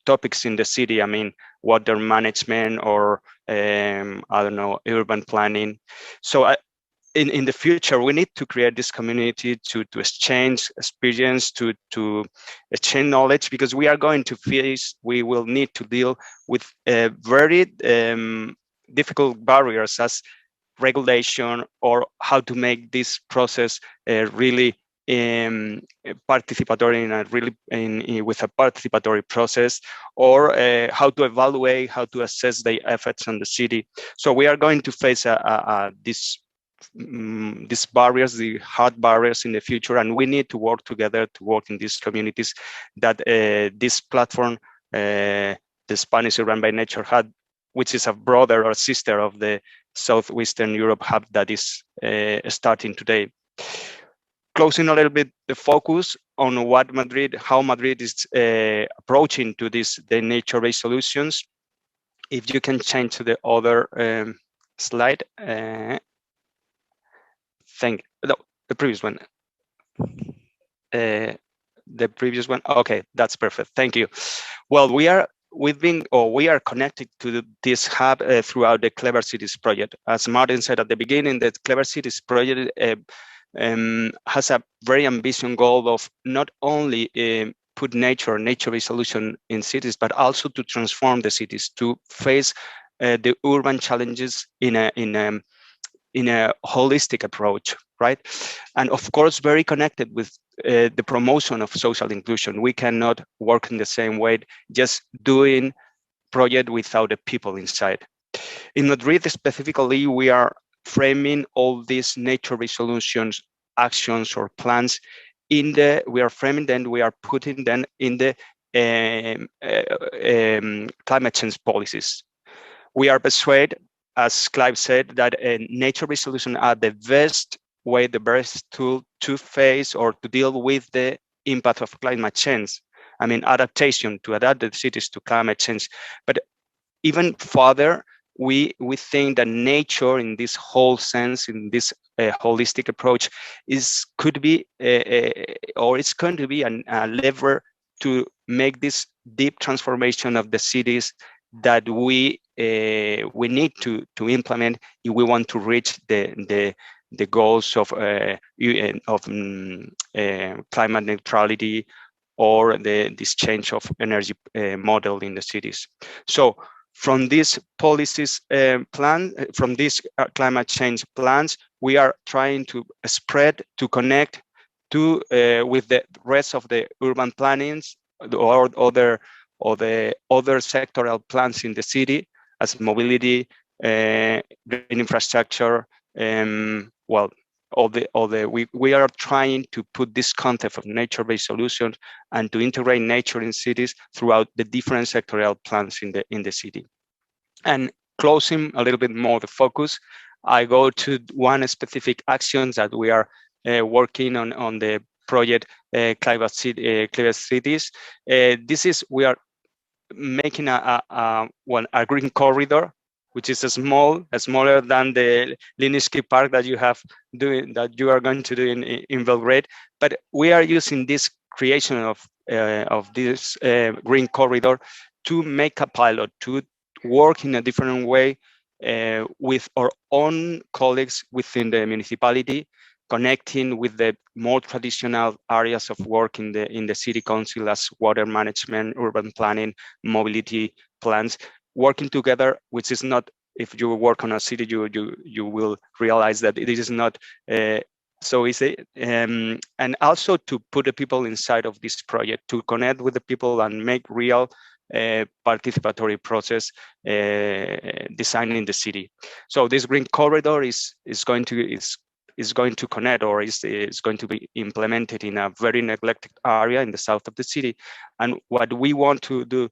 topics in the city. I mean, water management or I don't know, urban planning. So in the future, we need to create this community to exchange experience, to exchange knowledge, because we will need to deal with very difficult barriers as regulation, or how to make this process really participatory with a participatory process, or how to evaluate, how to assess the effects on the city. So we are going to face these barriers, the hard barriers in the future, and we need to work together to work in these communities that this platform, the Spanish UrbanByNature hub, which is a brother or sister of the Southwestern Europe hub that is starting today. Closing a little bit the focus on how Madrid is approaching to the nature-based solutions. If you can change to the other slide. The previous one. The previous one. Okay, that's perfect. Thank you. Well, we are connected to this hub throughout the Clever Cities project. As Martin said at the beginning, the Clever Cities project has a very ambitious goal of not only put nature-based solution in cities, but also to transform the cities, to face the urban challenges in a holistic approach, right? And of course, very connected with the promotion of social inclusion. We cannot work in the same way, just doing project without the people inside. In Madrid specifically, we are framing all these nature-based solutions, actions or plans we are framing them, we are putting them in the climate change policies. We are persuaded, as Clive said, that nature-based solutions are the best way, the best tool to face or to deal with the impact of climate change. I mean, adaptation, to adapt the cities to climate change. But even further, we think that nature, in this whole sense, in this holistic approach, could be or it's going to be a lever to make this deep transformation of the cities that we need to implement if we want to reach the goals of climate neutrality or this change of energy model in the cities. So from these policies from these climate change plans, we are trying to spread, to connect to with the rest of the urban plannings or other sectoral plans in the city, as mobility, green infrastructure, we are trying to put this concept of nature-based solutions and to integrate nature in cities throughout the different sectoral plans in the city. And closing a little bit more the focus, I go to one specific actions that we are working on the project Climate Cities. We are making a green corridor, which is smaller than the Liniski Park that you are going to do in Belgrade. But we are using this creation of this green corridor to make a pilot, to work in a different way with our own colleagues within the municipality, connecting with the more traditional areas of work in the city council, as water management, urban planning, mobility plans, working together, which is not, if you work on a city, you will realize that it is not so easy. And also to put the people inside of this project, to connect with the people and make real participatory process designing the city. So this green corridor is going to connect, or is going to be implemented in a very neglected area in the south of the city. And what we want to do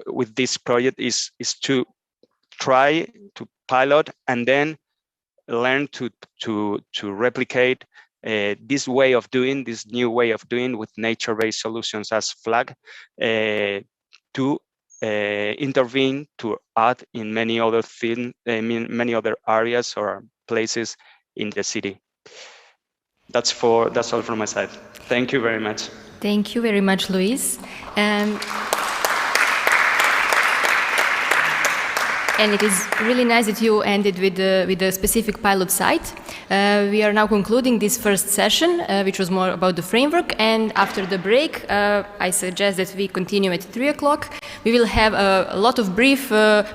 with this project is to try to pilot and then learn to replicate this way of doing, this new way of doing with nature-based solutions as flag, to intervene, to add in many other many other areas or places in the city. That's all from my side. Thank you very much. Thank you very much, Luis. And it is really nice that you ended with a specific pilot site. We are now concluding this first session, which was more about the framework. And after the break, I suggest that we continue at 3 o'clock. We will have a lot of brief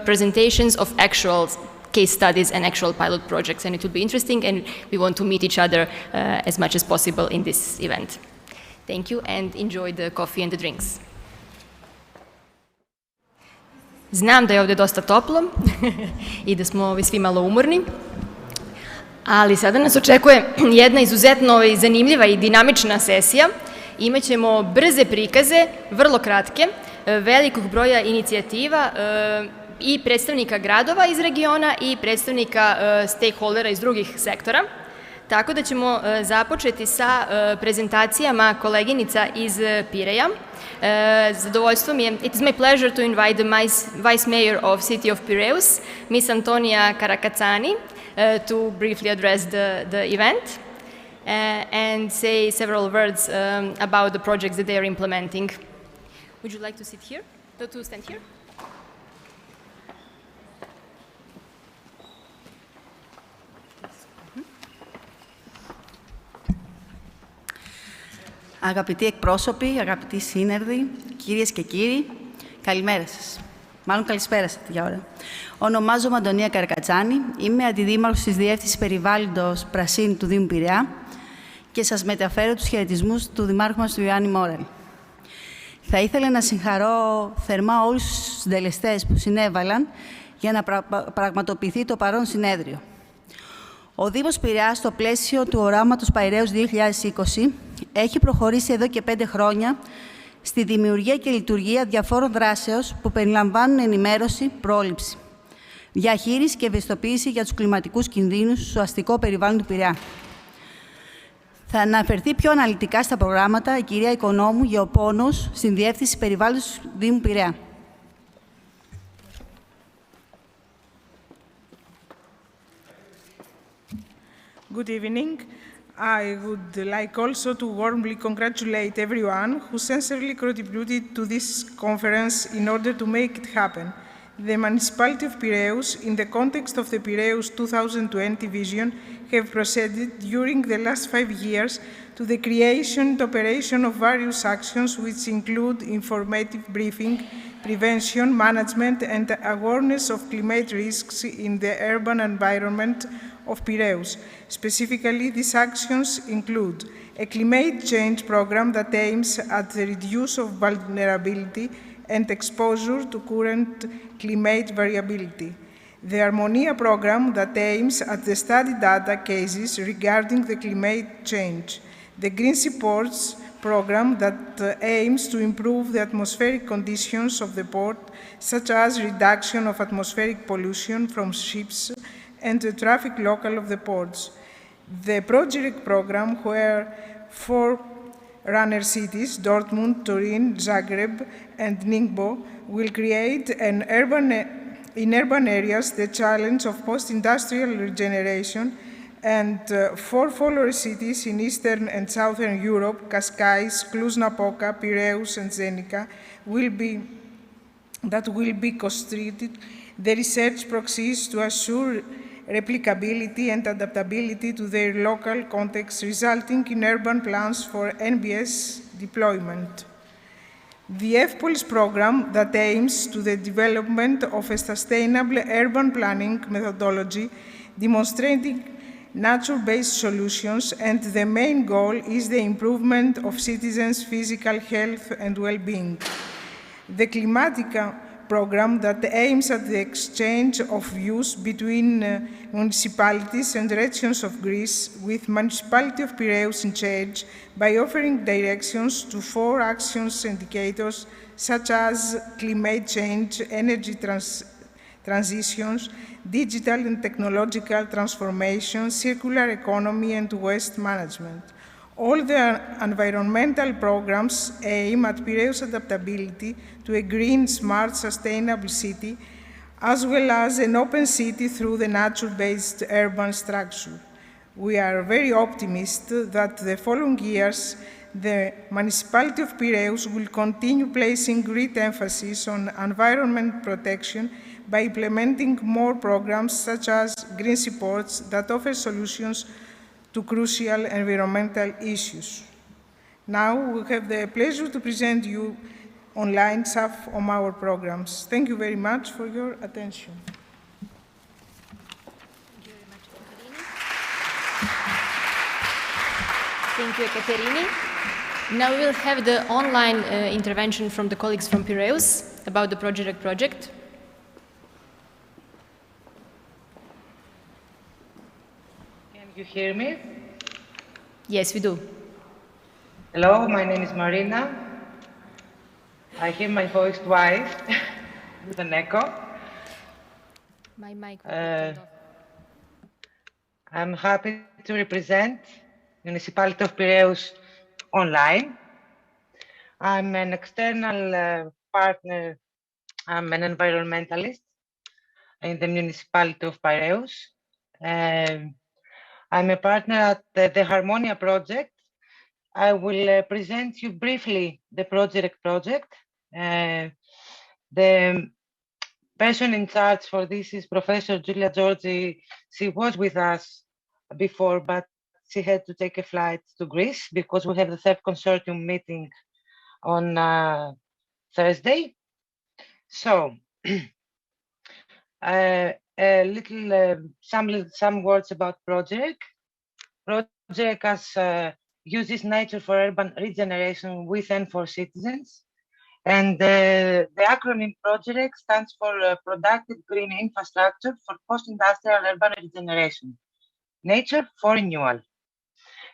presentations of actual case studies and actual pilot projects. And it will be interesting. And we want to meet each other as much as possible in this event. Thank you, and enjoy the coffee and the drinks. Znam da je ovdje dosta toplo i da smo svi malo umorni, ali sada nas očekuje jedna izuzetno zanimljiva i dinamična sesija. Imaćemo brze prikaze, vrlo kratke, velikog broja inicijativa i predstavnika gradova iz regiona i predstavnika stakeholdera iz drugih sektora. Tako da ćemo započeti sa prezentacijama koleginica iz Pireja. Zadovoljstvo mi je, it is my pleasure to invite the Vice Mayor of City of Piraeus, Miss Antonia Karakacani, to briefly address the event and say several words about the projects that they are implementing. Would you like to sit here? To stand here? Αγαπητοί εκπρόσωποι, αγαπητοί σύνεργοι, κυρίες και κύριοι, καλημέρα σας. Μάλλον καλησπέρα σας για ώρα. Ονομάζομαι Αντωνία Καρακατσάνη, είμαι αντιδήμαρχος της Διεύθυνσης Περιβάλλοντος Πρασίνου του Δήμου Πειραιά και σας μεταφέρω τους χαιρετισμούς του Δημάρχου μας του Ιωάννη Μόραλ. Θα ήθελα να συγχαρώ θερμά όλους τους συντελεστές που συνέβαλαν για να πραγματοποιηθεί το παρόν συνέδριο. Ο Δήμος Πειραιάς, στο πλαίσιο του οράματος Πειραιώς 2020, έχει προχωρήσει εδώ και 5 χρόνια στη δημιουργία και λειτουργία διαφόρων δράσεων που περιλαμβάνουν ενημέρωση, πρόληψη, διαχείριση και ευαισθητοποίηση για τους κλιματικούς κινδύνους στο αστικό περιβάλλον του Πειραιά. Θα αναφερθεί πιο αναλυτικά στα προγράμματα η κυρία Οικονόμου Γεωπόνος, στην Διεύθυνση Περιβάλλοντος του Δήμου Πειραιά. Good evening. I would like also to warmly congratulate everyone who sincerely contributed to this conference in order to make it happen. The municipality of Piraeus, in the context of the Piraeus 2020 vision, have proceeded during the last 5 years to the creation and operation of various actions which include informative briefing, prevention, management, and awareness of climate risks in the urban environment of Piraeus. Specifically, these actions include a climate change program that aims at the reduce of vulnerability and exposure to current climate variability. The Harmonia program that aims at the study data cases regarding the climate change. The Green Seaports program that aims to improve the atmospheric conditions of the port, such as reduction of atmospheric pollution from ships and the traffic local of the ports. The Project program, where 4 runner cities, Dortmund, Turin, Zagreb, and Ningbo, will create in urban areas the challenge of post-industrial regeneration, and 4 follower cities in Eastern and Southern Europe, Cascais, Cluj-Napoca, Piraeus, and Zenica, will be constructed the research proxies to assure replicability and adaptability to their local context, resulting in urban plans for NBS deployment. The FPOLIS program that aims to the development of a sustainable urban planning methodology, demonstrating nature-based solutions, and the main goal is the improvement of citizens' physical health and well-being. The Climatica program that aims at the exchange of views between municipalities and regions of Greece, with municipality of Piraeus in charge, by offering directions to 4 actions indicators such as climate change, energy transitions, digital and technological transformation, circular economy, and waste management. All the environmental programs aim at Piraeus adaptability to a green, smart, sustainable city, as well as an open city through the nature-based urban structure. We are very optimistic that the following years, the municipality of Piraeus will continue placing great emphasis on environment protection by implementing more programs such as Green Seaports that offer solutions to crucial environmental issues. Now we have the pleasure to present you online some of our programs. Thank you very much for your attention. Thank you, Ekaterini. Now we will have the online intervention from the colleagues from Piraeus about the project. You hear me? Yes, we do. Hello, my name is Marina. I hear my voice twice with an echo. My mic. I'm happy to represent Municipality of Piraeus online. I'm an external partner. I'm an environmentalist in the Municipality of Piraeus. I'm a partner at the Harmonia project. I will present you briefly the project. The person in charge for this is Professor Julia Georgi. She was with us before, but she had to take a flight to Greece because we have the third consortium meeting on Thursday. So, some words about project. Project as uses nature for urban regeneration with and for citizens. And the acronym project stands for Productive Green Infrastructure for Post-Industrial Urban Regeneration. Nature for Renewal.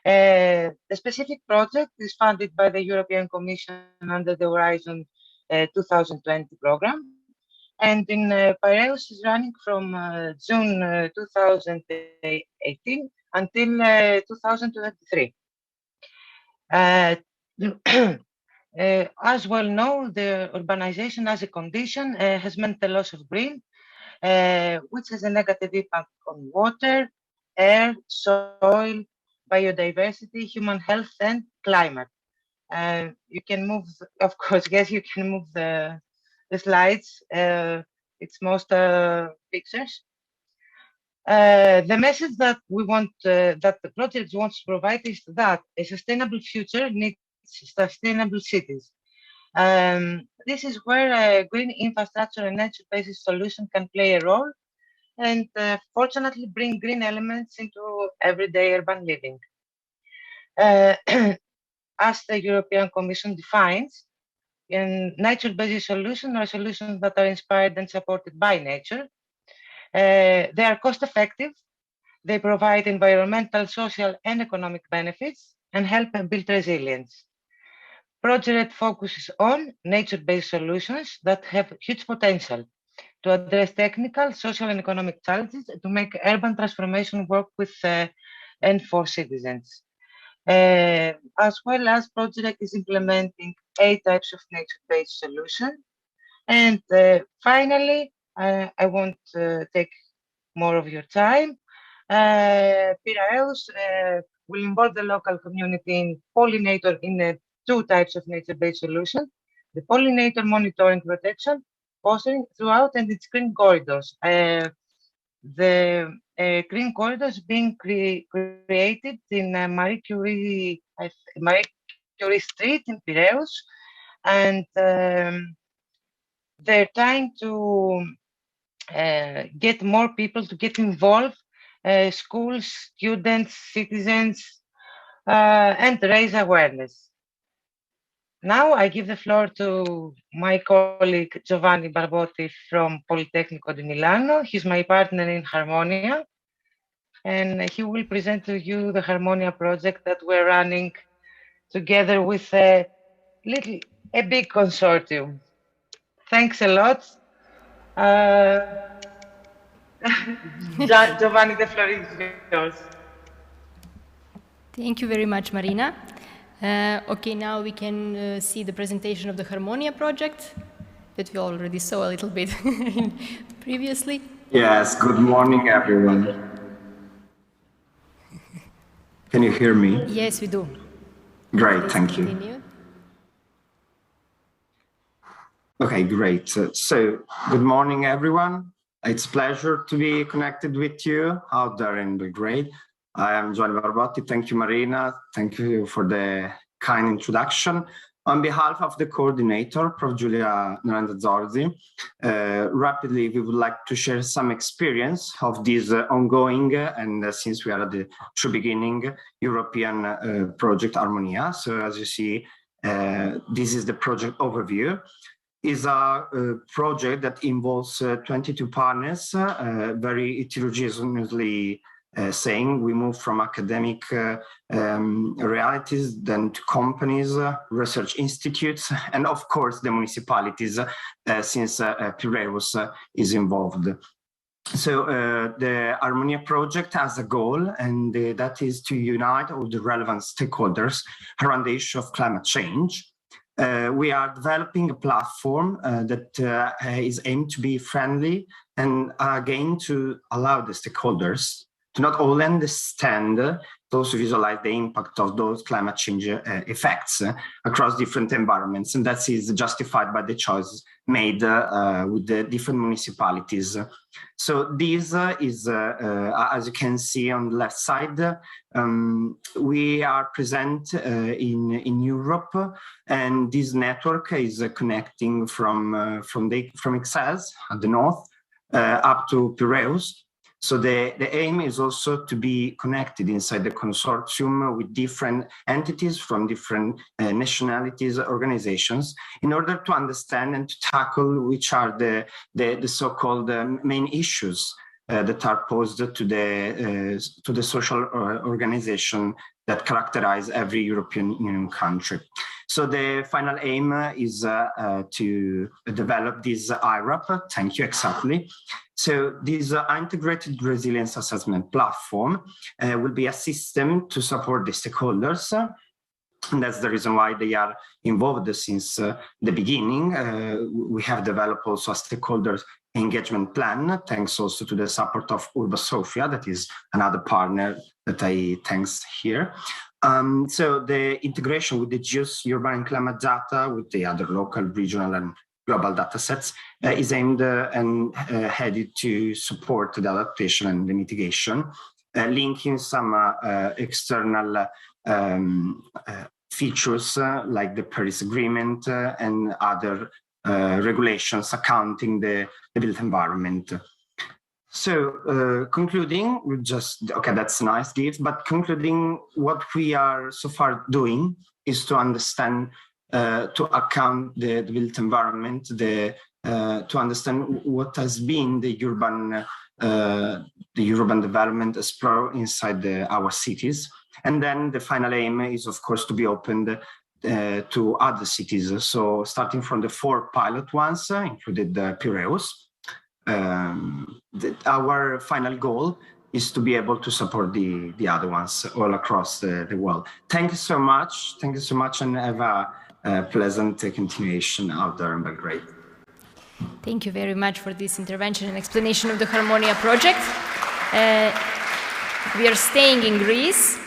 The specific project is funded by the European Commission under the Horizon 2020 program, and in Piraeus is running from June 2018 until 2023. As well know, the urbanization as a condition has meant the loss of green, which has a negative impact on water, air, soil, biodiversity, human health, and climate. You can move, of course, yes, you can move the slides. It's most pictures. The message that we want, that the project wants to provide is that a sustainable future needs sustainable cities. This is where green infrastructure and nature-based solution can play a role, and fortunately bring green elements into everyday urban living. As the European Commission defines, nature-based solutions are solutions that are inspired and supported by nature. They are cost-effective, they provide environmental, social, and economic benefits, and help build resilience. Project focuses on nature-based solutions that have huge potential to address technical, social, and economic challenges to make urban transformation work with and for citizens. As well as project is implementing 8 types of nature-based solutions. And finally, I won't take more of your time. Piraeus will involve the local community in pollinator in 2 types of nature-based solutions: the pollinator monitoring protection, fostering throughout, and its green corridors. The green corridors being created in Marie Curie Street in Piraeus, and they're trying to get more people to get involved, schools, students, citizens, and raise awareness. Now I give the floor to my colleague Giovanni Barbotti from Politecnico di Milano. He's my partner in Harmonia, and he will present to you the Harmonia project that we're running together with a big consortium. Thanks a lot. Giovanni, the floor is yours. Thank you very much, Marina. Okay, now we can see the presentation of the Harmonia project that we already saw a little bit previously. Yes, good morning, everyone. Can you hear me? Yes, we do. Great, Please thank continue. you. Okay, great. So, good morning, everyone. It's a pleasure to be connected with you out there in Belgrade. I am Giovanni Barbotti. Thank you, Marina. Thank you for the kind introduction. On behalf of the coordinator, Prof. Giulia Zorzi, rapidly, we would like to share some experience of this ongoing, and since we are at the true beginning, European project Harmonia. So as you see, this is the project overview. Is a project that involves 22 partners, very heterogeneously saying. We move from academic realities, then to companies, research institutes, and of course the municipalities, since Piraeus is involved. So the Harmonia project has a goal, and that is to unite all the relevant stakeholders around the issue of climate change. We are developing a platform that is aimed to be friendly and again to allow the stakeholders to not only understand, but also visualize the impact of those climate change effects across different environments. And that is justified by the choice made with the different municipalities. So this is, as you can see on the left side, we are present in Europe, and this network is connecting from Ixelles at the north up to Piraeus. So the aim is also to be connected inside the consortium with different entities from different nationalities, organizations, in order to understand and to tackle which are the so-called main issues that are posed to the social organization that characterize every European Union country. So the final aim is to develop this IRAP. Thank you, exactly. So this integrated resilience assessment platform will be a system to support the stakeholders. And that's the reason why they are involved since the beginning. We have developed also a stakeholders engagement plan, thanks also to the support of Urba Sofia, that is another partner that I thanks here. So the integration with the GEOS urban and climate data with the other local, regional, and global data sets is aimed and headed to support the adaptation and the mitigation, linking some external features like the Paris Agreement and other regulations accounting the built environment. So concluding, we just, okay, that's a nice gift, but concluding what we are so far doing is to understand, to account the built environment, to understand what has been the urban development explored inside our cities. And then the final aim is, of course, to be opened to other cities. So starting from the 4 pilot ones, included Piraeus, our final goal is to be able to support the other ones all across the world. Thank you so much. Thank you so much, and have a pleasant continuation out there in Belgrade. Thank you very much for this intervention and explanation of the Harmonia project. We are staying in Greece.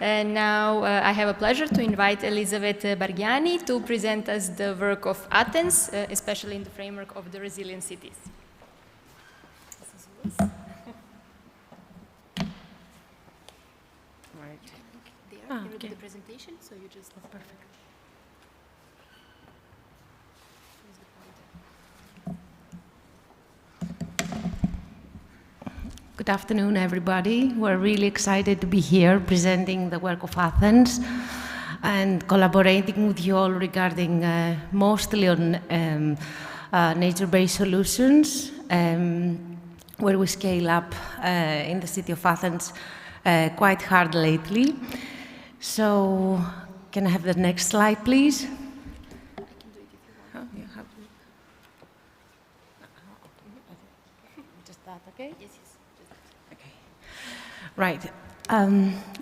And now I have a pleasure to invite Elizabeth Bargiani to present us the work of Athens, especially in the framework of the resilient cities. Right. Okay. The presentation, so you just... Oh, perfect. Good afternoon, everybody. We're really excited to be here presenting the work of Athens and collaborating with you all regarding mostly on nature-based solutions, where we scale up in the city of Athens quite hard lately. So, can I have the next slide, please? Okay? Yes, yes. Okay. Right.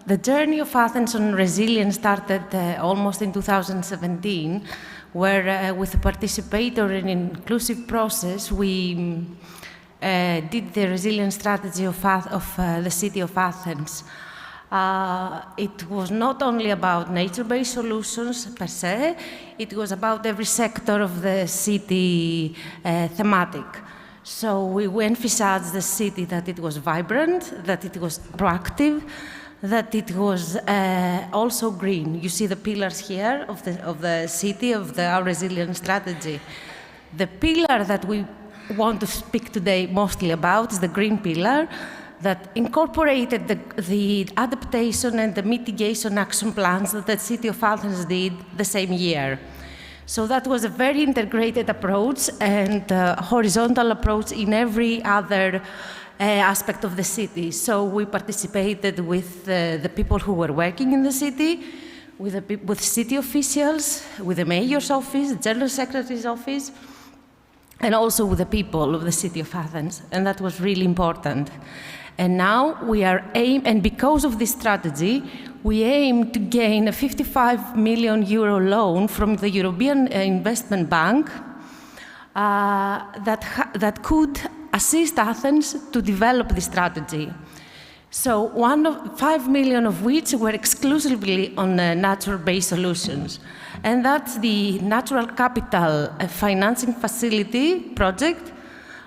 The journey of Athens on resilience started almost in 2017, where with a participatory and inclusive process, we did the resilience strategy of the city of Athens. It was not only about nature-based solutions per se, it was about every sector of the city thematic. So we emphasized the city that it was vibrant, that it was proactive, that it was also green. You see the pillars here of the city, of our resilience strategy. The pillar that we want to speak today mostly about is the green pillar that incorporated the adaptation and the mitigation action plans that the city of Athens did the same year. So that was a very integrated approach and horizontal approach in every other aspect of the city. So we participated with the people who were working in the city, with city officials, with the mayor's office, the general secretary's office, and also with the people of the city of Athens. And that was really important. And now we are and because of this strategy, we aim to gain a 55 million euro loan from the European Investment Bank that could assist Athens to develop this strategy. So 5 million of which were exclusively on natural-based solutions. And that's the Natural Capital Financing Facility project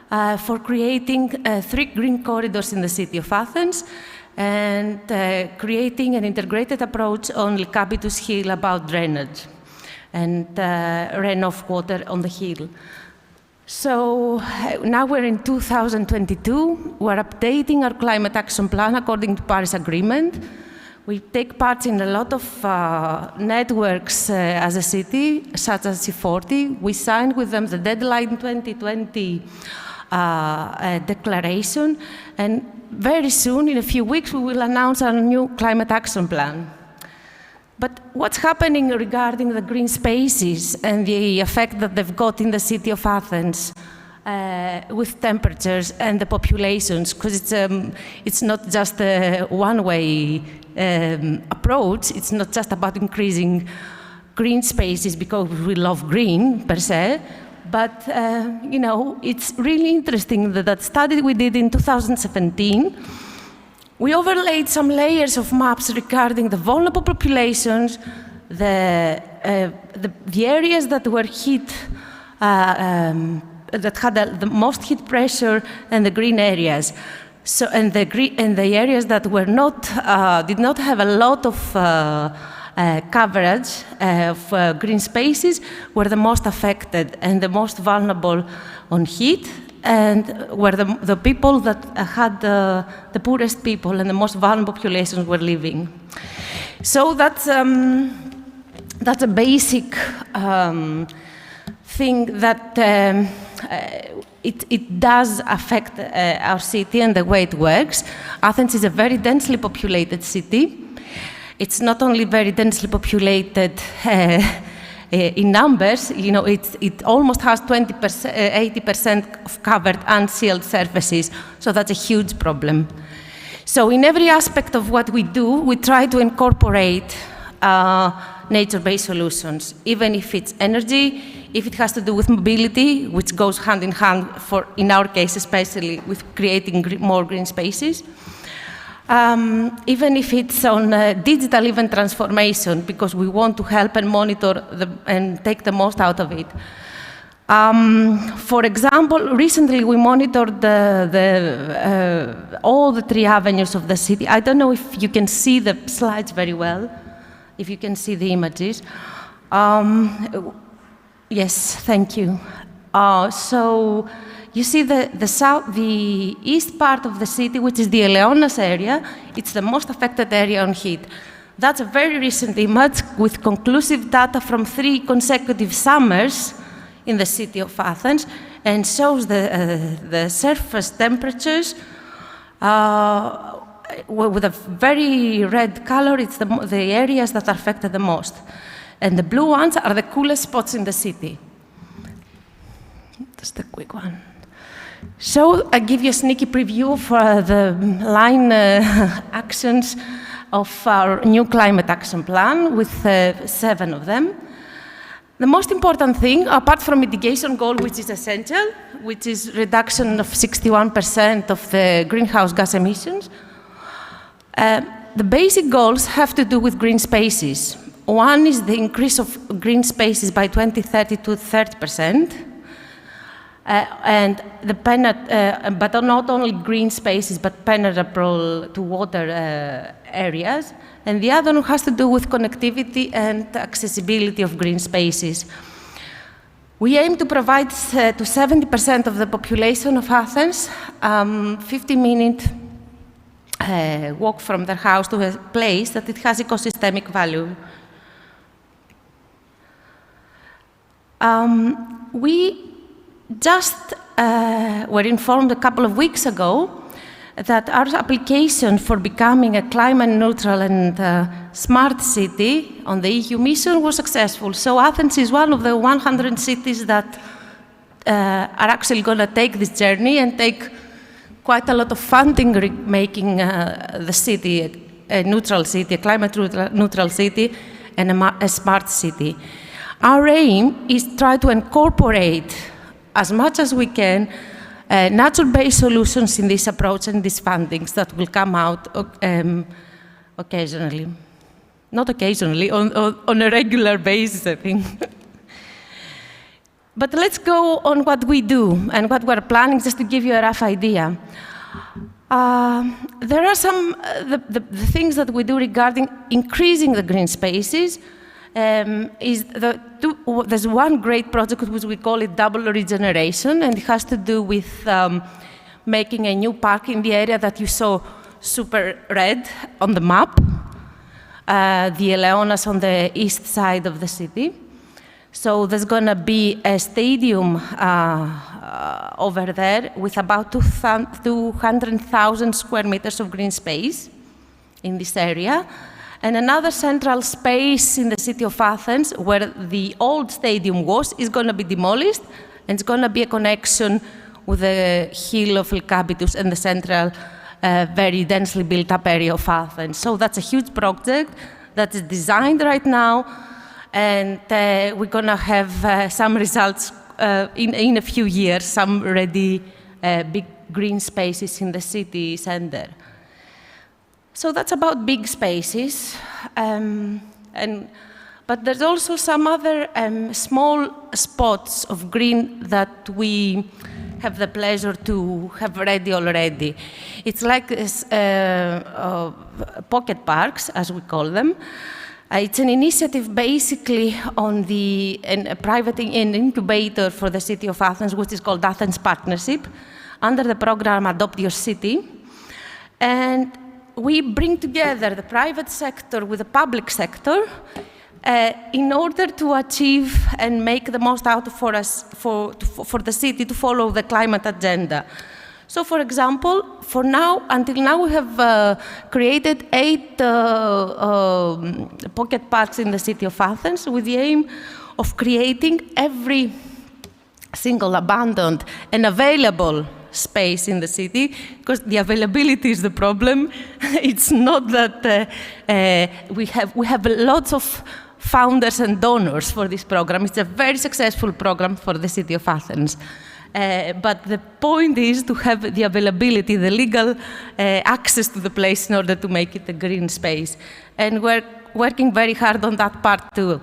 for creating 3 green corridors in the city of Athens and creating an integrated approach on Lycabidus Hill about drainage and runoff water on the hill. So now we're in 2022. We're updating our climate action plan according to Paris Agreement. We take part in a lot of networks as a city, such as C40. We signed with them the deadline 2020 declaration, and very soon, in a few weeks, we will announce our new climate action plan. But what's happening regarding the green spaces and the effect that they've got in the city of Athens with temperatures and the populations, because it's not just a one-way approach. It's not just about increasing green spaces because we love green per se, but you know, it's really interesting that study we did in 2017, we overlaid some layers of maps regarding the vulnerable populations, the areas that were hit, that had the most heat pressure, and the green areas. So, and the areas that were not, did not have a lot of coverage of green spaces were the most affected and the most vulnerable on heat, and where the people that had the poorest people and the most vulnerable populations were living. So that's a basic thing that it does affect our city and the way it works. Athens is a very densely populated city. It's not only very densely populated in numbers, you know, it almost has 80% of covered unsealed surfaces, so that's a huge problem. So in every aspect of what we do, we try to incorporate nature-based solutions, even if it's energy, if it has to do with mobility, which goes hand in hand, in our case especially, with creating more green spaces. Even if it's on digital event transformation, because we want to help and monitor and take the most out of it. For example, recently we monitored all the 3 avenues of the city. I don't know if you can see the slides very well, if you can see the images. Yes, thank you. So you see the east part of the city, which is the Eleonas area. It's the most affected area on heat. That's a very recent image with conclusive data from 3 consecutive summers in the city of Athens, and shows the surface temperatures with a very red color. It's the areas that are affected the most. And the blue ones are the coolest spots in the city. Just a quick one. So I give you a sneaky preview for the line actions of our new climate action plan with 7 of them. The most important thing, apart from mitigation goal, which is essential, which is reduction of 61% of the greenhouse gas emissions, the basic goals have to do with green spaces. One is the increase of green spaces by 2030 to 30%. And but not only green spaces, but penetrable to water areas. And the other one has to do with connectivity and accessibility of green spaces. We aim to provide to 70% of the population of Athens 50-minute walk from their house to a place that it has ecosystemic value. We just were informed a couple of weeks ago that our application for becoming a climate neutral and smart city on the EU mission was successful. So Athens is one of the 100 cities that are actually going to take this journey and take quite a lot of funding making the city a neutral city, a climate neutral city, and a smart city. Our aim is to try to incorporate as much as we can nature-based solutions in this approach and these fundings that will come out occasionally. Not occasionally, on a regular basis, I think. But let's go on what we do and what we're planning, just to give you a rough idea. There are some the things that we do regarding increasing the green spaces. There's one great project which we call it double regeneration, and it has to do with making a new park in the area that you saw super red on the map, the Eleonas on the east side of the city. So there's going to be a stadium over there with about 200,000 square meters of green space in this area. And another central space in the city of Athens, where the old stadium was, is going to be demolished, and it's going to be a connection with the hill of Lycabitus and the central, very densely built-up area of Athens. So that's a huge project that is designed right now, and we're going to have some results in a few years, some ready big green spaces in the city center. So that's about big spaces. But there's also some other small spots of green that we have the pleasure to have ready already. It's like pocket parks, as we call them. It's an initiative basically on the private incubator for the city of Athens, which is called Athens Partnership, under the program Adopt Your City. And we bring together the private sector with the public sector in order to achieve and make the most out for us, for the city to follow the climate agenda. So, for example, until now, we have created 8 pocket parks in the city of Athens with the aim of creating every single abandoned and available space in the city, because the availability is the problem. It's not that we have lots of founders and donors for this program. It's a very successful program for the city of Athens. But the point is to have the availability, the legal access to the place in order to make it a green space. And we're working very hard on that part too.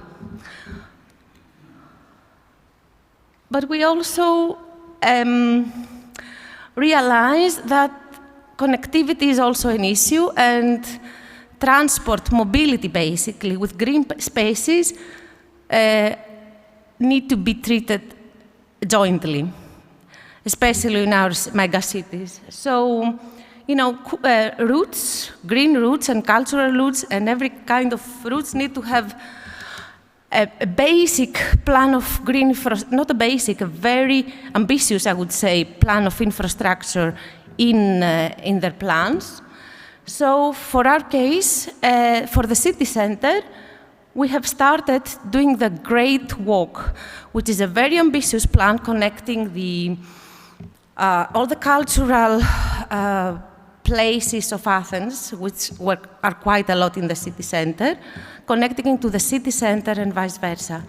But we also realize that connectivity is also an issue, and transport, mobility basically, with green spaces need to be treated jointly, especially in our mega cities. So, you know, routes, green routes and cultural routes and every kind of routes need to have a basic plan of green, not a basic, a very ambitious, I would say, plan of infrastructure in their plans. So for our case, for the city center, we have started doing the Great Walk, which is a very ambitious plan connecting all the cultural places of Athens, which are quite a lot in the city center, connecting to the city center and vice versa.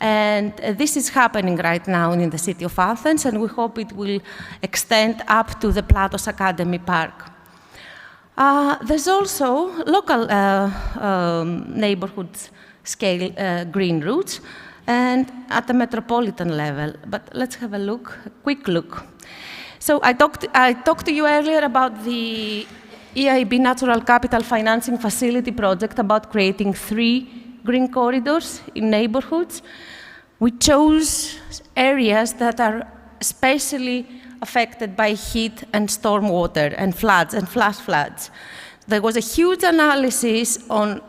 And this is happening right now in the city of Athens, and we hope it will extend up to the Platos Academy Park. There's also local neighborhood scale green routes and at the metropolitan level. But let's have a quick look. So I talked to you earlier about the EIB Natural Capital Financing Facility project about creating 3 green corridors in neighborhoods. We chose areas that are especially affected by heat and storm water and floods and flash floods. There was a huge analysis on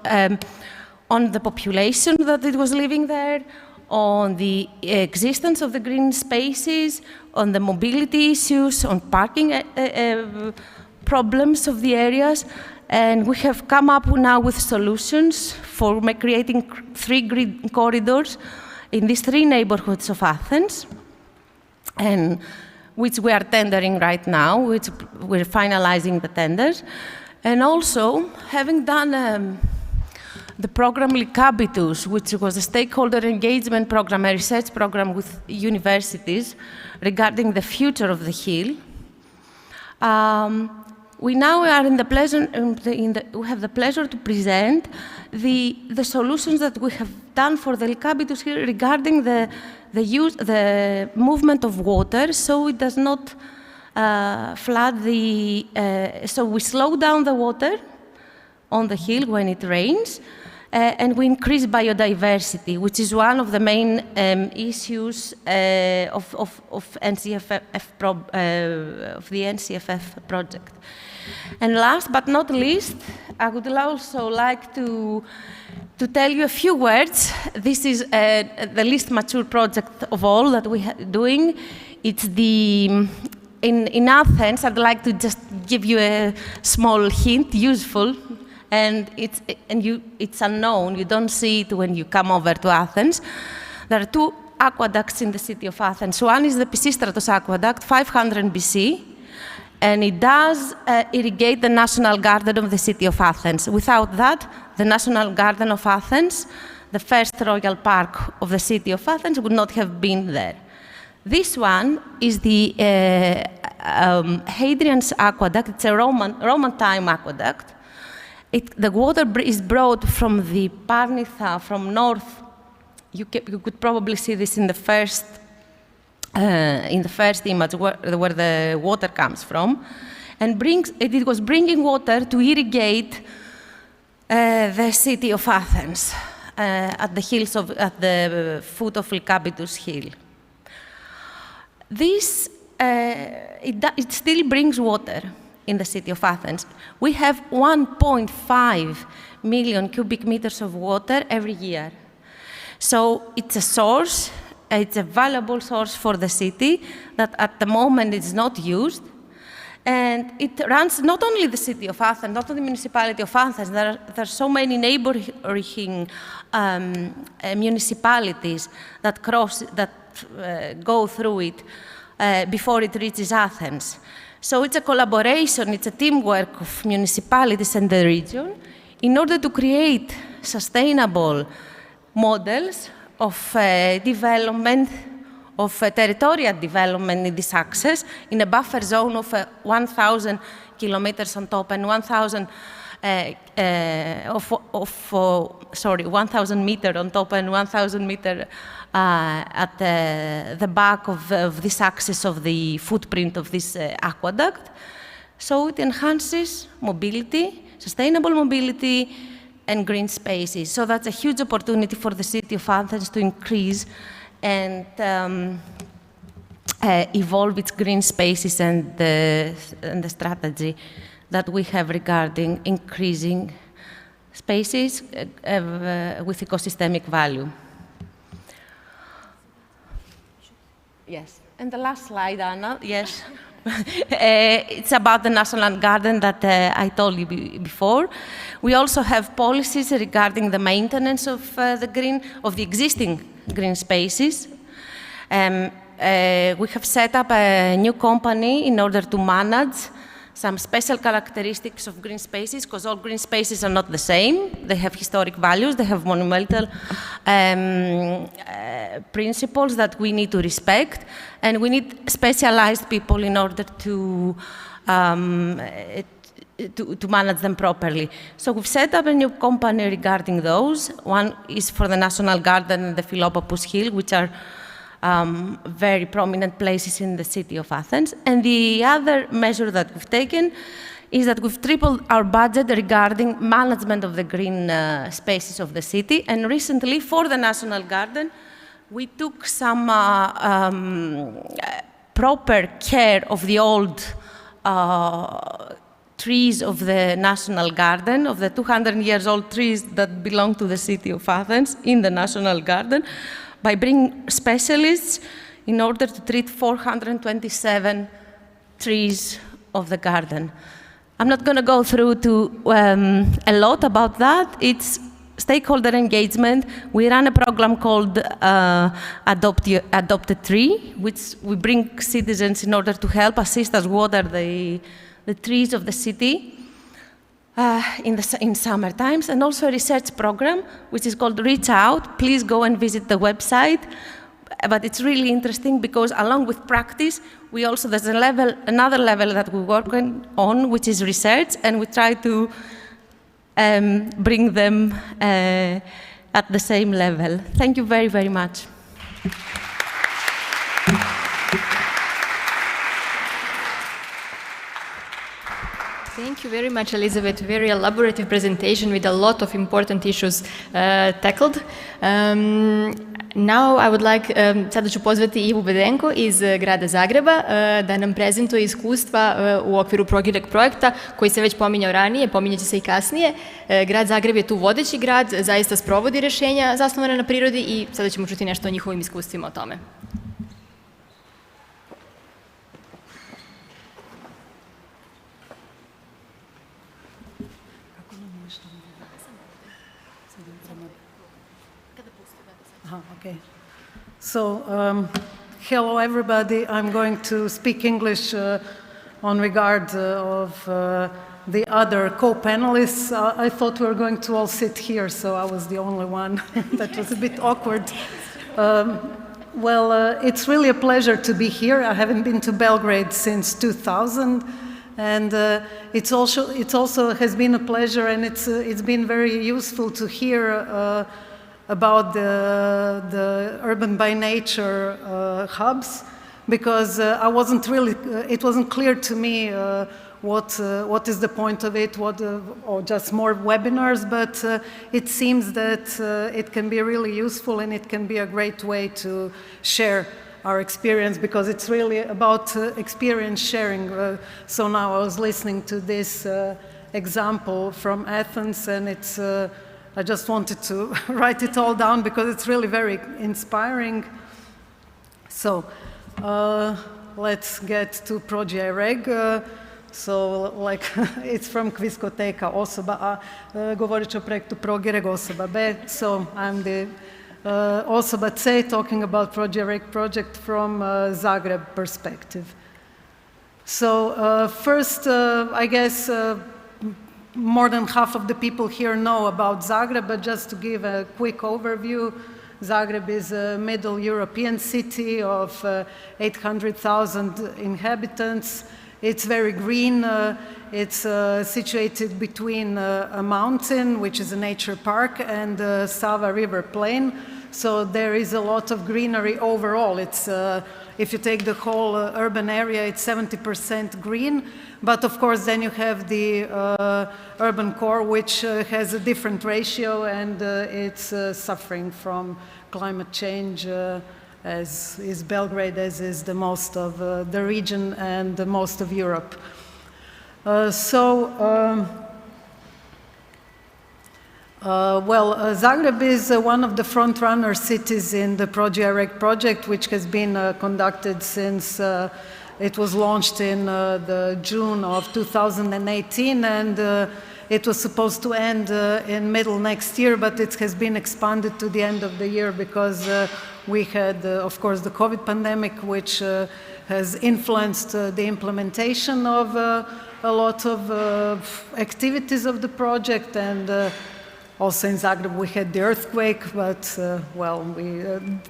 the population that it was living there, on the existence of the green spaces, on the mobility issues, on parking problems of the areas, and we have come up now with solutions for creating 3 green corridors in these 3 neighborhoods of Athens, and which we are tendering right now, which we're finalizing the tenders. And also, having done the program Lycabitus, which was a stakeholder engagement program, a research program with universities regarding the future of the hill, we now are in the pleasure, we have the pleasure to present the solutions that we have done for the Lycabitus hill regarding the movement of water, so it does not flood so we slow down the water on the hill when it rains, and we increase biodiversity, which is one of the main issues of the NCFF project. And last but not least, I would also like to tell you a few words. This is the least mature project of all that we are doing. It's in Athens. I'd like to just give you a small hint, useful, and it's unknown. You don't see it when you come over to Athens. There are two aqueducts in the city of Athens. One is the Pisistratos aqueduct, 500 BC, and it does irrigate the National Garden of the city of Athens. Without that, the National Garden of Athens, the first royal park of the city of Athens, would not have been there. This one is the Hadrian's aqueduct. It's a Roman time aqueduct. The water is brought from the Parnitha, from north. You could probably see this in the first image where the water comes from, and it was bringing water to irrigate the city of Athens at the foot of Lycabettus Hill. This it still brings water in the city of Athens. We have 1.5 million cubic meters of water every year. So it's a source, it's a valuable source for the city that at the moment is not used. And it runs not only the city of Athens, not only the municipality of Athens, there are so many neighboring municipalities that go through it before it reaches Athens. So it's a collaboration, it's a teamwork of municipalities and the region in order to create sustainable models of development, of territorial development in this access in a buffer zone of 1,000 kilometers on top and 1,000 1,000 meter on top and 1,000 meter at the back of this axis of the footprint of this aqueduct. So it enhances mobility, sustainable mobility, and green spaces. So that's a huge opportunity for the city of Athens to increase and evolve its green spaces and the strategy that we have regarding increasing spaces with ecosystemic value. Yes, and the last slide, Anna, yes. It's about the National Garden that I told you before. We also have policies regarding the maintenance of the existing green spaces. We have set up a new company in order to manage some special characteristics of green spaces, because all green spaces are not the same. They have historic values, they have monumental principles that we need to respect, and we need specialized people in order to manage them properly. So we've set up a new company regarding those. One is for the National Garden and the Philopapous Hill, which are very prominent places in the city of Athens. And the other measure that we've taken is that we've tripled our budget regarding management of the green spaces of the city. And recently, for the National Garden, we took some proper care of the old trees of the National Garden, of the 200 years old trees that belong to the city of Athens in the National Garden, by bringing specialists in order to treat 427 trees of the garden. I'm not going to go through a lot about that. It's stakeholder engagement. We run a program called Adopt a Tree, which we bring citizens in order to help assist us water the trees of the city in summer times, and also a research program, which is called Reach Out. Please go and visit the website. But it's really interesting because along with practice, there's another level that we work on, which is research, and we try to bring them at the same level. Thank you very, very much. Thank you very much, Elizabeth. Very elaborative presentation with a lot of important issues tackled. Now I would like, sada ću pozvati Ivu Bedenko iz grada Zagreba da nam prezentuje iskustva u okviru Progirek projekta koji se već pominjao ranije, pominjaće se i kasnije. Grad Zagreb je tu vodeći grad, zaista sprovodi rješenja zasnovane na prirodi i sada ćemo čuti nešto o njihovim iskustvima o tome. Okay. So, hello everybody. I'm going to speak English on regard of the other co-panelists. I thought we were going to all sit here, so I was the only one. That was a bit awkward. It's really a pleasure to be here. I haven't been to Belgrade since 2000. And it also has been a pleasure, and it's been very useful to hear about the UrbanByNature hubs, because it wasn't clear to me what is the point of it, or just more webinars, but it seems that it can be really useful and it can be a great way to share our experience, because it's really about experience sharing. So now I was listening to this example from Athens, and I just wanted to write it all down because it's really very inspiring. So let's get to Prođe Reg. So like it's from Kviskoteka osoba A, govorit ću o projektu Progirek osoba B. So I'm the osoba C, talking about Prođe Reg project from Zagreb perspective. So first, I guess more than half of the people here know about Zagreb, but just to give a quick overview, Zagreb is a middle European city of 800,000 inhabitants. It's very green. It's situated between a mountain, which is a nature park, and the Sava River plain. So there is a lot of greenery overall. If you take the whole urban area, it's 70% green. But of course, then you have the urban core, which has a different ratio, and it's suffering from climate change, as is Belgrade, as is the most of the region and the most of Europe. Zagreb is one of the front-runner cities in the Prođe Reg project, which has been conducted since it was launched in the June of 2018, and it was supposed to end in middle next year, but it has been expanded to the end of the year because we had, of course, the COVID pandemic, which has influenced the implementation of a lot of activities of the project, and also in Zagreb we had the earthquake, but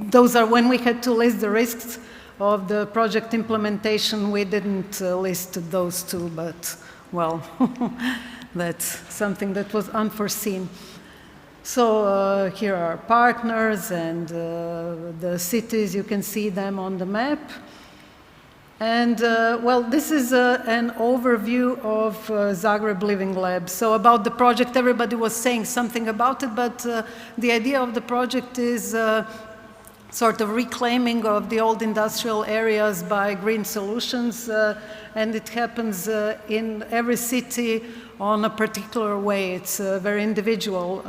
those are when we had to list the risks of the project implementation. We didn't list those two, but well, that's something that was unforeseen. So here are partners and the cities. You can see them on the map. And this is an overview of Zagreb Living Lab. So about the project, everybody was saying something about it, but the idea of the project is sort of reclaiming of the old industrial areas by green solutions, and it happens in every city on a particular way. It's very individual.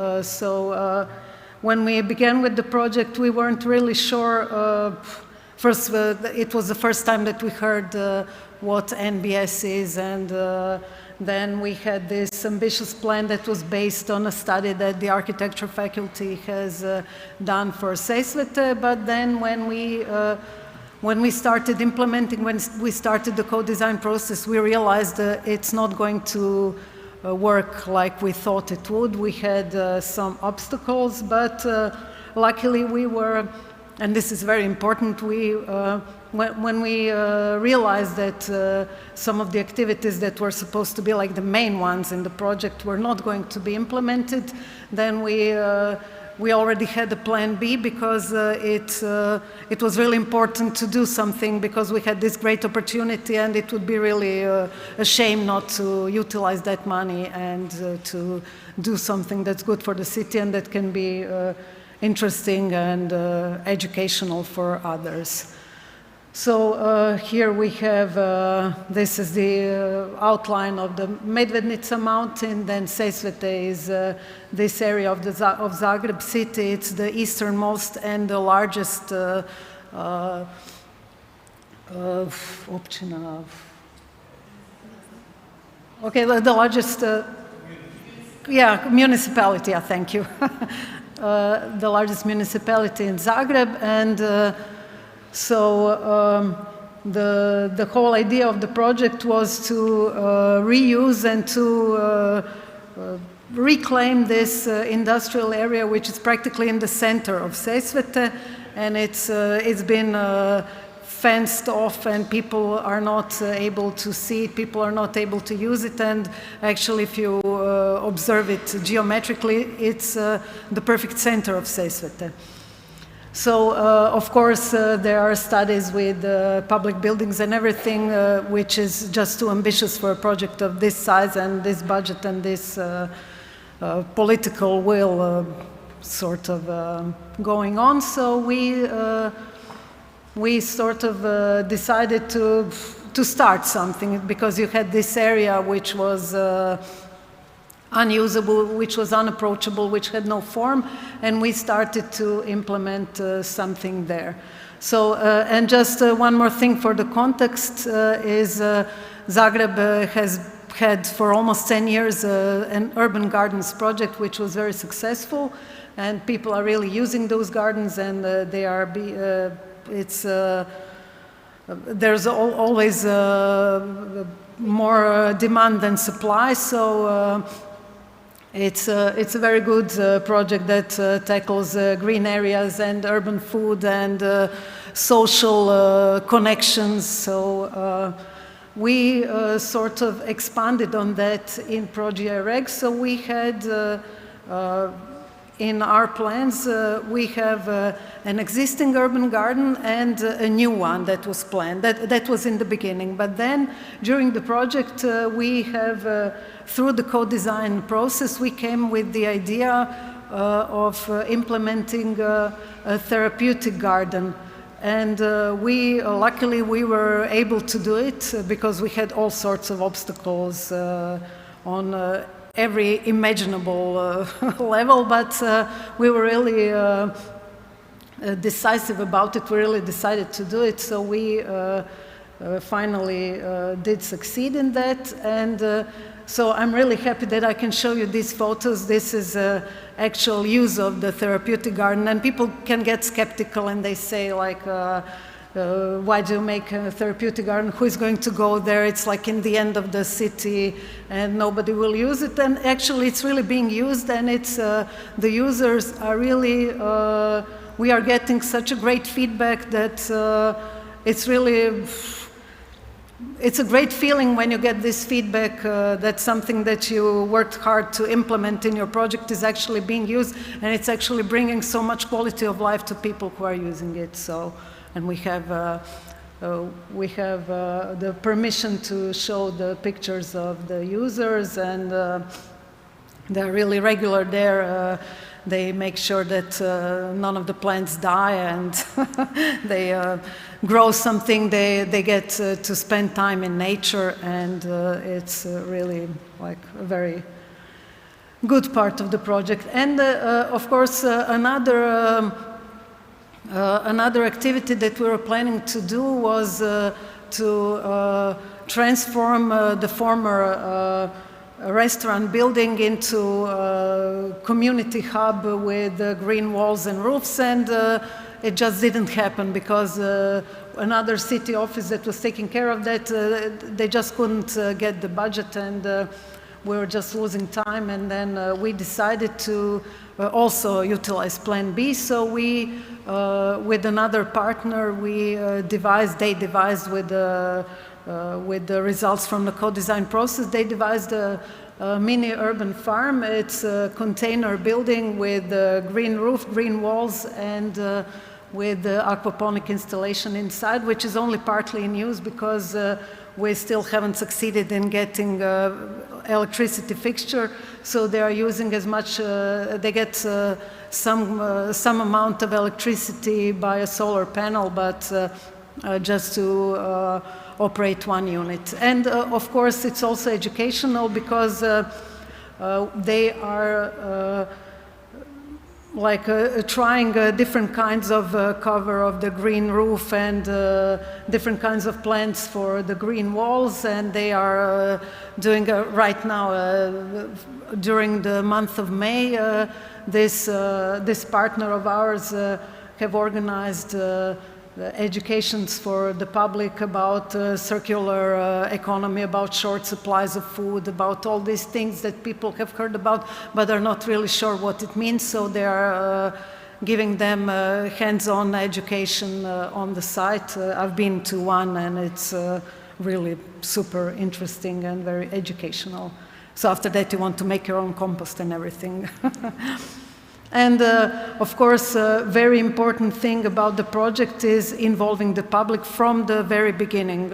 When we began with the project, we weren't really sure. First, it was the first time that we heard what NBS is, and then we had this ambitious plan that was based on a study that the architecture faculty has done for Sesvete. But then when we started implementing, when we started the co-design process, we realized that it's not going to work like we thought it would. We had some obstacles, but luckily we were, and this is very important, when we realized that some of the activities that were supposed to be like the main ones in the project were not going to be implemented, then we we already had a plan B because it was really important to do something because we had this great opportunity and it would be really a shame not to utilize that money and to do something that's good for the city and that can be interesting and educational for others. So here we have, this is the outline of the Medvednica mountain, then Sesvete is this area of Zagreb city. It's the easternmost and the largest općina. Okay, the largest, municipality, thank you. The largest municipality in Zagreb, and so the whole idea of the project was to reuse and to reclaim this industrial area, which is practically in the center of Sesvete, and it's been fenced off and people are not able to see it, people are not able to use it, and actually if you observe it geometrically, it's the perfect center of Sesvete. So, of course, there are studies with public buildings and everything, which is just too ambitious for a project of this size and this budget and this political will sort of going on. So we sort of decided to start something because you had this area which was unusable, which was unapproachable, which had no form, and we started to implement something there. So, and just one more thing for the context is Zagreb has had for almost 10 years an urban gardens project which was very successful, and people are really using those gardens, and they are, there's always more demand than supply, so it's a very good project that tackles green areas and urban food and social connections. So we sort of expanded on that in ProGREG. So we had in our plans, we have an existing urban garden and a new one that was planned. That was in the beginning. But then during the project, we have, through the co-design process, we came with the idea of implementing a therapeutic garden. And luckily, we were able to do it because we had all sorts of obstacles on every imaginable level, but we were really decisive about it. We really decided to do it, so we finally did succeed in that. And so I'm really happy that I can show you these photos. This is actual use of the therapeutic garden, and people can get skeptical and they say like, why do you make a therapeutic garden? Who is going to go there? It's like in the end of the city and nobody will use it. And actually it's really being used, and it's the users are really, we are getting such a great feedback that it's really, it's a great feeling when you get this feedback that something that you worked hard to implement in your project is actually being used, and it's actually bringing so much quality of life to people who are using it. So. And we have the permission to show the pictures of the users, and they're really regular there. They make sure that none of the plants die, and they grow something. They get to spend time in nature, and it's really like a very good part of the project. And of course, another activity that we were planning to do was to transform the former restaurant building into a community hub with green walls and roofs, and it just didn't happen because another city office that was taking care of that, they just couldn't get the budget, and we were just losing time. And then we decided to also utilize Plan B. So we, with another partner, they devised with with the results from the co-design process, they devised a mini urban farm. It's a container building with green roof, green walls, and with the aquaponic installation inside, which is only partly in use because we still haven't succeeded in getting electricity fixture. So they are using as much, they get some amount of electricity by a solar panel, but just to operate one unit. And of course, it's also educational because they are trying different kinds of cover of the green roof and different kinds of plants for the green walls, and they are doing right now during the month of May this partner of ours have organized educations for the public about circular economy, about short supplies of food, about all these things that people have heard about but are not really sure what it means. So they are giving them hands-on education on the site. I've been to one and it's really super interesting and very educational. So after that you want to make your own compost and everything. And of course, a very important thing about the project is involving the public from the very beginning.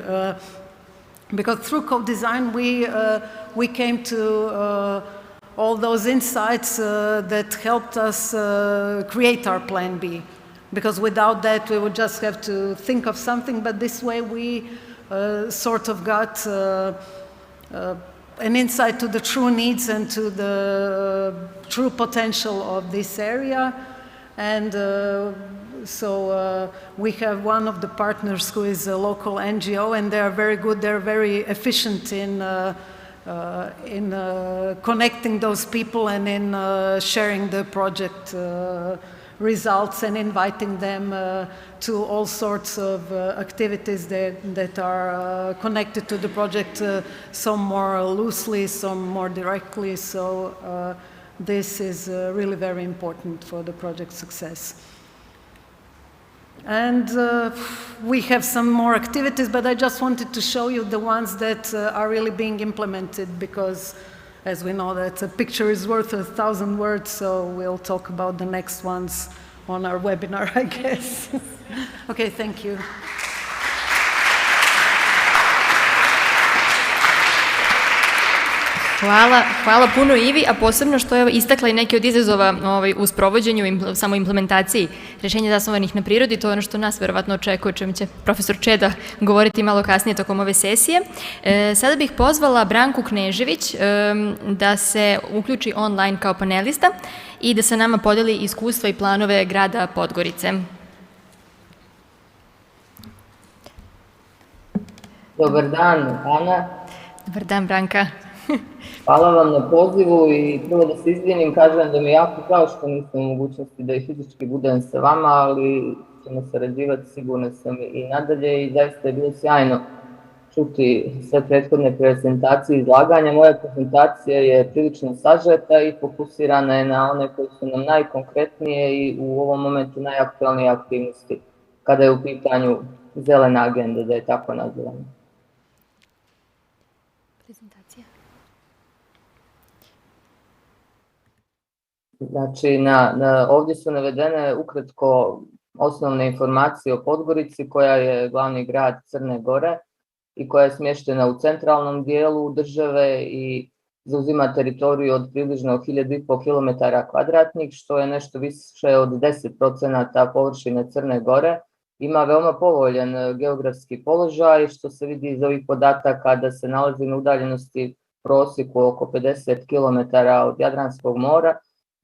Because through co-design, we came to all those insights that helped us create our Plan B. Because without that, we would just have to think of something, but this way we sort of got an insight to the true needs and to the true potential of this area. And so we have one of the partners who is a local NGO, and they are very good, they're very efficient in connecting those people and in sharing the project results and inviting them to all sorts of activities that are connected to the project, some more loosely, some more directly. So this is really very important for the project success. And we have some more activities, but I just wanted to show you the ones that are really being implemented, because as we know that a picture is worth 1,000 words, so we'll talk about the next ones on our webinar, I guess. Okay, thank you. Hvala puno Ivi, a posebno što je istakla i neke od izazova u sprovođenju i samo implementaciji rješenja zasnovanih na prirodi. To je ono što nas verovatno očekuje, čemu će profesor Čeda govoriti malo kasnije tokom ove sesije. Sada bih pozvala Branku Knežević da se uključi online kao panelista i da sa nama podeli iskustva i planove grada Podgorice. Dobar dan, Ana. Dobar dan, Branka. Hvala vam na pozivu i prvo da se izvinim, kažem da mi je jako žao što nisam u mogućnosti da i fizički budem sa vama, ali ćemo sarađivati, sigurno sam i nadalje, i zaista je bilo sjajno čuti sve prethodne prezentacije i izlaganja. Moja prezentacija je prilično sažeta i fokusirana je na one koji su nam najkonkretnije i u ovom momentu najaktualnije aktivnosti kada je u pitanju zelena agenda, da je tako nazivamo. Znači, ovdje su navedene ukratko osnovne informacije o Podgorici, koja je glavni grad Crne Gore i koja je smještena u centralnom dijelu države i zauzima teritoriju od približno 1500 km2, što je nešto više od 10% površine Crne Gore. Ima veoma povoljan geografski položaj, što se vidi iz ovih podataka da se nalazi na udaljenosti prosjeku oko 50 km od Jadranskog mora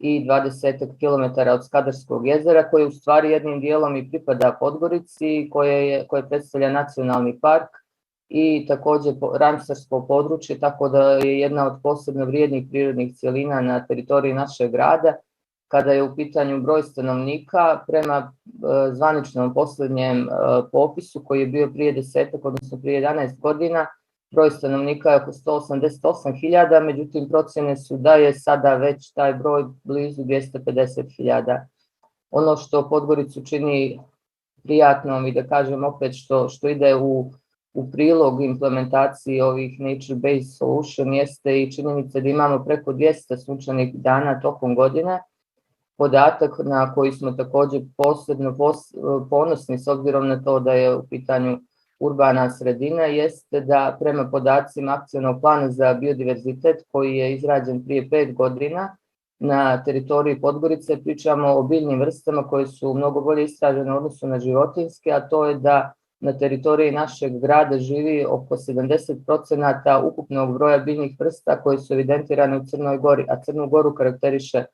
i 20 km od Skadarskog jezera, koje u stvari jednim dijelom i pripada Podgorici, koje predstavlja nacionalni park i također ramsarsko područje, tako da je jedna od posebno vrijednih prirodnih cjelina na teritoriji našeg grada. Kada je u pitanju broj stanovnika, prema zvaničnom posljednjem popisu koji je bio prije 11 godina, broj stanovnika je oko 188.000, međutim procjene su da je sada već taj broj blizu 250.000. Ono što Podgoricu čini prijatnom i da kažem opet što ide u u prilog implementaciji ovih nature-based solution jeste i činjenica da imamo preko 200 sunčanih dana tokom godine. Podatak na koji smo također posebno ponosni s obzirom na to da je u pitanju urbana sredina jeste da prema podacima akcionog plana za biodiverzitet koji je izrađen prije 5 godina na teritoriji Podgorice pričamo o biljnim vrstama koje su mnogo bolje istražene u odnosu na životinjske, a to je da na teritoriji našeg grada živi oko 70% ukupnog broja biljnih vrsta koje su evidentirane u Crnoj Gori, a Crnu Goru karakteriše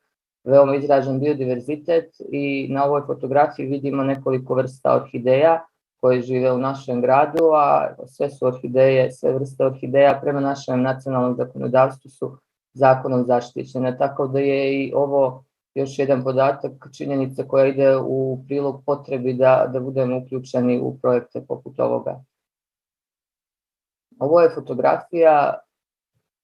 veoma izražen biodiverzitet i na ovoj fotografiji vidimo nekoliko vrsta orhideja koje žive u našem gradu, a sve su orhideje, sve vrste orhideja prema našem nacionalnom zakonodavstvu su zakonom zaštićene. Tako da je i ovo još jedan podatak, činjenica koja ide u prilog potrebi da budemo uključeni u projekte poput ovoga. Ovo je fotografija,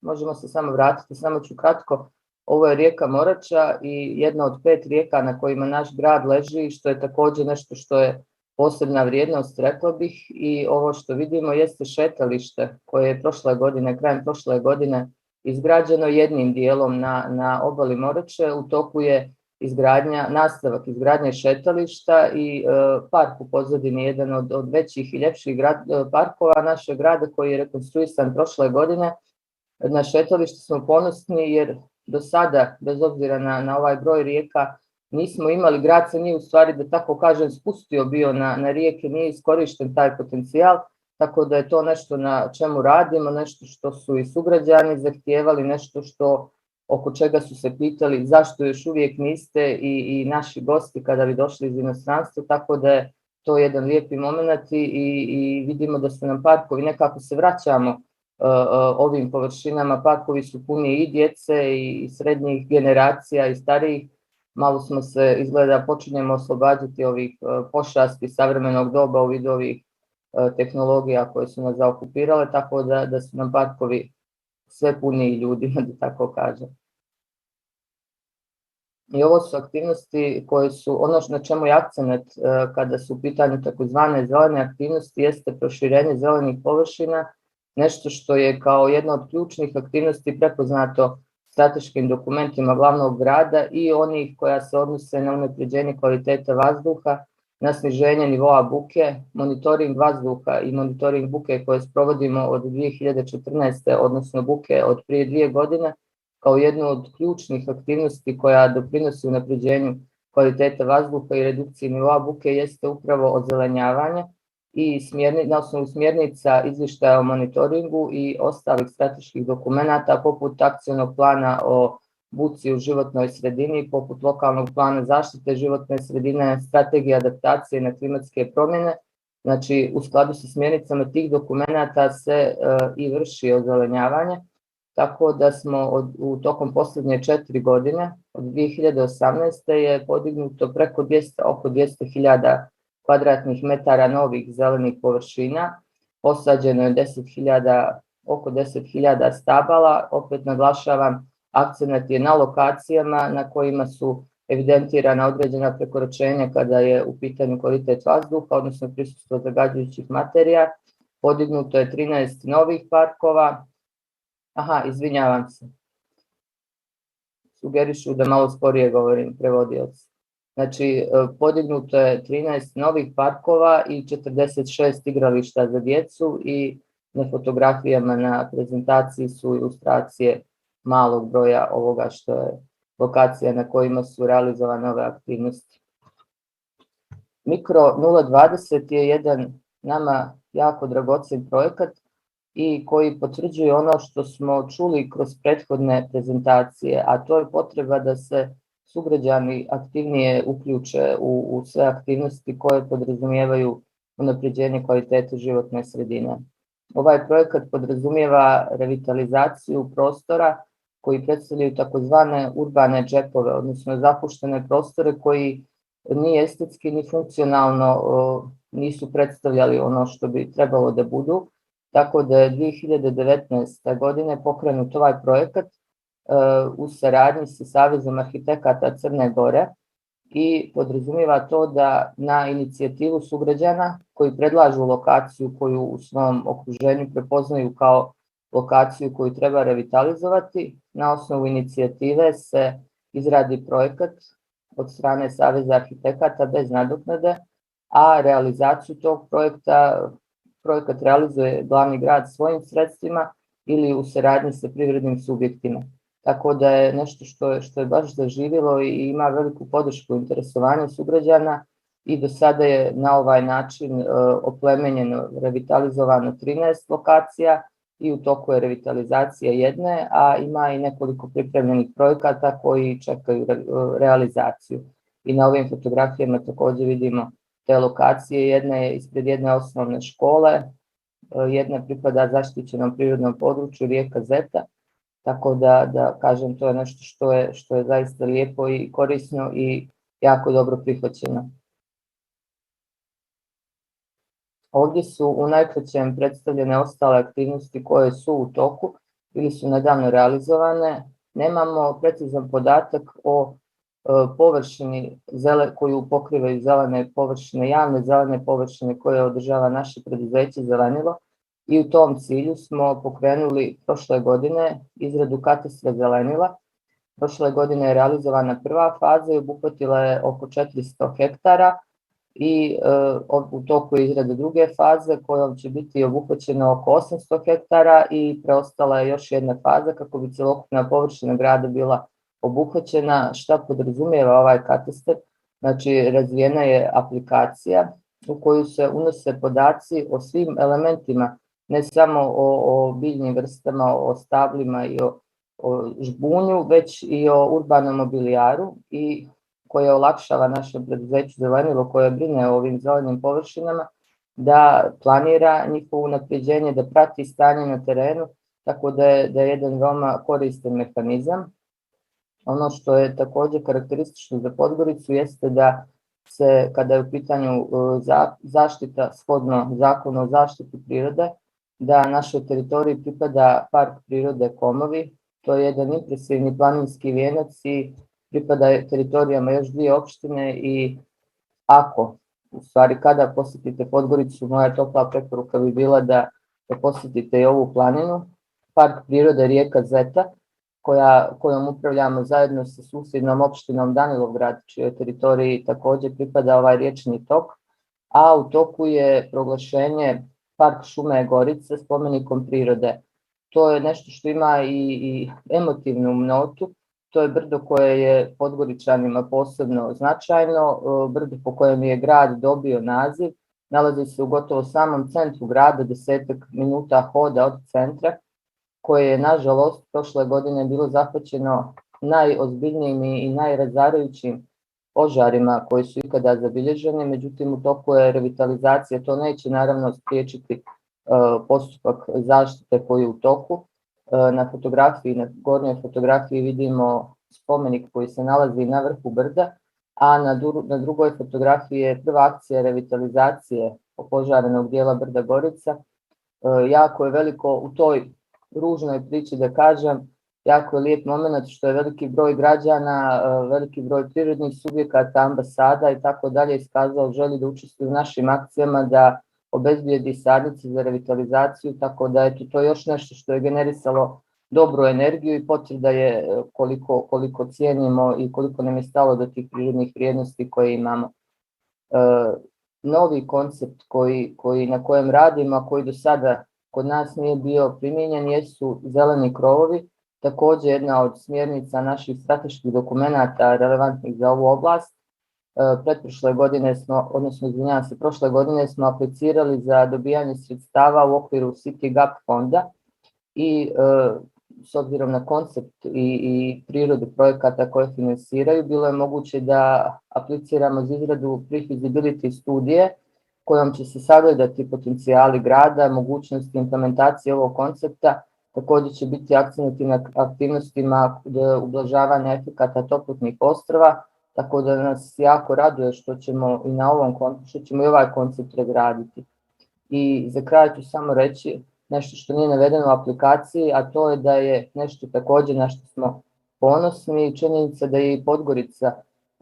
možemo se samo vratiti, samo ću kratko. Ovo je rijeka Morača i jedna od 5 rijeka na kojima naš grad leži, što je također nešto što je posebna vrijednost, rekla bih, i ovo što vidimo jeste šetalište koje je prošle godine, krajem prošle godine, izgrađeno jednim dijelom na obali Morače. U toku je nastavak izgradnje šetališta i park u pozadini, jedan od većih i ljepših parkova našeg grada koji je rekonstruisan prošle godine. Na šetalište smo ponosni jer do sada, bez obzira na ovaj broj rijeka, nismo imali, grad se nije u stvari, da tako kažem, spustio bio na rijeke, nije iskorišten taj potencijal, tako da je to nešto na čemu radimo, nešto što su i sugrađani zahtijevali, nešto oko čega su se pitali zašto još uvijek niste i naši gosti kada bi došli iz inostranstva, tako da je to jedan lijepi moment i vidimo da su nam parkovi, nekako se vraćamo ovim površinama, parkovi su puni i djece i srednjih generacija i starijih, malo smo se, izgleda, počinjemo oslobađati ovih pošasti savremenog doba u vidu ovih tehnologija koje su nas zaokupirale, tako da su nam parkovi sve puniji ljudima, da tako kažem. I ovo su aktivnosti koje su, ono na čemu je akcenat kada su u pitanju takozvane zelene aktivnosti, jeste proširenje zelenih površina, nešto što je kao jedna od ključnih aktivnosti prepoznato strateškim dokumentima glavnog grada i onih koja se odnose na unapređenje kvalitete vazduha, na sniženje nivoa buke, monitoring vazduha i monitoring buke koje sprovodimo od 2014. odnosno buke od prije 2 godine, kao jednu od ključnih aktivnosti koja doprinosi unapređenju kvalitete vazduha i redukciji nivoa buke jeste upravo ozelenjavanje i na osnovu smjernica izvještaja o monitoringu i ostalih strateških dokumenata poput akcionog plana o buci u životnoj sredini, poput lokalnog plana zaštite životne sredine, strategije adaptacije na klimatske promjene. Znači, u skladu sa smjernicama tih dokumenata se i vrši ozelenjavanje, tako da smo u tokom posljednje 4 godine, od 2018. je podignuto oko 200.000 kvadratnih metara novih zelenih površina, posađeno je oko 10.000 stabala, opet naglašavam, akcenat je na lokacijama na kojima su evidentirana određena prekoračenja kada je u pitanju kvalitet vazduha, odnosno prisustvo zagađujućih materija. Podignuto je 13 novih parkova. Izvinjavam se. Sugerišu da malo sporije govorim, prevodioci. Znači, podignuto je 13 novih parkova i 46 igrališta za djecu i na fotografijama na prezentaciji su ilustracije malog broja ovoga što je lokacija na kojima su realizovane ove aktivnosti. Mikro 020 je jedan nama jako dragocjen projekat i koji potvrđuje ono što smo čuli kroz prethodne prezentacije, a to je potreba da se sugrađani aktivnije uključe u sve aktivnosti koje podrazumijevaju unapređenje kvalitete životne sredine. Ovaj projekat podrazumijeva revitalizaciju prostora koji predstavljaju takozvane urbane džepove, odnosno zapuštene prostore koji ni estetski ni funkcionalno nisu predstavljali ono što bi trebalo da budu. Tako da je 2019. godine pokrenut ovaj projekat u saradnji sa Savezom arhitekata Crne Gore i podrazumijeva to da na inicijativu sugrađana koji predlažu lokaciju koju u svom okruženju prepoznaju kao lokaciju koju treba revitalizovati, na osnovu inicijative se izradi projekat od strane Saveza arhitekata bez nadoknade, a realizaciju tog projekat realizuje glavni grad svojim sredstvima ili u saradnji sa privrednim subjektima. Tako da je nešto što je baš zaživjelo i ima veliku podršku interesovanja sugrađana i do sada je na ovaj način oplemenjeno, revitalizovano 13 lokacija i u toku je revitalizacija jedne, a ima i nekoliko pripremljenih projekata koji čekaju realizaciju. I na ovim fotografijama također vidimo te lokacije, jedna je ispred jedne osnovne škole, jedna pripada zaštićenom prirodnom području rijeka Zeta, tako da kažem, to je nešto što je zaista lijepo i korisno i jako dobro prihvaćeno. Ovdje su u najkraćem predstavljene ostale aktivnosti koje su u toku ili su nedavno realizovane. Nemamo precizan podatak o površini koju pokrivaju zelene površine, javne zelene površine koje održava naše preduzeće Zelenilo, i u tom cilju smo pokrenuli prošle godine izradu katastra zelenila. Prošle godine je realizovana prva faza i obuhvatila je oko 400 hektara i u toku je izrada druge faze kojom će biti obuhvaćeno oko 800 hektara i preostala je još jedna faza kako bi celokupna površina grada bila obuhvaćena. Šta podrazumijeva ovaj katastar? Znači, razvijena je aplikacija u koju se unose podaci o svim elementima, ne samo o biljnim vrstama, o stablima i o žbunju, već i o urbanom mobilijaru i koje olakšava našem preduzeću Zelenilo koje brine o ovim zelenim površinama da planira njihovo unapređenje, da prati stanje na terenu, tako da je jedan veoma koristan mehanizam. Ono što je također karakteristično za Podgoricu jeste da se, kada je u pitanju zaštita shodno Zakonu o zaštiti prirode, da našoj teritoriji pripada Park prirode Komovi. To je jedan impresivni planinski vijenac i pripada teritorijama još dvije opštine i kada posjetite Podgoricu, moja topla preporuka bi bila da posjetite i ovu planinu. Park prirode rijeka Zeta, kojom upravljamo zajedno sa susjednom opštinom Danilovgrad, čijoj teritoriji također pripada ovaj riječni tok, a u toku je proglašenje Park šume Gorice spomenikom prirode. To je nešto što ima i emotivnu notu. To je brdo koje je Podgoričanima posebno značajno, brdo po kojem je grad dobio naziv. Nalazi se u gotovo samom centru grada, 10 minuta hoda od centra, koje je, nažalost, prošle godine bilo zahvaćeno najozbiljnijim i najrazarajućim požarima koji su ikada zabilježeni, međutim u toku je revitalizacija, to neće naravno spriječiti postupak zaštite koji je u toku. Na gornjoj fotografiji vidimo spomenik koji se nalazi na vrhu brda, a na drugoj fotografiji je prva akcija revitalizacije opožarenog dijela brda Gorica. Jako je veliko u toj ružnoj priči, da kažem, jako je lijep moment što je veliki broj građana, veliki broj prirodnih subjekata, ambasada i tako dalje iskazao želju da učestvuju u našim akcijama, da obezbijedi sadnice za revitalizaciju, tako da je to još nešto što je generisalo dobru energiju i potvrda je koliko cijenimo i koliko nam je stalo do tih prirodnih vrijednosti koje imamo. Novi koncept na kojem radimo, a koji do sada kod nas nije bio primijenjen, jesu zeleni krovovi, također jedna od smjernica naših strateških dokumenata relevantnih za ovu oblast. Prošle godine smo aplicirali za dobijanje sredstava u okviru City Gap fonda i s obzirom na koncept i prirodu projekata koje finansiraju, bilo je moguće da apliciramo za izradu pre-feasibility studije kojom će se sagledati potencijali grada, mogućnosti implementacije ovog koncepta. Također će biti akcenati na aktivnostima ublažavanja efekata toplotnih ostrva, tako da nas jako raduje što ćemo i ovaj koncept razraditi. I za kraj ću samo reći nešto što nije navedeno u aplikaciji, a to je da je nešto također na što smo ponosni, činjenica da je i Podgorica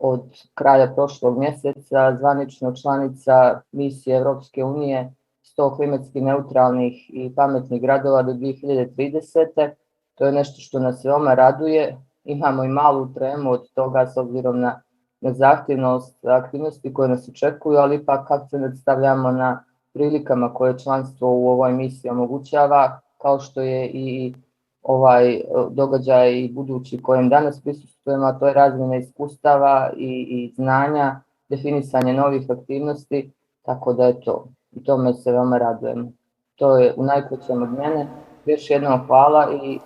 od kraja prošlog mjeseca zvanično članica misije Europske unije 100 klimatski neutralnih i pametnih gradova do 2030. To je nešto što nas veoma raduje. Imamo i malu tremu od toga s obzirom na zahtjevnost aktivnosti koje nas očekuju, ali ipak akcent stavljamo na prilikama koje članstvo u ovoj misiji omogućava, kao što je i ovaj događaj i budući kojem danas prisustvujemo, a to je razmjena iskustava i znanja, definisanje novih aktivnosti, tako da je to. I tome se veoma radujemo. To je u najkraćem od mene. Još jednom hvala i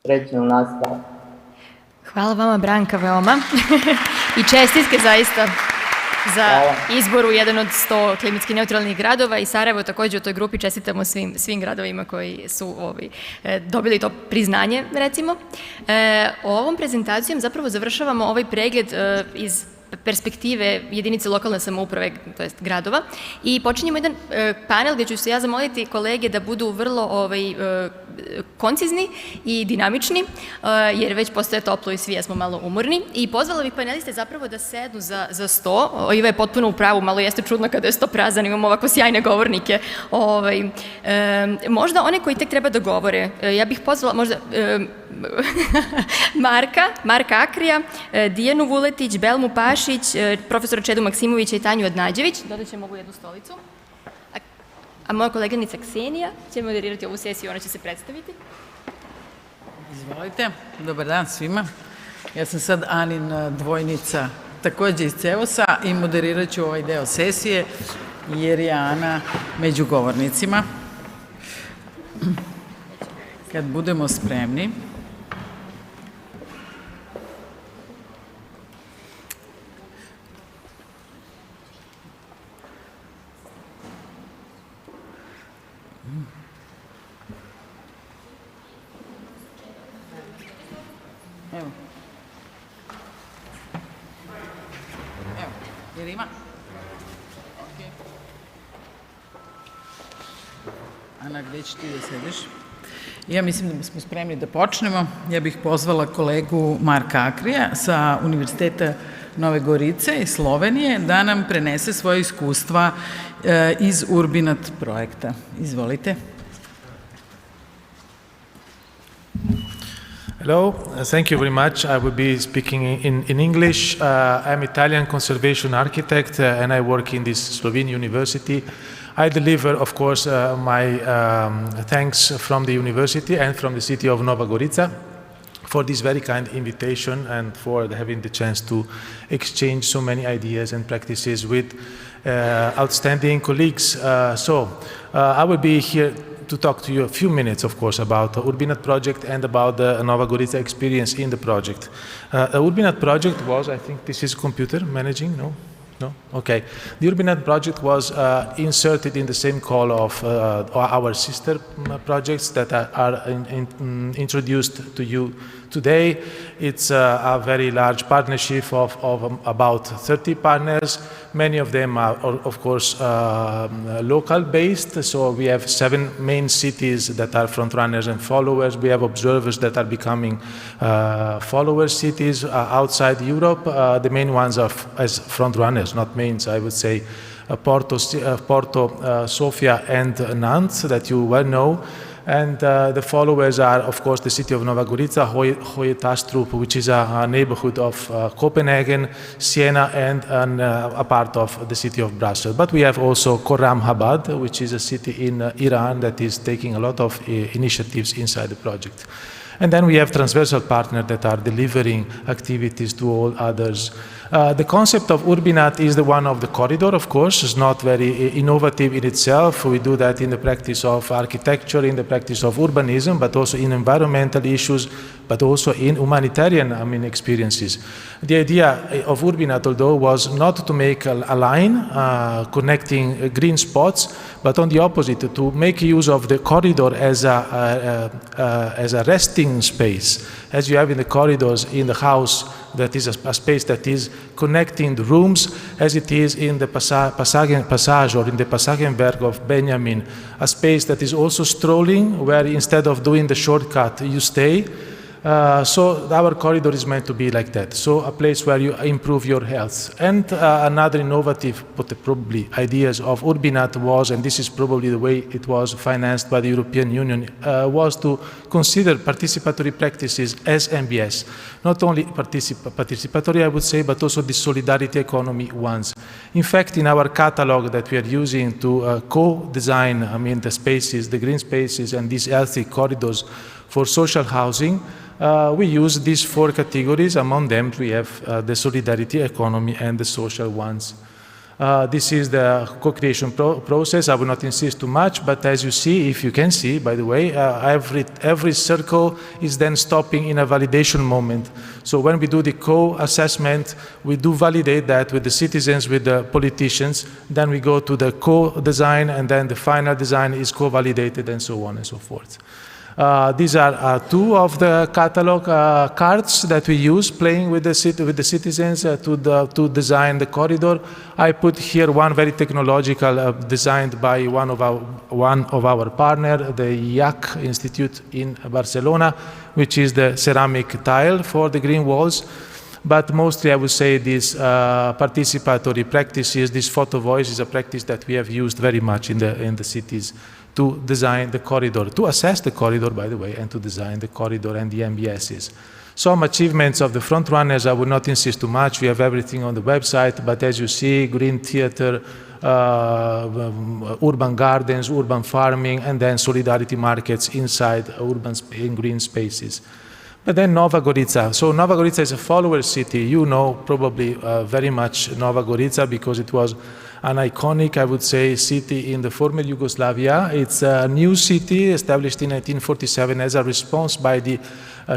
srećnu nastavu. Hvala vama, Branka, veoma. I čestitke zaista za izbor u jedan od 100 klimatski neutralnih gradova i Sarajevo također u toj grupi čestitamo svim gradovima koji su dobili to priznanje, recimo. Ovom prezentacijom zapravo završavamo ovaj pregled iz perspektive jedinice lokalne samouprave, to jest gradova, i počinjemo jedan panel gdje ću se ja zamoliti kolege da budu vrlo koncizni i dinamični, jer već postoje toplo i svi smo malo umorni, i pozvala bih paneliste zapravo da sednu za sto. Iva je potpuno u pravu, malo jeste čudno kada je sto prazan, imamo ovako sjajne govornike. Možda one koji tek treba da govore, ja bih pozvala možda Marka Akrija, Dijanu Vuletić, Belmu Pašić, profesora Čedu Maksimovića i Tanju Odnađević. Dodat ćemo ovu jednu stolicu. A moja koleginica Ksenija će moderirati ovu sesiju, ona će se predstaviti. Izvolite, dobar dan svima. Ja sam sad Anin dvojnica, također iz Cevosa, i moderirat ću ovaj deo sesije jer je Ana među govornicima. Kad budemo spremni. Evo, jer ima? Ana, gdje ćeš ti da sediš? Ja mislim da smo spremni da počnemo. Ja bih pozvala kolegu Marka Akrija sa Univerziteta Nove Gorice iz Slovenije da nam prenese svoje iskustva iz UrbanByNature projekta. Izvolite. Hello, thank you very much. I will be speaking in English. I'm Italian conservation architect and I work in this Slovene university. I deliver, of course, my thanks from the university and from the city of Nova Gorica for this very kind invitation and for having the chance to exchange so many ideas and practices with outstanding colleagues. I will be here to talk to you a few minutes, of course, about the UrbanByNature project and about the Nova Gorica experience in the project. The UrbanByNature project was, I think this is computer managing, no? No? Okay. The UrbanByNature project was inserted in the same call of our sister projects that are introduced to you today. It's a very large partnership of about 30 partners. Many of them are, of course, local based. So we have 7 main cities that are frontrunners and followers. We have observers that are becoming follower cities outside Europe. The main ones are as frontrunners, not mains, I would say. Porto, Sofia and Nantes, that you well know. And the followers are, of course, the city of Nova Gorica, Hoje Tastrup, which is a neighborhood of Copenhagen, Siena, and a part of the city of Brussels. But we have also Khorramshahed, which is a city in Iran that is taking a lot of initiatives inside the project. And then we have transversal partners that are delivering activities to all others. The concept of UrbanByNature is the one of the corridor, of course. It's not very innovative in itself. We do that in the practice of architecture, in the practice of urbanism, but also in environmental issues, but also in humanitarian experiences. The idea of UrbanByNature, although, was not to make a line connecting green spots, but on the opposite, to make use of the corridor as a resting space, as you have in the corridors in the house. That is a space that is connecting the rooms, as it is in the Passage or in the Passagenberg of Benjamin, a space that is also strolling, where instead of doing the shortcut, you stay. So our corridor is meant to be like that. So a place where you improve your health. And another innovative, probably ideas of Urbinat was, and this is probably the way it was financed by the European Union, was to consider participatory practices as MBS. Not only participatory, I would say, but also the solidarity economy ones. In fact, in our catalog that we are using to co-design, the spaces, the green spaces, and these healthy corridors for social housing, we use these 4 categories. Among them, we have the solidarity economy and the social ones. This is the co-creation process. I will not insist too much, but as you see, if you can see, by the way, every circle is then stopping in a validation moment. So when we do the co-assessment, we do validate that with the citizens, with the politicians, then we go to the co-design, and then the final design is co-validated, and so on and so forth. These are 2 of the catalog cards that we use playing with the citizens to design the corridor. I put here one very technological designed by one of our partner, the IAC Institute in Barcelona, which is the ceramic tile for the green walls. But mostly I would say these participatory practices, this photo voice is a practice that we have used very much in the cities to design the corridor, to assess the corridor, by the way, and to design the corridor and the MBSs. Some achievements of the front runners, I would not insist too much. We have everything on the website, but as you see, green theater, urban gardens, urban farming, and then solidarity markets inside in green spaces. But then Nova Gorica. So Nova Gorica is a follower city. You know probably very much Nova Gorica because it was an iconic, I would say, city in the former Yugoslavia. It's a new city established in 1947 as a response by the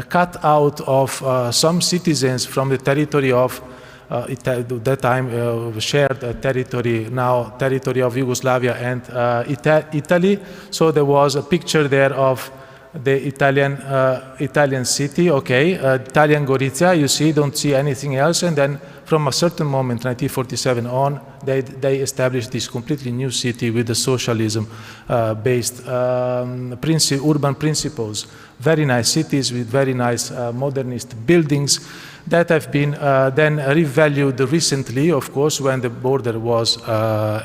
cut out of some citizens from the territory of that time shared territory, now territory of Yugoslavia and Italy. So there was a picture there of the Italian city, okay, Italian Gorizia, you see, don't see anything else, and then from a certain moment, 1947 on, they established this completely new city with the socialism-based urban principles. Very nice cities with very nice modernist buildings that have been then revalued recently, of course, when the border was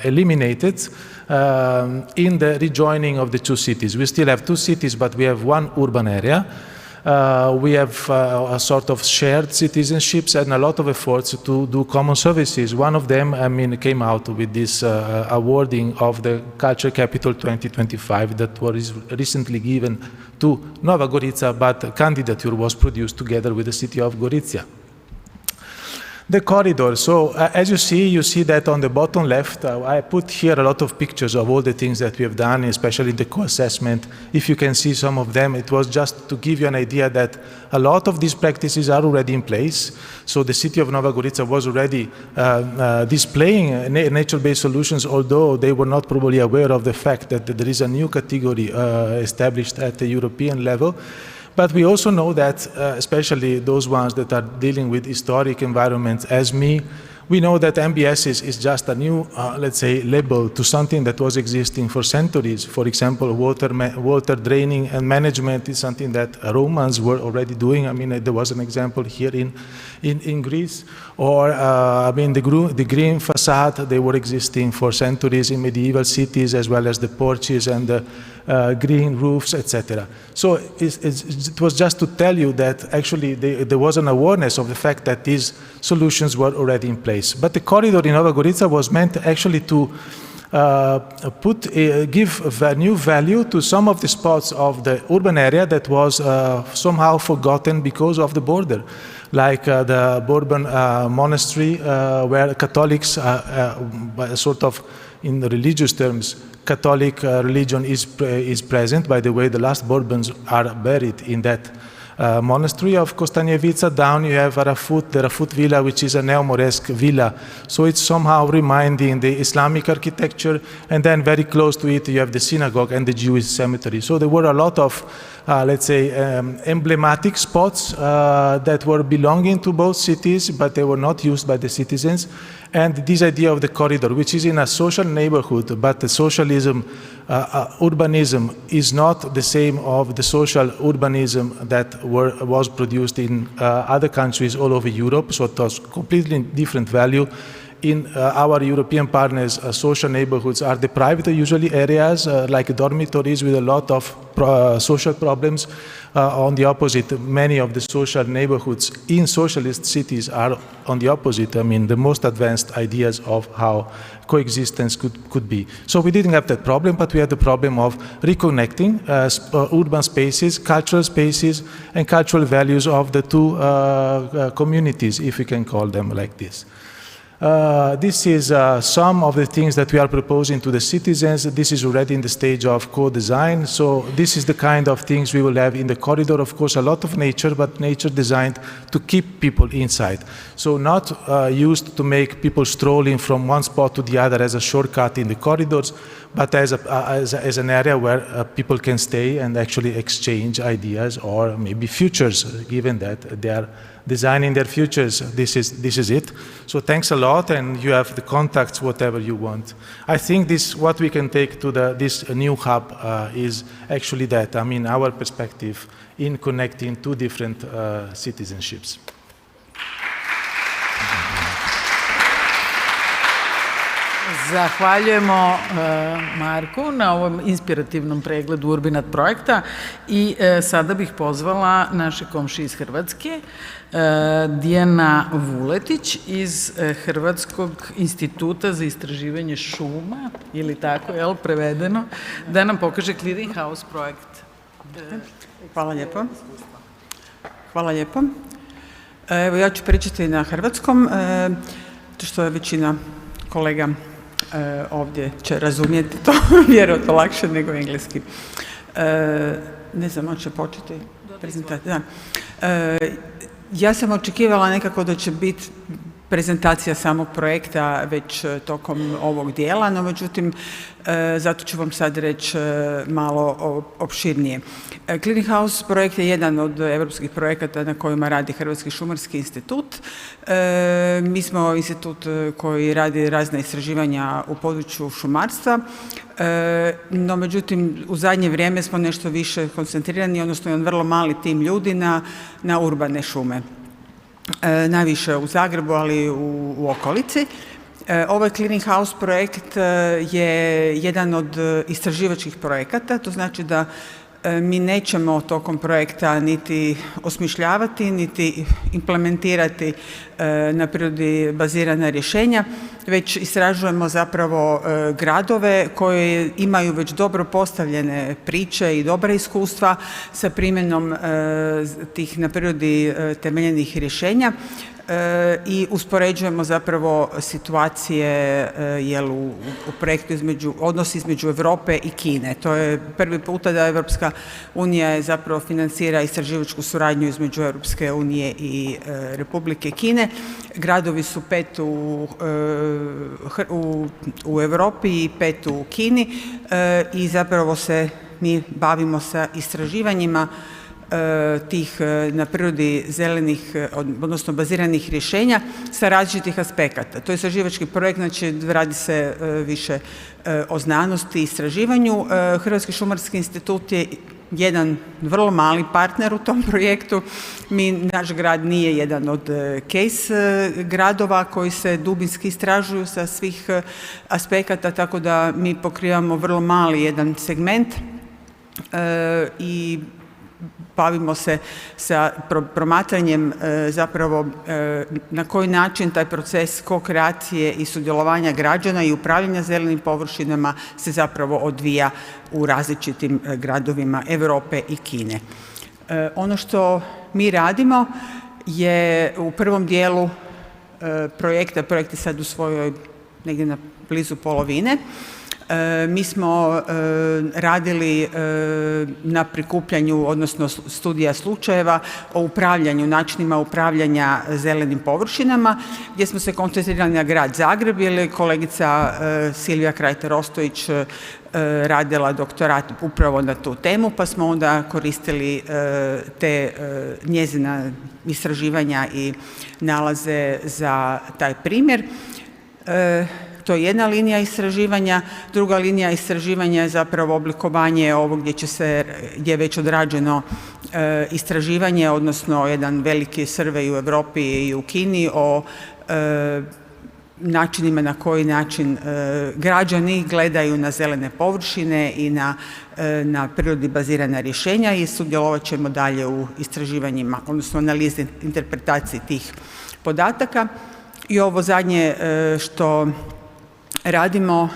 eliminated in the rejoining of the 2 cities. We still have 2 cities, but we have 1 urban area. We have a sort of shared citizenships and a lot of efforts to do common services. One of them, came out with this awarding of the Culture Capital 2025 that was recently given to Nova Gorica, but a candidature was produced together with the city of Gorizia. The corridor. So as you see that on the bottom left, I put here a lot of pictures of all the things that we have done, especially the co-assessment. If you can see some of them, it was just to give you an idea that a lot of these practices are already in place. So the city of Nova Gorica was already displaying nature-based solutions, although they were not probably aware of the fact that there is a new category established at the European level. But we also know that, especially those ones that are dealing with historic environments as me, we know that MBS is just a new, let's say, label to something that was existing for centuries. For example, water draining and management is something that Romans were already doing. There was an example here in Greece. Or, the green facade, they were existing for centuries in medieval cities, as well as the porches and the green roofs, etc. So it was just to tell you that actually there was an awareness of the fact that these solutions were already in place. But the corridor in Nova Gorica was meant actually to give a new value to some of the spots of the urban area that was somehow forgotten because of the border, like the Bourbon monastery, where Catholics, sort of in religious terms, Catholic religion is present. By the way, the last Bourbons are buried in that monastery of Kostanjevica. Down you have the Rafut Villa, which is a neo-Moresque villa. So it's somehow reminding the Islamic architecture, and then very close to it you have the synagogue and the Jewish cemetery. So there were a lot of let's say, emblematic spots that were belonging to both cities, but they were not used by the citizens. And this idea of the corridor, which is in a social neighborhood, but the socialism, urbanism is not the same of the social urbanism that was produced in other countries all over Europe, so it was completely different value. In our European partners, social neighborhoods are the private, usually areas like dormitories with a lot of social problems. On the opposite, many of the social neighborhoods in socialist cities are on the opposite. I mean, the most advanced ideas of how coexistence could be. So we didn't have that problem, but we had the problem of reconnecting urban spaces, cultural spaces, and cultural values of the two communities, if we can call them like this. This is some of the things that we are proposing to the citizens. This is already in the stage of co-design. So this is the kind of things we will have in the corridor. Of course, a lot of nature, but nature designed to keep people inside. So not used to make people strolling from one spot to the other as a shortcut in the corridors, but as an area where people can stay and actually exchange ideas or maybe futures, given that they are designing their futures. This is it. So thanks a lot, and you have the contacts, whatever you want. I think what we can take to this new hub is actually that. I mean, our perspective in connecting two different citizenships. Zahvaljujemo Marku na ovom inspirativnom pregledu Urbinat projekta i sada bih pozvala naše komšije iz Hrvatske, Dijana Vuletić iz Hrvatskog instituta za istraživanje šuma, ili tako, jel, prevedeno, da nam pokaže Clearing House projekt. Hvala lijepo. Hvala lijepo. Evo, ja ću pričati na hrvatskom, što je većina kolega ovdje će razumjeti to vjerojatno lakše nego engleski. Ne znam, hoće početi prezentacija. Ja sam očekivala nekako da će biti prezentacija samog projekta već tokom ovog dijela, no međutim, zato ću vam sad reći malo opširnije. Clearing House projekt je jedan od evropskih projekata na kojima radi Hrvatski šumarski institut. Mi smo institut koji radi razne istraživanja u području šumarstva, no međutim u zadnje vrijeme smo nešto više koncentrirani, odnosno jedan vrlo mali tim ljudi na urbane šume. Najviše u Zagrebu, ali u okolici. Ovaj Clearing House projekt je jedan od istraživačkih projekata, to znači da mi nećemo tokom projekta niti osmišljavati, niti implementirati na prirodi bazirana rješenja, već istražujemo zapravo gradove koji imaju već dobro postavljene priče i dobra iskustva sa primjenom tih na prirodi temeljenih rješenja i uspoređujemo zapravo situacije u projektu odnos između Europe i Kine. To je prvi puta da Europska unija je zapravo financira istraživačku suradnju između Europske unije i Republike Kine. Gradovi su 5 u Europi i 5 u Kini i zapravo se mi bavimo sa istraživanjima tih na prirodi zelenih, odnosno baziranih rješenja sa različitih aspekata. To je istraživački projekt, znači radi se više o znanosti i istraživanju. Hrvatski šumarski institut je jedan vrlo mali partner u tom projektu. Naš grad nije jedan od case gradova koji se dubinski istražuju sa svih aspekata, tako da mi pokrivamo vrlo mali jedan segment i bavimo se sa promatranjem zapravo na koji način taj proces ko-kreacije i sudjelovanja građana i upravljanja zelenim površinama se zapravo odvija u različitim gradovima Europe i Kine. Ono što mi radimo je u prvom dijelu projekt je sad u svojoj negdje na blizu polovine. Mi smo radili na prikupljanju, odnosno studija slučajeva o upravljanju, načinima upravljanja zelenim površinama, gdje smo se koncentrirali na grad Zagreb, jer je kolegica Silvija Krajter-Ostojić radila doktorat upravo na tu temu, pa smo onda koristili te njezina istraživanja i nalaze za taj primjer. To je jedna linija istraživanja. Druga linija istraživanja je zapravo oblikovanje ovog gdje je već odrađeno istraživanje, odnosno jedan veliki survey u Europi i u Kini o načinima na koji način građani gledaju na zelene površine i na prirodi bazirana rješenja i sudjelovat ćemo dalje u istraživanjima, odnosno analizi interpretaciji tih podataka. I ovo zadnje što radimo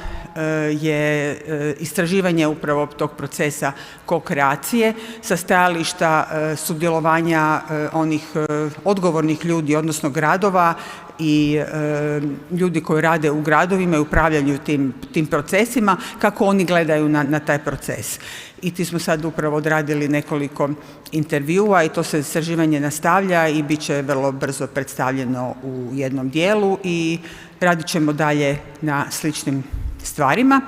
je istraživanje upravo tog procesa kokreacije sa stajališta sudjelovanja onih odgovornih ljudi, odnosno gradova i ljudi koji rade u gradovima i upravljanju tim procesima, kako oni gledaju na taj proces. I ti smo sad upravo odradili nekoliko intervjua i to se istraživanje nastavlja i bit će vrlo brzo predstavljeno u jednom dijelu i radit ćemo dalje na sličnim stvarima.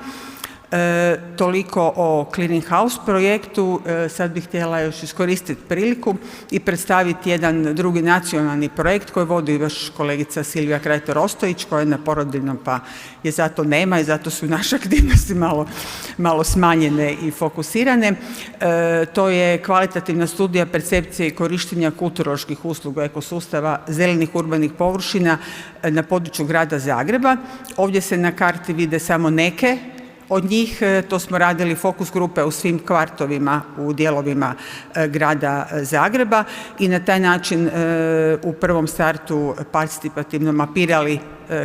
Toliko o Cleaning House projektu. Sad bih htjela još iskoristiti priliku i predstaviti jedan drugi nacionalni projekt koji vodi još kolegica Silvija Krajter-Ostojić koja je na porodiljnom pa je zato nema i zato su naše aktivnosti malo smanjene i fokusirane. To je kvalitativna studija percepcije i korištenja kulturoloških usluga ekosustava zelenih urbanih površina na području grada Zagreba. Ovdje se na karti vide samo neke od njih. To smo radili fokus grupe u svim kvartovima u dijelovima grada Zagreba i na taj način u prvom startu participativno mapirali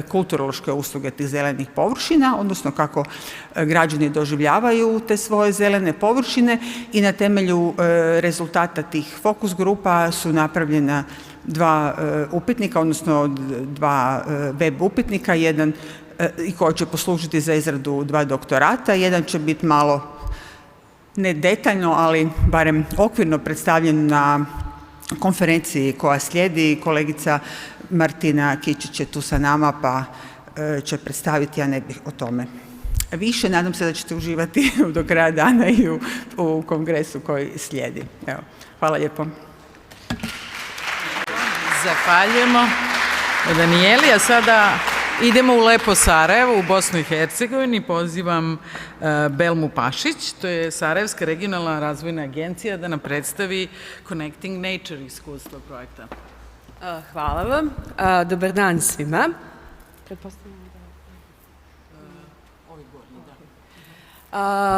kulturološke usluge tih zelenih površina, odnosno kako građani doživljavaju te svoje zelene površine i na temelju rezultata tih fokus grupa su napravljena dva upitnika, odnosno dva web upitnika, jedan i koji će poslužiti za izradu dva doktorata. Jedan će biti malo, ne detaljno, ali barem okvirno predstavljen na konferenciji koja slijedi. Kolegica Martina Kičić je tu sa nama pa će predstaviti, ja ne bih o tome više. Nadam se da ćete uživati do kraja dana i u kongresu koji slijedi. Evo, hvala lijepo. Zahvaljujemo Danijeli, a sada idemo u lepo Sarajevo, u Bosnu i Hercegovini. Pozivam Belmu Pašić, to je Sarajevska regionalna razvojna agencija, da nam predstavi Connecting Nature iskustvo projekta. Hvala vam. Dobar dan svima.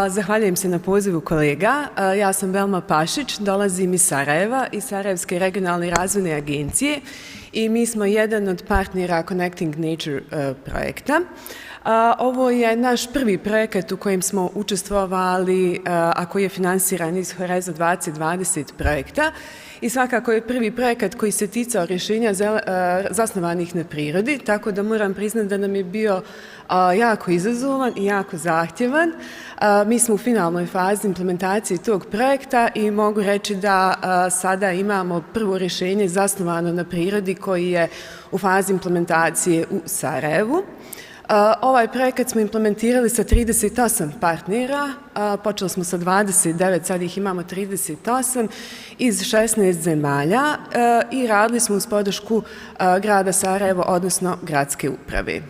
Zahvaljujem se na pozivu kolega. Ja sam Belma Pašić, dolazim iz Sarajeva, iz Sarajevske regionalne razvojne agencije i mi smo jedan od partnera Connecting Nature projekta. Ovo je naš prvi projekat u kojem smo učestvovali, a koji je finansiran iz Horizon 2020 projekta. I svakako je prvi projekat koji se ticao rješenja zasnovanih na prirodi, tako da moram priznati da nam je bio jako izazovan i jako zahtjevan. Mi smo u finalnoj fazi implementacije tog projekta i mogu reći da sada imamo prvo rješenje zasnovano na prirodi koji je u fazi implementacije u Sarajevu. Ovaj projekat smo implementirali sa 38 partnera, počeli smo sa 29, sad ih imamo 38 iz 16 zemalja i radili smo uz podršku grada Sarajevo, odnosno gradske uprave.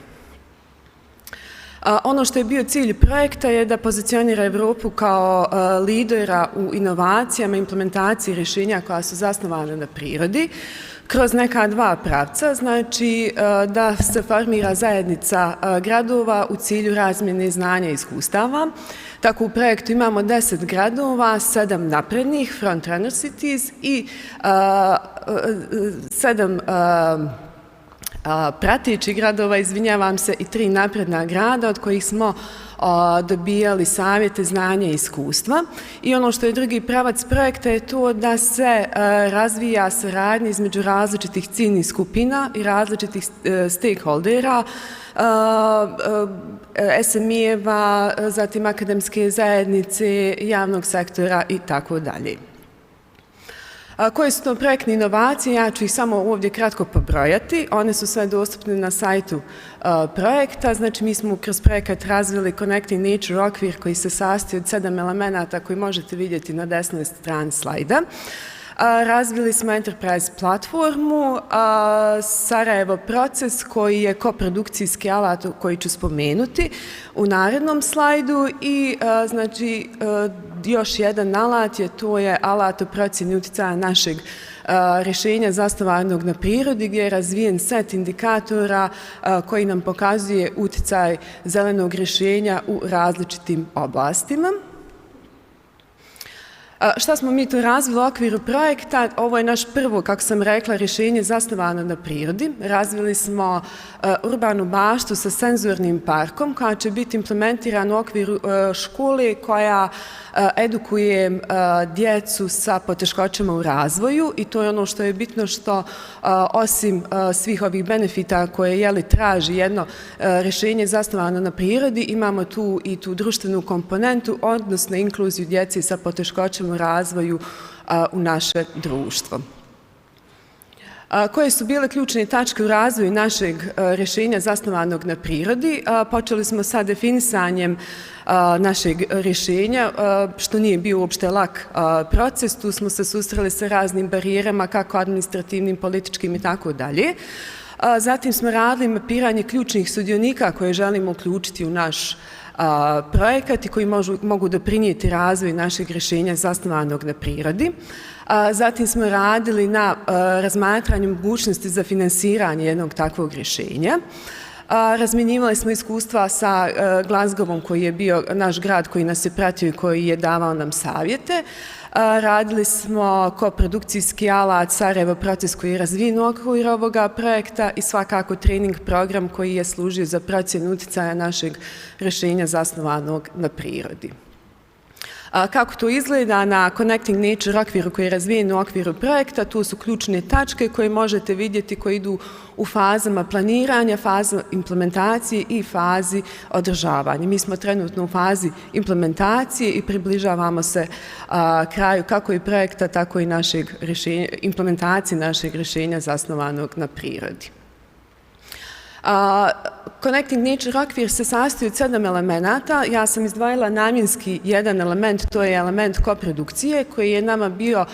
Ono što je bio cilj projekta je da pozicionira Evropu kao lidera u inovacijama i implementaciji rješenja koja su zasnovana na prirodi, kroz neka dva pravca, znači da se formira zajednica gradova u cilju razmjene znanja i iskustava. Tako u projektu imamo 10 gradova, 7 naprednih, frontrunner cities i 7 pratećih gradova, izvinjavam se, i 3 napredna grada od kojih smo dobijali savjete, znanja i iskustva. I ono što je drugi pravac projekta je to da se razvija saradnja između različitih ciljnih skupina i različitih stakeholdera SMI-eva, zatim akademske zajednice, javnog sektora i tako dalje. Koje su to projektne inovacije? Ja ću ih samo ovdje kratko pobrojati. One su sve dostupne na sajtu projekta. Znači, mi smo kroz projekat razvili Connecting Nature okvir koji se sastoji od 7 elemenata koji možete vidjeti na desnoj strani slajda. Razvili smo Enterprise platformu, Sarajevo proces koji je koprodukcijski alat koji ću spomenuti u narednom slajdu i znači još jedan alat to je alat o procjeni utjecaja našeg rješenja zasnovanog na prirodi gdje je razvijen set indikatora koji nam pokazuje utjecaj zelenog rješenja u različitim oblastima. Šta smo mi tu razvili u okviru projekta? Ovo je naš prvo, kako sam rekla, rješenje zasnovano na prirodi. Razvili smo urbanu baštu sa senzornim parkom koja će biti implementirana u okviru škole koja edukuje djecu sa poteškoćama u razvoju i to je ono što je bitno što osim svih ovih benefita koje traži jedno rješenje zasnovano na prirodi, imamo tu i tu društvenu komponentu, odnosno inkluziju djece sa poteškoćama u razvoju u naše društvo. Koje su bile ključne tačke u razvoju našeg rješenja zasnovanog na prirodi? Počeli smo sa definisanjem našeg rješenja, što nije bio uopšte lak proces. Tu smo se susreli sa raznim barijerama, kako administrativnim, političkim i tako dalje. Zatim smo radili mapiranje ključnih sudionika koje želimo uključiti u naš projekat i koji mogu doprinijeti razvoju našeg rješenja zasnovanog na prirodi. Zatim smo radili na razmatranju mogućnosti za finansiranje jednog takvog rješenja. Razmjenjivali smo iskustva sa Glasgowom koji je bio naš grad koji nas je pratio i koji je davao nam savjete. Radili smo koprodukcijski alat Sarajevo proces koji je razvijen u okviru ovoga projekta i svakako trening program koji je služio za procjenu utjecaja našeg rješenja zasnovanog na prirodi. Kako to izgleda na Connecting Nature okviru koji je razvijen u okviru projekta, tu su ključne tačke koje možete vidjeti koje idu u fazama planiranja, fazi implementacije i fazi održavanja. Mi smo trenutno u fazi implementacije i približavamo se kraju kako i projekta, tako i implementacije našeg rješenja zasnovanog na prirodi. Connecting Nature okvir se sastoji od 7 elemenata. Ja sam izdvojila namjenski jedan element, to je element koprodukcije koji je nama bio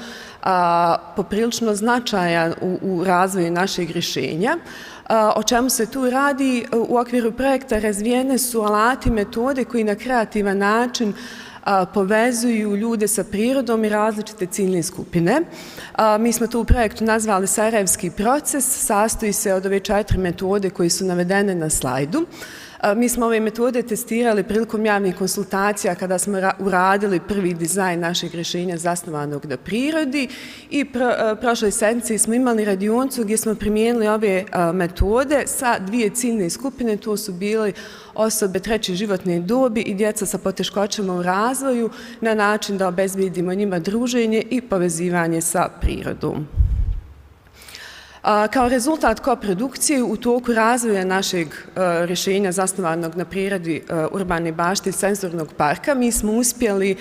poprilično značajan u razvoju našeg rješenja. O čemu se tu radi? U okviru projekta razvijene su alati i metode koji na kreativan način povezuju ljude sa prirodom i različite ciljne skupine. Mi smo to u projektu nazvali Sarajevski proces, sastoji se od ove 4 metode koje su navedene na slajdu. Mi smo ove metode testirali prilikom javnih konsultacija kada smo uradili prvi dizajn našeg rješenja zasnovanog na prirodi i prošle sedmice smo imali radionicu gdje smo primijenili ove metode sa 2 ciljne skupine, to su bili osobe 3. životne dobi i djeca sa poteškoćama u razvoju na način da obezbijedimo njima druženje i povezivanje sa prirodom. Kao rezultat koprodukcije u toku razvoja našeg rješenja zasnovanog na prirodi urbane bašte i senzornog parka mi smo uspjeli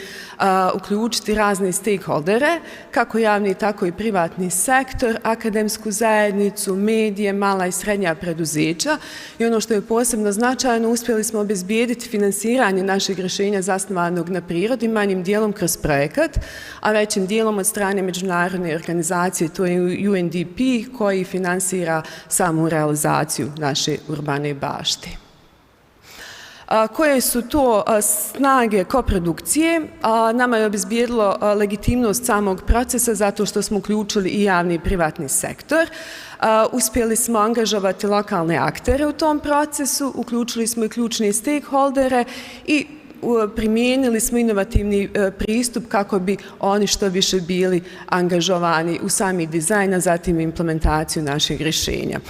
uključiti razne stakeholdere, kako javni tako i privatni sektor, akademsku zajednicu, medije, mala i srednja preduzeća i ono što je posebno značajno uspjeli smo obezbijediti finansiranje našeg rješenja zasnovanog na prirodi manjim dijelom kroz projekat, a većim dijelom od strane međunarodne organizacije, to je UNDP koji finansira samu realizaciju naše urbane bašte. Koje su to snage koprodukcije? Nama je obezbijedilo legitimnost samog procesa zato što smo uključili i javni i privatni sektor. Uspjeli smo angažovati lokalne aktere u tom procesu, uključili smo i ključne stakeholdere i primijenili smo inovativni pristup kako bi oni što više bili angažovani u sami dizajn, a zatim implementaciju našeg rješenja.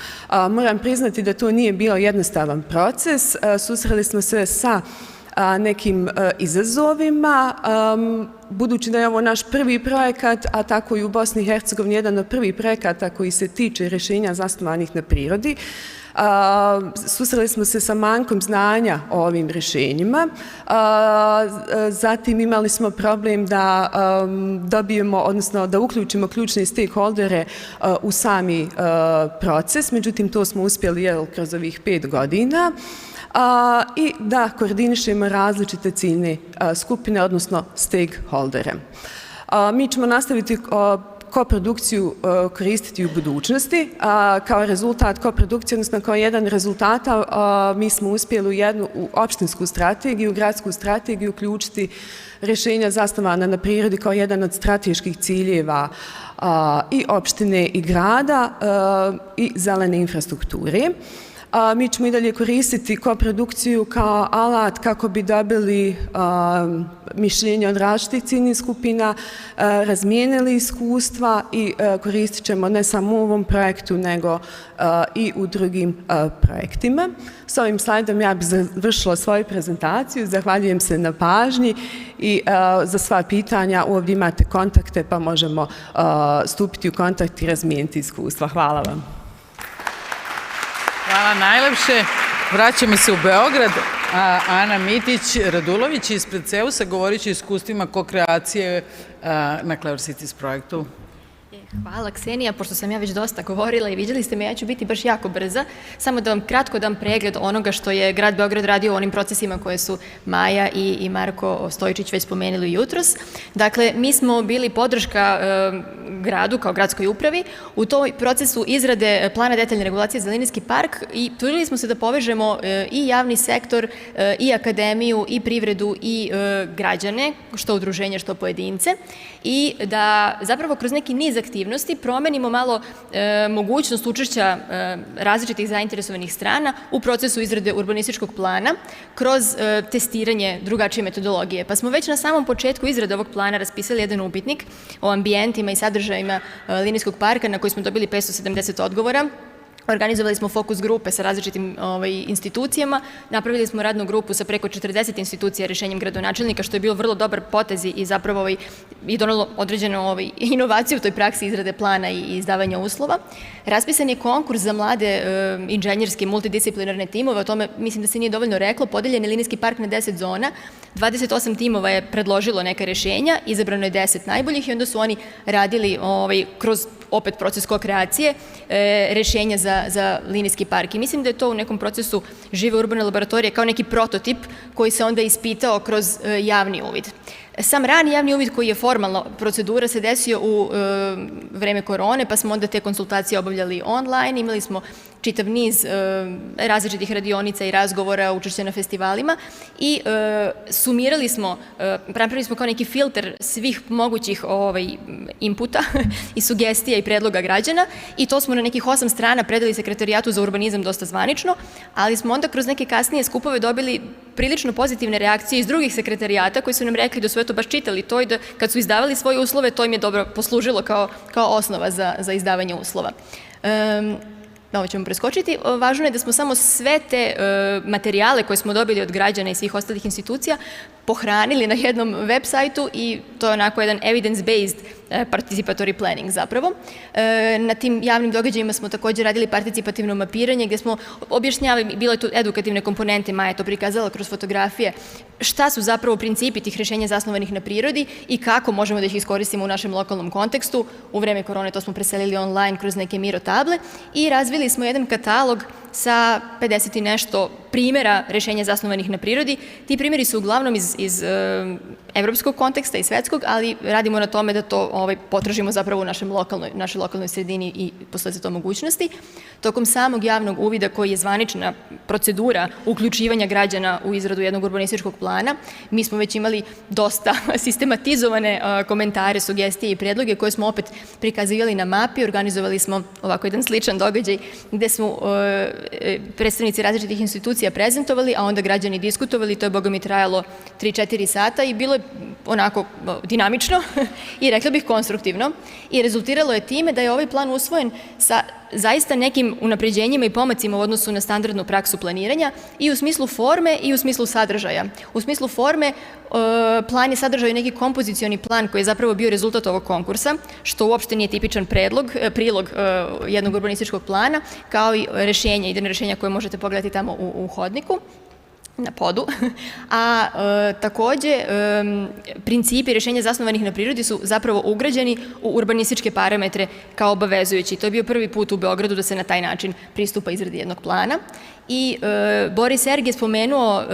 Moram priznati da to nije bio jednostavan proces. Susreli smo se sa nekim izazovima. Budući da je ovo naš prvi projekat, a tako i u Bosni i Hercegovini jedan od prvih projekata koji se tiče rješenja zasnovanih na prirodi, Susreli smo se sa manjkom znanja o ovim rješenjima. Zatim imali smo problem da dobijemo, odnosno da uključimo ključne stakeholdere u sami proces, međutim to smo uspjeli kroz ovih 5 godina. I da koordinišemo različite ciljne skupine, odnosno stakeholdere. Mi ćemo nastaviti koprodukciju koristiti u budućnosti. Kao rezultat koprodukcije, odnosno kao jedan rezultata, mi smo uspjeli u jednu opštinsku strategiju, gradsku strategiju uključiti rješenja zasnovana na prirodi kao jedan od strateških ciljeva i opštine i grada i zelene infrastrukture. Mi ćemo i dalje koristiti koprodukciju kao alat kako bi dobili mišljenje od različitih ciljnih skupina, razmijenili iskustva i koristit ćemo ne samo u ovom projektu, nego i u drugim projektima. S ovim slajdom ja bih završila svoju prezentaciju. Zahvaljujem se na pažnji i za sva pitanja ovdje imate kontakte pa možemo stupiti u kontakt i razmijeniti iskustva. Hvala vam. Hvala najlepše. Vraćamo se u Beograd. Ana Mitić-Radulović ispred CEUS-a govorit će o iskustvima ko-kreacije na Clever Cities projektu. Hvala Ksenija, pošto sam ja već dosta govorila i vidjeli ste me, ja ću biti baš jako brza. Samo da vam kratko dam pregled onoga što je grad Beograd radio u onim procesima koje su Maja i Marko Stojičić već spomenuli jutros. Dakle, mi smo bili podrška gradu kao gradskoj upravi u tom procesu izrade plana detaljne regulacije za linijski park i trudili smo se da povežemo i javni sektor, i akademiju, i privredu, i građane, što udruženje, što pojedince, i da zapravo kroz neki niz aktivnosti promenimo malo mogućnost učešća različitih zainteresovanih strana u procesu izrade urbanističkog plana kroz testiranje drugačije metodologije. Pa smo već na samom početku izrade ovog plana raspisali jedan upitnik o ambijentima i sadržajima linijskog parka na koji smo dobili 570 odgovora. Organizovali smo fokus grupe sa različitim institucijama, napravili smo radnu grupu sa preko 40 institucija rješenjem gradonačelnika, što je bio vrlo dobar potez i zapravo i donalo određenu inovaciju u toj praksi izrade plana i izdavanja uslova. Raspisan je konkurs za mlade inženjerske multidisciplinarne timove, o tome mislim da se nije dovoljno reklo, podeljen je linijski park na 10 zona, 28 timova je predložilo neka rješenja, izabrano je 10 najboljih i onda su oni radili kroz opet proces ko-kreacije rješenja za linijski park. I mislim da je to u nekom procesu žive urbane laboratorije kao neki prototip koji se onda ispitao kroz javni uvid. Sam rani javni uvid koji je formalna procedura se desio u vreme korone, pa smo onda te konsultacije obavljali online, imali smo čitav niz različitih radionica i razgovora, učešća na festivalima i sumirali smo, napravili smo kao neki filter svih mogućih inputa i sugestija i predloga građana i to smo na nekih 8 strana predali Sekretarijatu za urbanizam dosta zvanično, ali smo onda kroz neke kasnije skupove dobili prilično pozitivne reakcije iz drugih sekretarijata koji su nam rekli da su baš čitali to i da kad su izdavali svoje uslove, to im je dobro poslužilo kao osnova za izdavanje uslova. Ovo ćemo preskočiti. Važno je da smo samo sve te materijale koje smo dobili od građana i svih ostalih institucija pohranili na jednom web sajtu i to je onako jedan evidence-based participatory planning zapravo. Na tim javnim događajima smo također radili participativno mapiranje gdje smo objašnjavali, bile tu edukativne komponente, Maja je to prikazala kroz fotografije, šta su zapravo principi tih rješenja zasnovanih na prirodi i kako možemo da ih iskoristimo u našem lokalnom kontekstu. U vreme korone to smo preselili online kroz neke Miro table i razvili smo jedan katalog sa 50 i nešto primjera rješenja zasnovanih na prirodi. Ti primjeri su uglavnom iz evropskog konteksta i svetskog, ali radimo na tome da to potražimo zapravo u našoj lokalnoj sredini i postoje za to mogućnosti. Tokom samog javnog uvida koji je zvanična procedura uključivanja građana u izradu jednog urbanističkog plana, mi smo već imali dosta sistematizovane komentare, sugestije i predloge koje smo opet prikazivali na mapi. Organizovali smo ovako jedan sličan događaj gde smo predstavnici različitih institucija institucija prezentovali, a onda građani diskutovali. To je, boga mi, trajalo 3-4 sata i bilo je onako dinamično i rekla bih konstruktivno. I rezultiralo je time da je ovaj plan usvojen sa zaista nekim unapređenjima i pomacima u odnosu na standardnu praksu planiranja i u smislu forme i u smislu sadržaja. U smislu forme, plan je sadržao neki kompozicioni plan koji je zapravo bio rezultat ovog konkursa, što uopšte nije tipičan prilog jednog urbanističkog plana, kao i idejna rešenja koje možete pogledati tamo u hodniku, na podu, a takođe principi rešenja zasnovanih na prirodi su zapravo ugrađeni u urbanističke parametre kao obavezujući. To je bio prvi put u Beogradu da se na taj način pristupa izradi jednog plana. I Boris Serg je spomenuo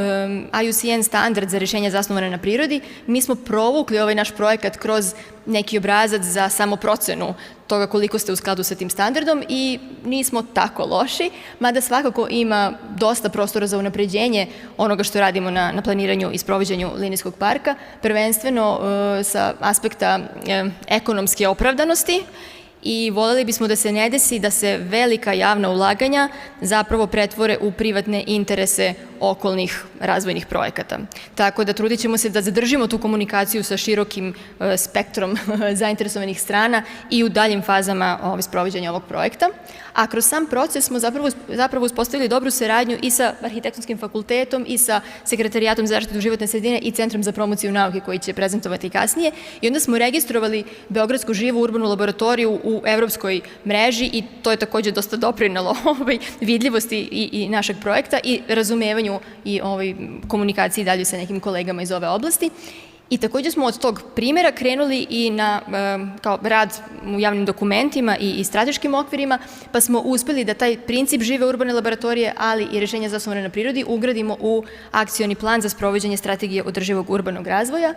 IUCN standard za rešenja zasnovane na prirodi. Mi smo provukli ovaj naš projekat kroz neki obrazac za samoprocenu toga koliko ste u skladu sa tim standardom i nismo tako loši, mada svakako ima dosta prostora za unapređenje onoga što radimo na planiranju i sprovođenju linijskog parka, prvenstveno sa aspekta ekonomske opravdanosti. I voljeli bismo da se ne desi da se velika javna ulaganja zapravo pretvore u privatne interese okolnih razvojnih projekata. Tako da trudit ćemo se da zadržimo tu komunikaciju sa širokim spektrom zainteresovanih strana i u daljim fazama sprovođenja ovog projekta. A kroz sam proces smo zapravo uspostavili dobru saradnju i sa Arhitektonskim fakultetom i sa Sekretarijatom za zaštitu životne sredine i Centrom za promociju nauke koji će prezentovati kasnije. I onda smo registrovali Beogradsku živu urbanu laboratoriju u evropskoj mreži i to je takođe dosta doprinelo vidljivosti i našeg projekta i razumevanju i komunikaciji dalje sa nekim kolegama iz ove oblasti. I takođe smo od tog primjera krenuli i na kao rad u javnim dokumentima i strateškim okvirima, pa smo uspeli da taj princip žive urbane laboratorije, ali i rešenja zasnovane na prirodi ugradimo u akcioni plan za sprovođenje strategije održivog urbanog razvoja.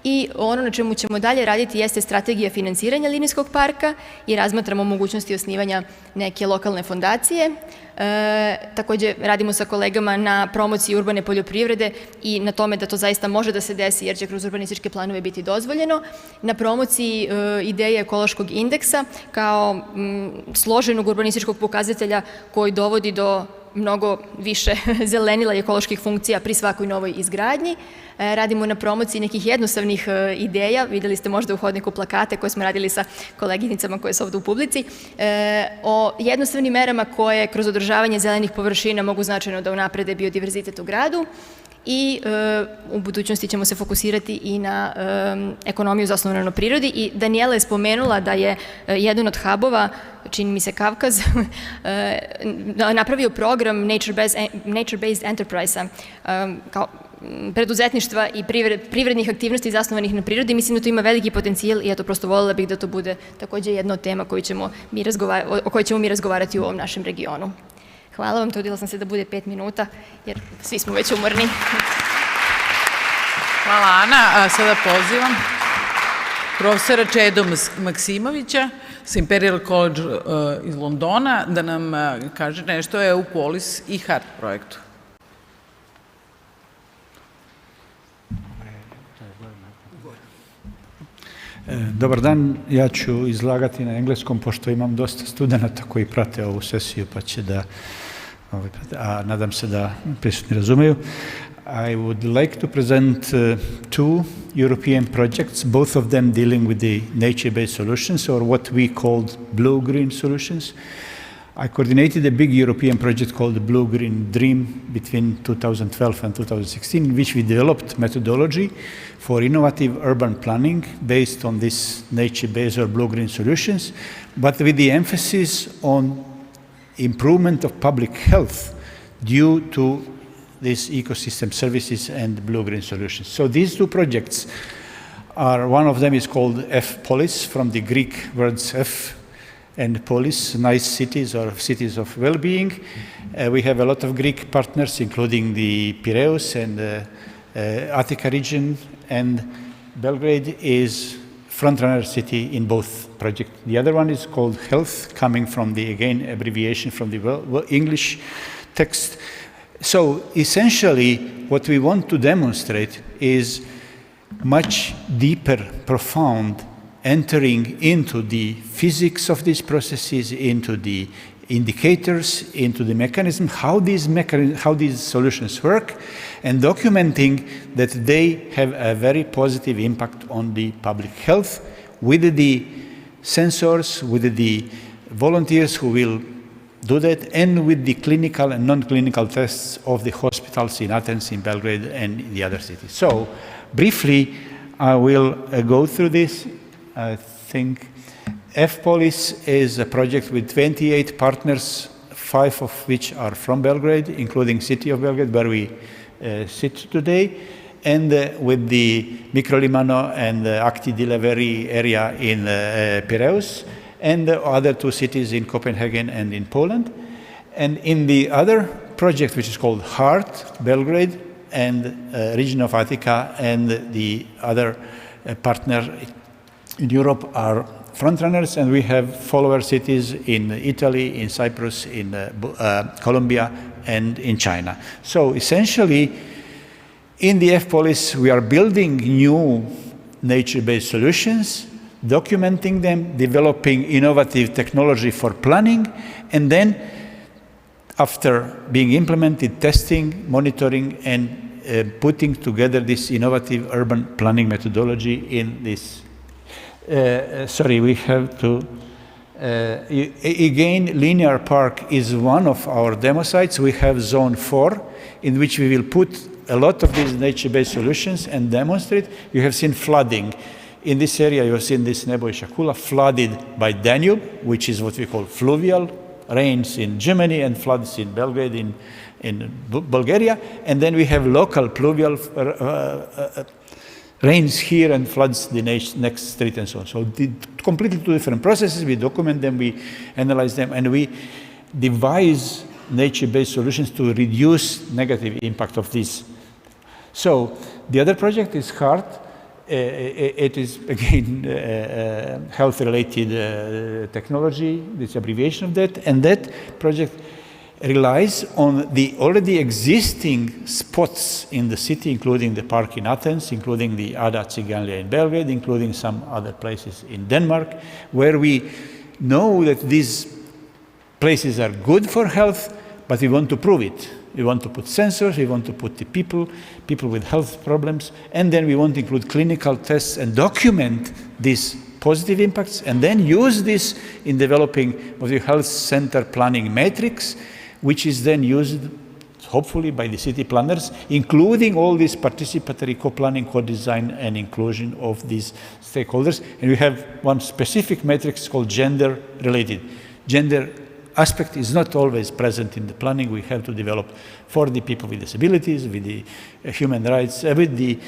I ono na čemu ćemo dalje raditi jeste strategija finansiranja linijskog parka i razmatramo mogućnosti osnivanja neke lokalne fondacije. Takođe radimo sa kolegama na promociji urbane poljoprivrede i na tome da to zaista može da se desi jer će kroz urbanističke planove biti dozvoljeno. Na promociji ideje ekološkog indeksa kao složenog urbanističkog pokazatelja koji dovodi do mnogo više zelenila i ekoloških funkcija pri svakoj novoj izgradnji. Radimo na promociji nekih jednostavnih ideja, videli ste možda u hodniku plakate koje smo radili sa koleginicama koje su ovde u publici, o jednostavnim merama koje kroz održavanje zelenih površina mogu značajno da unaprede biodiverzitet u gradu i u budućnosti ćemo se fokusirati i na ekonomiju zasnovanu na prirodi i Daniela je spomenula da je jedan od hubova, čini mi se Kavkaz, napravio program Nature-Based Enterprise-a kao preduzetništva i privrednih aktivnosti zasnovanih na prirodi. Mislim da to ima veliki potencijal i eto prosto voljela bih da to bude takođe jedna od tema o kojoj ćemo mi razgovarati u ovom našem regionu. Hvala vam, trudila sam se da bude 5 minuta, jer svi smo već umorni. Hvala, Ana. A sada pozivam profesora Čedu Maksimovića sa Imperial College iz Londona da nam kaže nešto o EUPOLIS i HART projektu. Dobar dan, ja ću izlagati na engleskom pošto imam dosta studenta koji prate ovu sesiju pa će da, a nadam se da prisutni razumeju. I would like to present two European projects, both of them dealing with the nature-based solutions or what we called blue-green solutions. I coordinated a big European project called the Blue-Green Dream between 2012 and 2016, in which we developed methodology for innovative urban planning based on this nature-based or blue-green solutions, but with the emphasis on improvement of public health due to these ecosystem services and blue-green solutions. So these two projects are, one of them is called F-Polis, from the Greek words F and polis, nice cities or cities of well-being. We have a lot of Greek partners, including the Piraeus and Attica region, and Belgrade is front-runner city in both projects. The other one is called Health, coming from the, again, abbreviation from the English text. So essentially, what we want to demonstrate is much deeper, profound entering into the physics of these processes, into the indicators into the mechanism, how these solutions work, and documenting that they have a very positive impact on the public health with the sensors, with the volunteers who will do that, and with the clinical and non-clinical tests of the hospitals in Athens, in Belgrade, and in the other cities. So, briefly, I will go through this. I think FPOLIS is a project with 28 partners, 5 of which are from Belgrade, including City of Belgrade, where we sit today, and with the Mikrolimano and Akti Dilaveri area in Piraeus, and the other 2 cities in Copenhagen and in Poland. And in the other project, which is called HEART, Belgrade, and region of Attica, and the other partner in Europe are frontrunners, and we have follower cities in Italy, in Cyprus, in Colombia, and in China. So essentially, in the FPOLIS, we are building new nature-based solutions, documenting them, developing innovative technology for planning, and then after being implemented, testing, monitoring, and putting together this innovative urban planning methodology in this. Sorry, we have to. Again, Linear Park is one of our demo sites. We have Zone 4, in which we will put a lot of these nature-based solutions and demonstrate. You have seen flooding. In this area, you have seen this Neboj Šakula flooded by Danube, which is what we call fluvial rains in Germany and floods in Belgrade, in Bulgaria. And then we have local pluvial rains here and floods the next street and so on. So completely 2 different processes. We document them, we analyze them, and we devise nature-based solutions to reduce negative impact of this. So the other project is HEART. It is, again, health-related technology, this abbreviation of that, and that project relies on the already existing spots in the city, including the park in Athens, including the Ada Ciganlija in Belgrade, including some other places in Denmark, where we know that these places are good for health, but we want to prove it. We want to put sensors, we want to put the people with health problems, and then we want to include clinical tests and document these positive impacts, and then use this in developing what the health center planning matrix, which is then used, hopefully, by the city planners, including all this participatory co-planning, co-design, and inclusion of these stakeholders. And we have one specific matrix called gender-related. Gender aspect is not always present in the planning. We have to develop for the people with disabilities, with the human rights, with the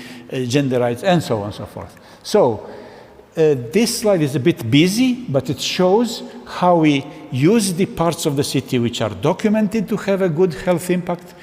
gender rights, and so on and so forth. So this slide is a bit busy, but it shows how we use the parts of the city which are documented to have a good health impact.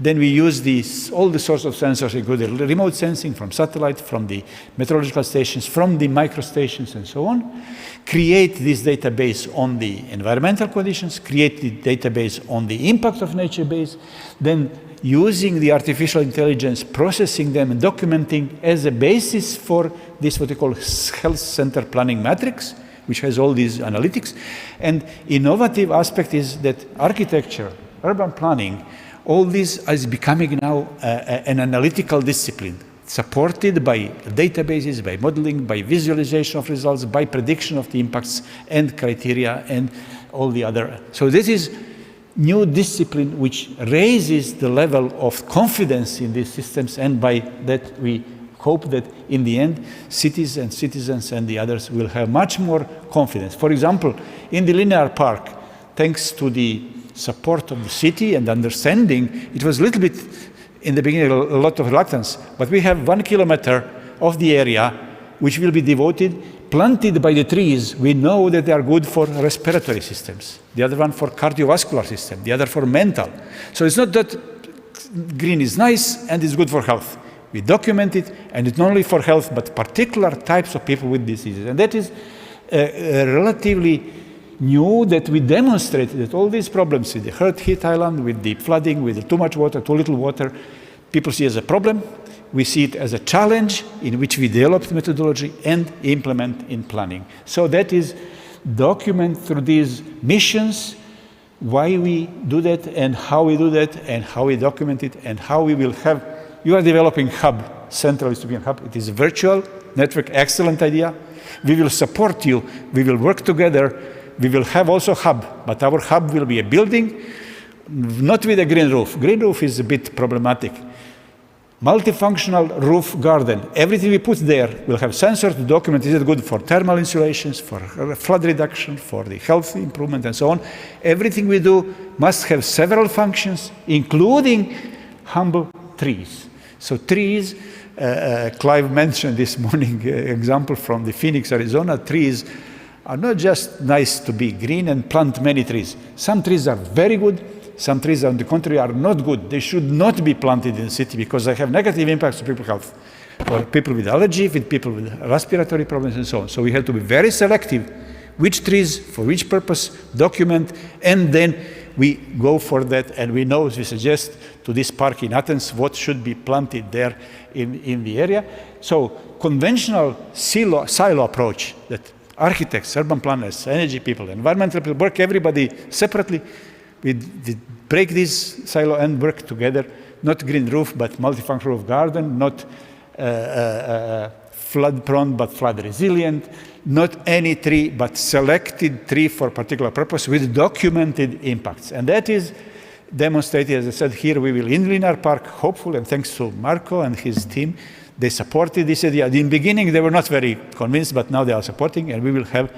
Then we use all the sorts of sensors, including remote sensing from satellite, from the meteorological stations, from the microstations, and so on. Create this database on the environmental conditions, create the database on the impact of nature-based, then using the artificial intelligence, processing them and documenting as a basis for this what we call health center planning matrix, which has all these analytics. And innovative aspect is that architecture, urban planning, all this is becoming now an analytical discipline, supported by databases, by modeling, by visualization of results, by prediction of the impacts and criteria and all the other. So this is new discipline which raises the level of confidence in these systems, and by that we hope that in the end cities and citizens and the others will have much more confidence. For example, in the Linear Park, thanks to the support of the city and understanding, it was a little bit, in the beginning, a lot of reluctance, but we have 1 kilometer of the area which will be devoted, planted by the trees. We know that they are good for respiratory systems, the other one for cardiovascular system, the other for mental. So it's not that green is nice and it's good for health. We document it, and it's not only for health, but particular types of people with diseases. And that is relatively new, that we demonstrate that all these problems with the hurt heat island, with the flooding, with the too much water, too little water, people see as a problem. We see it as a challenge in which we develop the methodology and implement in planning. So that is document through these missions, why we do that and how we do that and how we document it and how we will have, you are developing hub, Central Distribution Hub. It is a virtual network, excellent idea. We will support you, we will work together, we will have also hub, but our hub will be a building, not with a green roof. Green roof is a bit problematic. Multifunctional roof garden. Everything we put there will have sensors to document, is it good for thermal insulations, for flood reduction, for the health improvement, and so on. Everything we do must have several functions, including humble trees. So trees, Clive mentioned this morning example from the Phoenix, Arizona. Trees are not just nice to be green and plant many trees. Some trees are very good. Some trees, on the contrary, are not good. They should not be planted in the city because they have negative impacts on people's health, for people with allergy, with people with respiratory problems, and so on. So we have to be very selective which trees, for which purpose, document, and then we go for that, and we know, we suggest to this park in Athens what should be planted there in the area. So conventional silo approach that architects, urban planners, energy people, environmental people work everybody separately. We break this silo and work together, not green roof, but multifunctional roof garden, not flood prone, but flood resilient, not any tree, but selected tree for a particular purpose with documented impacts. And that is demonstrated, as I said, here we will in Linear Park, hopefully, and thanks to Marco and his team, they supported this idea. In the beginning, they were not very convinced, but now they are supporting, and we will have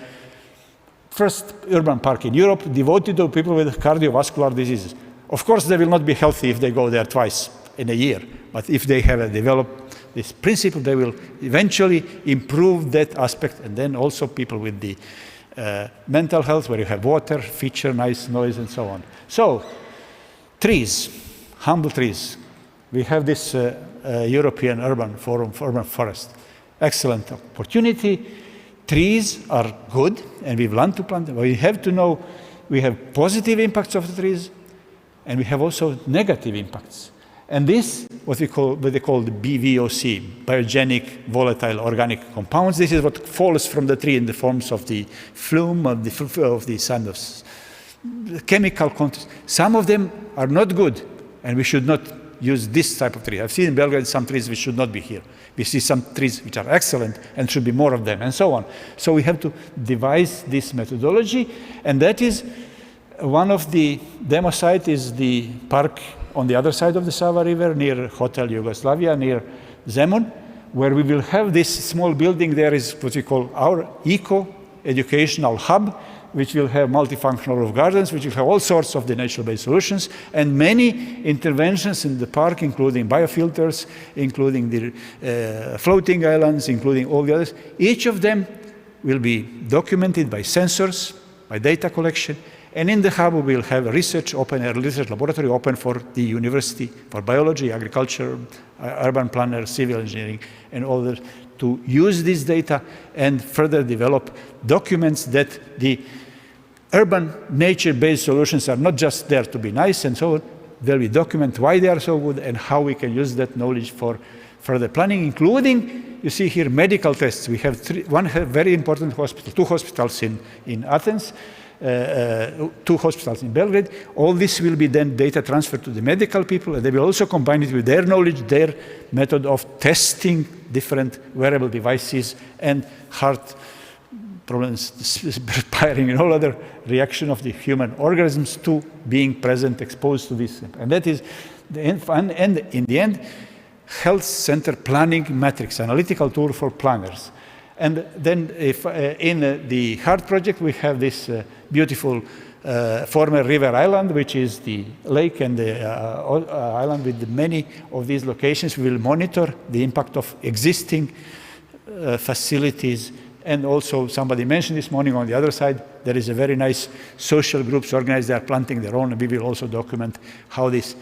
first urban park in Europe devoted to people with cardiovascular diseases. Of course, they will not be healthy if they go there twice in a year, but if they have developed this principle, they will eventually improve that aspect, and then also people with the mental health, where you have water, feature, nice noise, and so on. So, trees, humble trees. We have this European Urban Forum for Urban Forest. Excellent opportunity. Trees are good, and we want to plant them. We have to know we have positive impacts of the trees, and we have also negative impacts. And this, what they call the BVOC, biogenic volatile organic compounds. This is what falls from the tree in the forms of the flume of the sun, of chemical content. Some of them are not good, and we should not use this type of tree. I've seen in Belgrade some trees which should not be here. We see some trees which are excellent and should be more of them, and so on. So we have to devise this methodology, and that is one of the demo sites is the park on the other side of the Sava River, near Hotel Yugoslavia, near Zemun, where we will have this small building. There is what we call our eco-educational hub, which will have multifunctional roof gardens, which will have all sorts of the nature-based solutions, and many interventions in the park, including biofilters, including the floating islands, including all the others. Each of them will be documented by sensors, by data collection, and in the hub we will have a research laboratory open for the university, for biology, agriculture, urban planner, civil engineering, and all that, to use this data and further develop documents that the urban nature-based solutions are not just there to be nice and so on. There we document why they are so good and how we can use that knowledge for further planning, including, you see here, medical tests. We have one very important hospital, 2 hospitals in Athens, 2 hospitals in Belgrade. All this will be then data transferred to the medical people, and they will also combine it with their knowledge, their method of testing different wearable devices and heart problems, perspiring, and all other reaction of the human organisms to being present, exposed to this. And that is, and in the end, health center planning metrics, analytical tool for planners. And then if, in the HEART project, we have this beautiful former river island, which is the lake and the island with many of these locations. We will monitor the impact of existing facilities. And also, somebody mentioned this morning on the other side, there is a very nice social groups organized. They are planting their own, and we will also document how this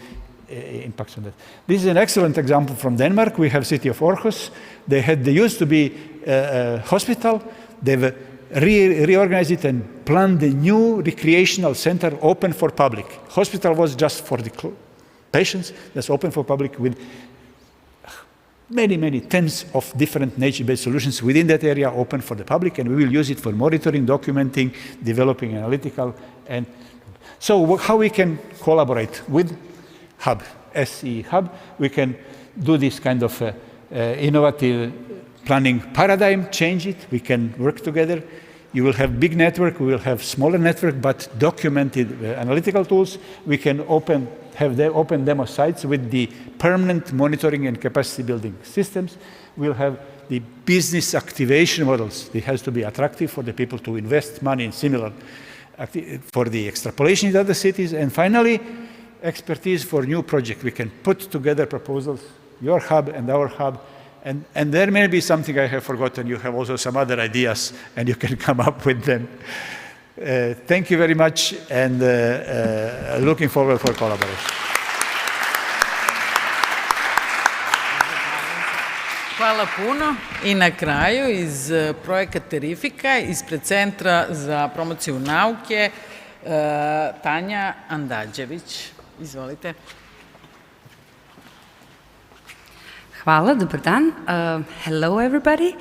impacts on that. This is an excellent example from Denmark. We have city of Aarhus. They used to be a hospital. They've reorganized it and planned a new recreational center open for public. Hospital was just for the patients. That's open for public with many, many tens of different nature-based solutions within that area, open for the public, and we will use it for monitoring, documenting, developing analytical, and So how we can collaborate with Hub, SE Hub? We can do this kind of innovative planning paradigm, change it. We can work together. You will have big network, we will have smaller network, but documented analytical tools. We can have the open demo sites with the permanent monitoring and capacity building systems. We'll have the business activation models. It has to be attractive for the people to invest money in similar, for the extrapolation in other cities. And finally, expertise for new project. We can put together proposals, your hub and our hub, and there may be something I have forgotten. You have also some other ideas, and you can come up with them. Thank you very much, and looking forward for collaboration. Hvala puno. I na kraju iz projekta Terrifica, ispred Centra za promociju nauke, Tanja Andađević. Izvolite. Hvala, dobar dan. Hello, everybody.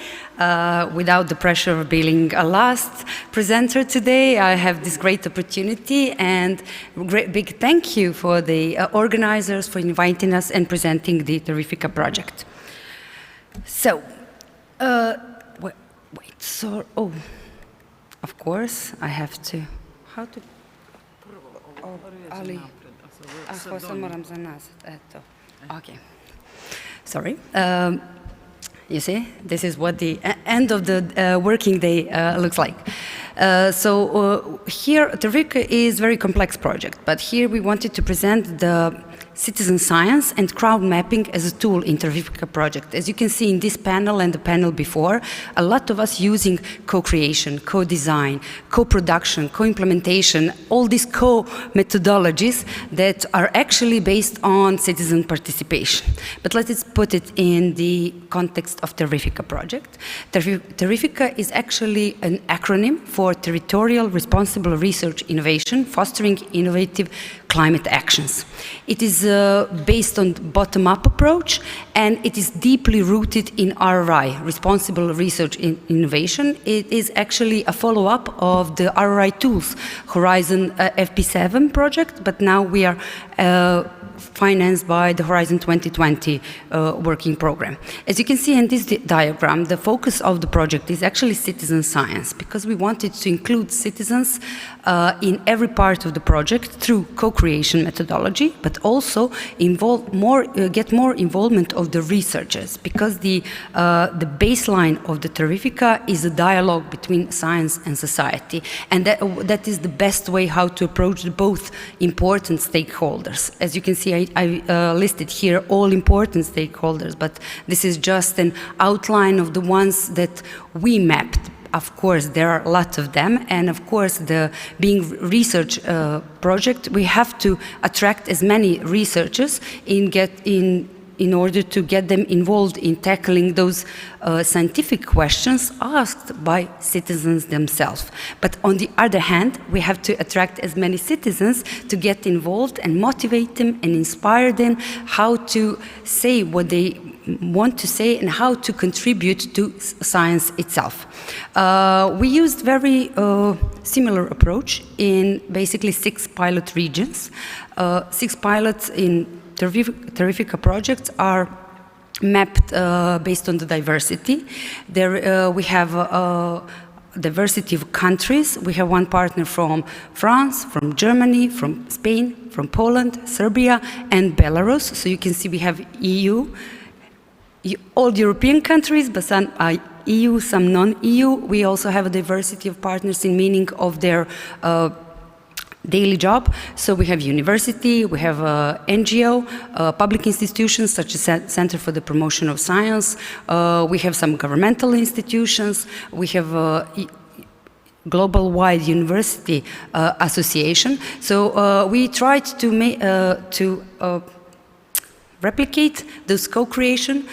Without the pressure of being a last presenter today, I have this great opportunity, and big thank you for the organizers for inviting us and presenting the Terrifica project. So, of course, I have to, how to, ali, ako sam moram za nazad, eto, okay. Sorry. You see, this is what the end of the working day looks like. So here, Terrifica is a very complex project, but here we wanted to present the citizen science and crowd mapping as a tool in Terrifica project. As you can see in this panel and the panel before, a lot of us using co-creation, co-design, co-production, co-implementation, all these co-methodologies that are actually based on citizen participation. But let's put it in the context of Terrifica project. Terrifica is actually an acronym for Territorial Responsible Research Innovation, fostering innovative climate actions. It is based on bottom-up approach, and it is deeply rooted in RRI, Responsible Research Innovation. It is actually a follow-up of the RRI tools, Horizon FP7 project, but now we are financed by the Horizon 2020 working program. As you can see in this diagram, the focus of the project is actually citizen science, because we wanted to include citizens in every part of the project through co-creation methodology, but also get more involvement of the researchers, because the baseline of the Terrifica is a dialogue between science and society, and that is the best way how to approach both important stakeholders. As you can see, I listed here all important stakeholders, but this is just an outline of the ones that we mapped. Of course, there are a lot of them, and of course, being research project, we have to attract as many researchers in order to get them involved in tackling those scientific questions asked by citizens themselves. But on the other hand, we have to attract as many citizens to get involved and motivate them and inspire them how to say what they want to say and how to contribute to science itself. We used very similar approach in basically 6 pilot regions. 6 pilots in Terrifica projects are mapped based on the diversity. There we have diversity of countries. We have one partner from France, from Germany, from Spain, from Poland, Serbia, and Belarus. So you can see we have EU, all European countries, but some are EU, some non-EU. We also have a diversity of partners in meaning of their daily job. So we have university, we have NGO, public institutions such as Center for the Promotion of Science, we have some governmental institutions, we have global-wide university association. So we tried to replicate those co-creation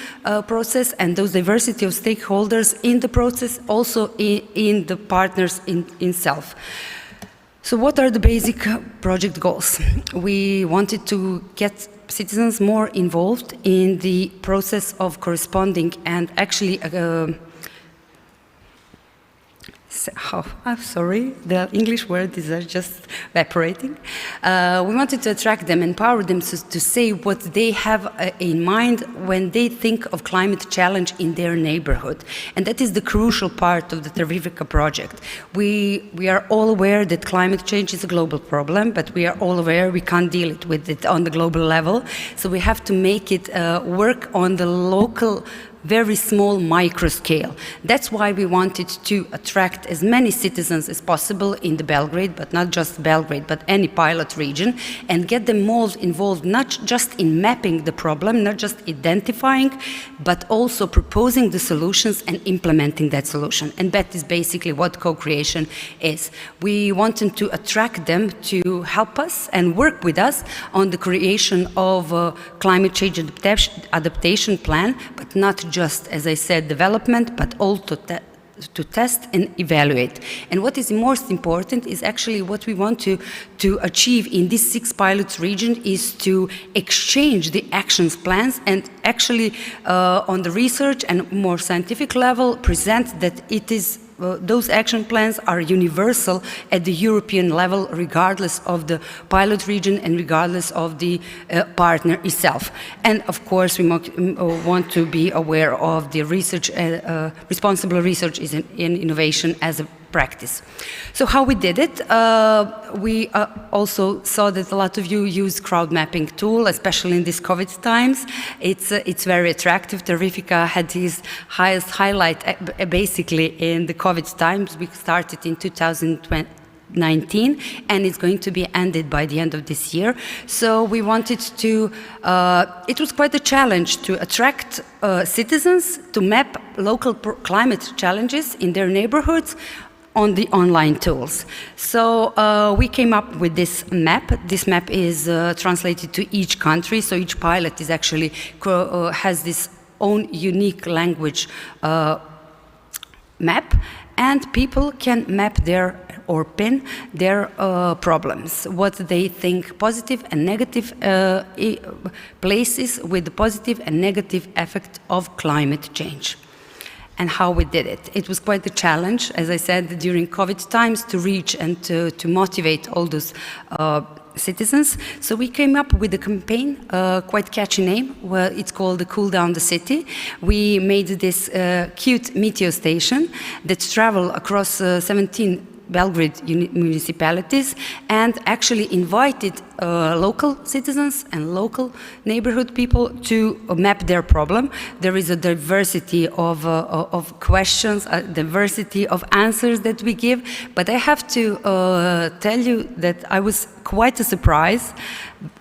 process and those diversity of stakeholders in the process, also in the partners in self. So what are the basic project goals? We wanted to get citizens more involved in the process of corresponding and actually I'm sorry, the English words are just evaporating. We wanted to attract them, empower them to say what they have in mind when they think of climate challenge in their neighborhood. And that is the crucial part of the Terrifica project. We are all aware that climate change is a global problem, but we are all aware we can't deal with it on the global level. So we have to make it work on the local, very small micro scale. That's why we wanted to attract as many citizens as possible in the Belgrade, but not just Belgrade, but any pilot region, and get them all involved not just in mapping the problem, not just identifying, but also proposing the solutions and implementing that solution. And that is basically what co-creation is. We wanted to attract them to help us and work with us on the creation of a climate change adaptation plan, but not just, as I said, development, but also to test and evaluate. And what is most important is actually what we want to achieve in this 6 pilots region is to exchange the actions plans and actually on the research and more scientific level present that it is those action plans are universal at the European level, regardless of the pilot region and regardless of the partner itself. And of course, we want to be aware of the research, responsible research in innovation as a practice. So how we did it, we also saw that a lot of you use crowd mapping tool, especially in these COVID times. It's very attractive. Terrifica had his highest highlight basically in the COVID times. We started in 2019 and it's going to be ended by the end of this year. So we wanted to, it was quite a challenge to attract citizens to map local climate challenges in their neighborhoods on the online tools. So we came up with this map. This map is translated to each country, so each pilot is actually has this own unique language map, and people can map their or pin their problems, what they think positive and negative places with the positive and negative effect of climate change. And how we did it. It was quite a challenge, as I said, during COVID times to reach and to motivate all those citizens. So we came up with a campaign, quite catchy name, well, it's called the Cool Down the City. We made this cute meteo station that travel across 17 Belgrade municipalities and actually invited local citizens and local neighborhood people to map their problem. There is a diversity of questions, a diversity of answers that we give, but I have to tell you that I was quite a surprise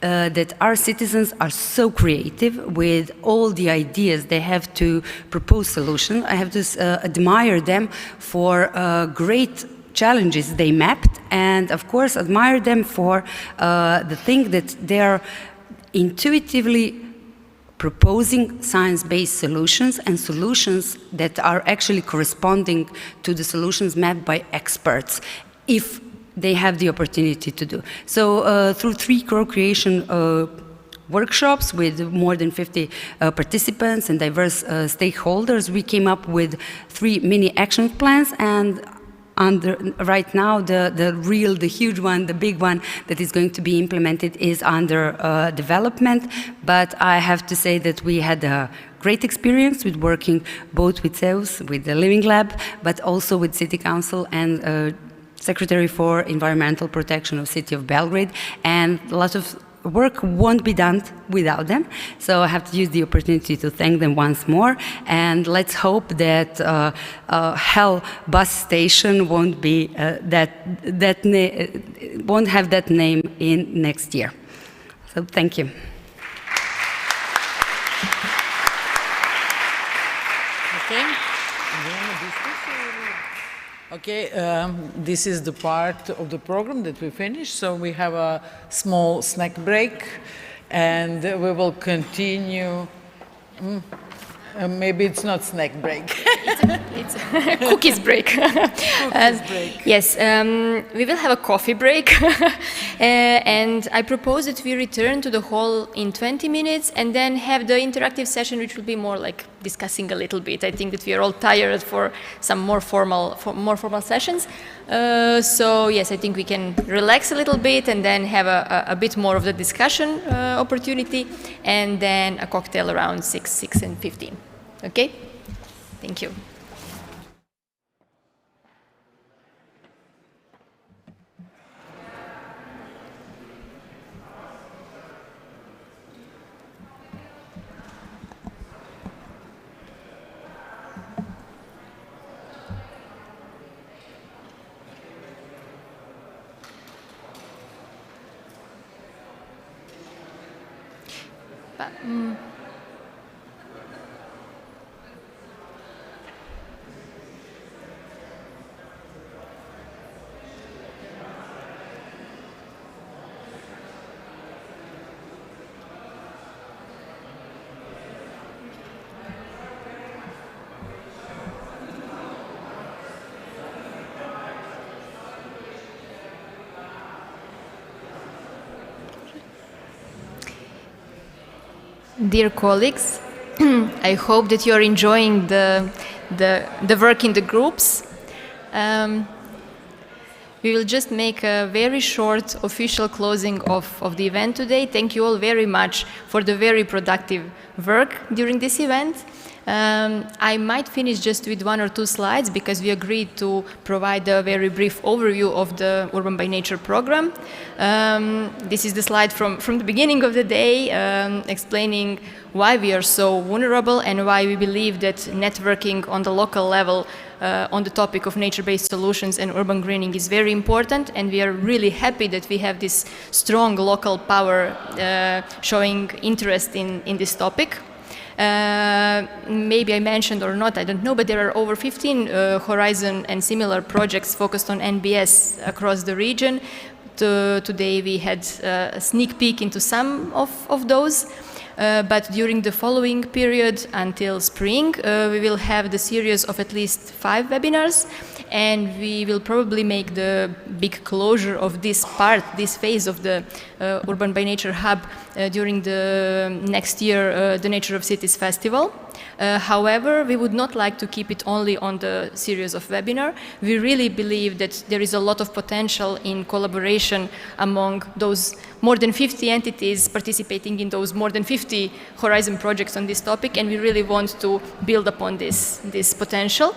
that our citizens are so creative with all the ideas they have to propose solutions. I have to admire them for great challenges they mapped, and of course admire them for the thing that they're intuitively proposing science-based solutions and solutions that are actually corresponding to the solutions mapped by experts, if they have the opportunity to do. So through 3 co-creation workshops with more than 50 participants and diverse stakeholders, we came up with 3 mini action plans, and right now, the huge one, the big one that is going to be implemented is under development. But I have to say that we had a great experience with working both with CEUS, with the Living Lab, but also with City Council and Secretary for Environmental Protection of City of Belgrade, and a lot of work won't be done without them. So I have to use the opportunity to thank them once more, and let's hope that Hell bus station won't be won't have that name in next year. So thank you. Okay. Okay, this is the part of the program that we finished, so we have a small snack break, and we will continue. Maybe it's not snack break. It's cookies break. Yes, we will have a coffee break, and I propose that we return to the hall in 20 minutes and then have the interactive session, which will be more like discussing a little bit. I think that we are all tired for some more formal sessions. So yes, I think we can relax a little bit and then have a bit more of the discussion opportunity, and then a cocktail around 6 and 15. Okay? Thank you. Dear colleagues, I hope that you are enjoying the work in the groups. We will just make a very short official closing of the event today. Thank you all very much for the very productive work during this event. I might finish just with 1 or 2 slides because we agreed to provide a very brief overview of the UrbanByNature program. This is the slide from the beginning of the day, explaining why we are so vulnerable and why we believe that networking on the local level on the topic of nature-based solutions and urban greening is very important, and we are really happy that we have this strong local power showing interest in this topic. Maybe I mentioned or not, I don't know, but there are over 15 Horizon and similar projects focused on NBS across the region. Today we had a sneak peek into some of those. But during the following period until spring, we will have the series of at least 5 webinars, and we will probably make the big closure of this phase of the UrbanByNature Hub during the next year, the Nature of Cities Festival. However, we would not like to keep it only on the series of webinar. We really believe that there is a lot of potential in collaboration among those more than 50 entities participating in those more than 50 Horizon projects on this topic, and we really want to build upon this potential.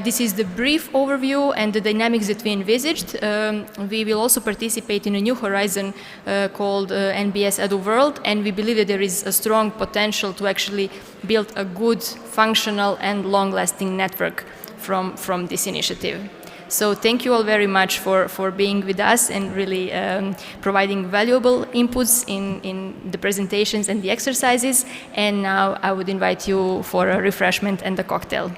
This is the brief overview and the dynamics that we envisaged. We will also participate in a new Horizon called NBS Edu World, and we believe that there is a strong potential to actually build a good, functional and long-lasting network from this initiative. So thank you all very much for being with us and really providing valuable inputs in the presentations and the exercises. And now I would invite you for a refreshment and a cocktail.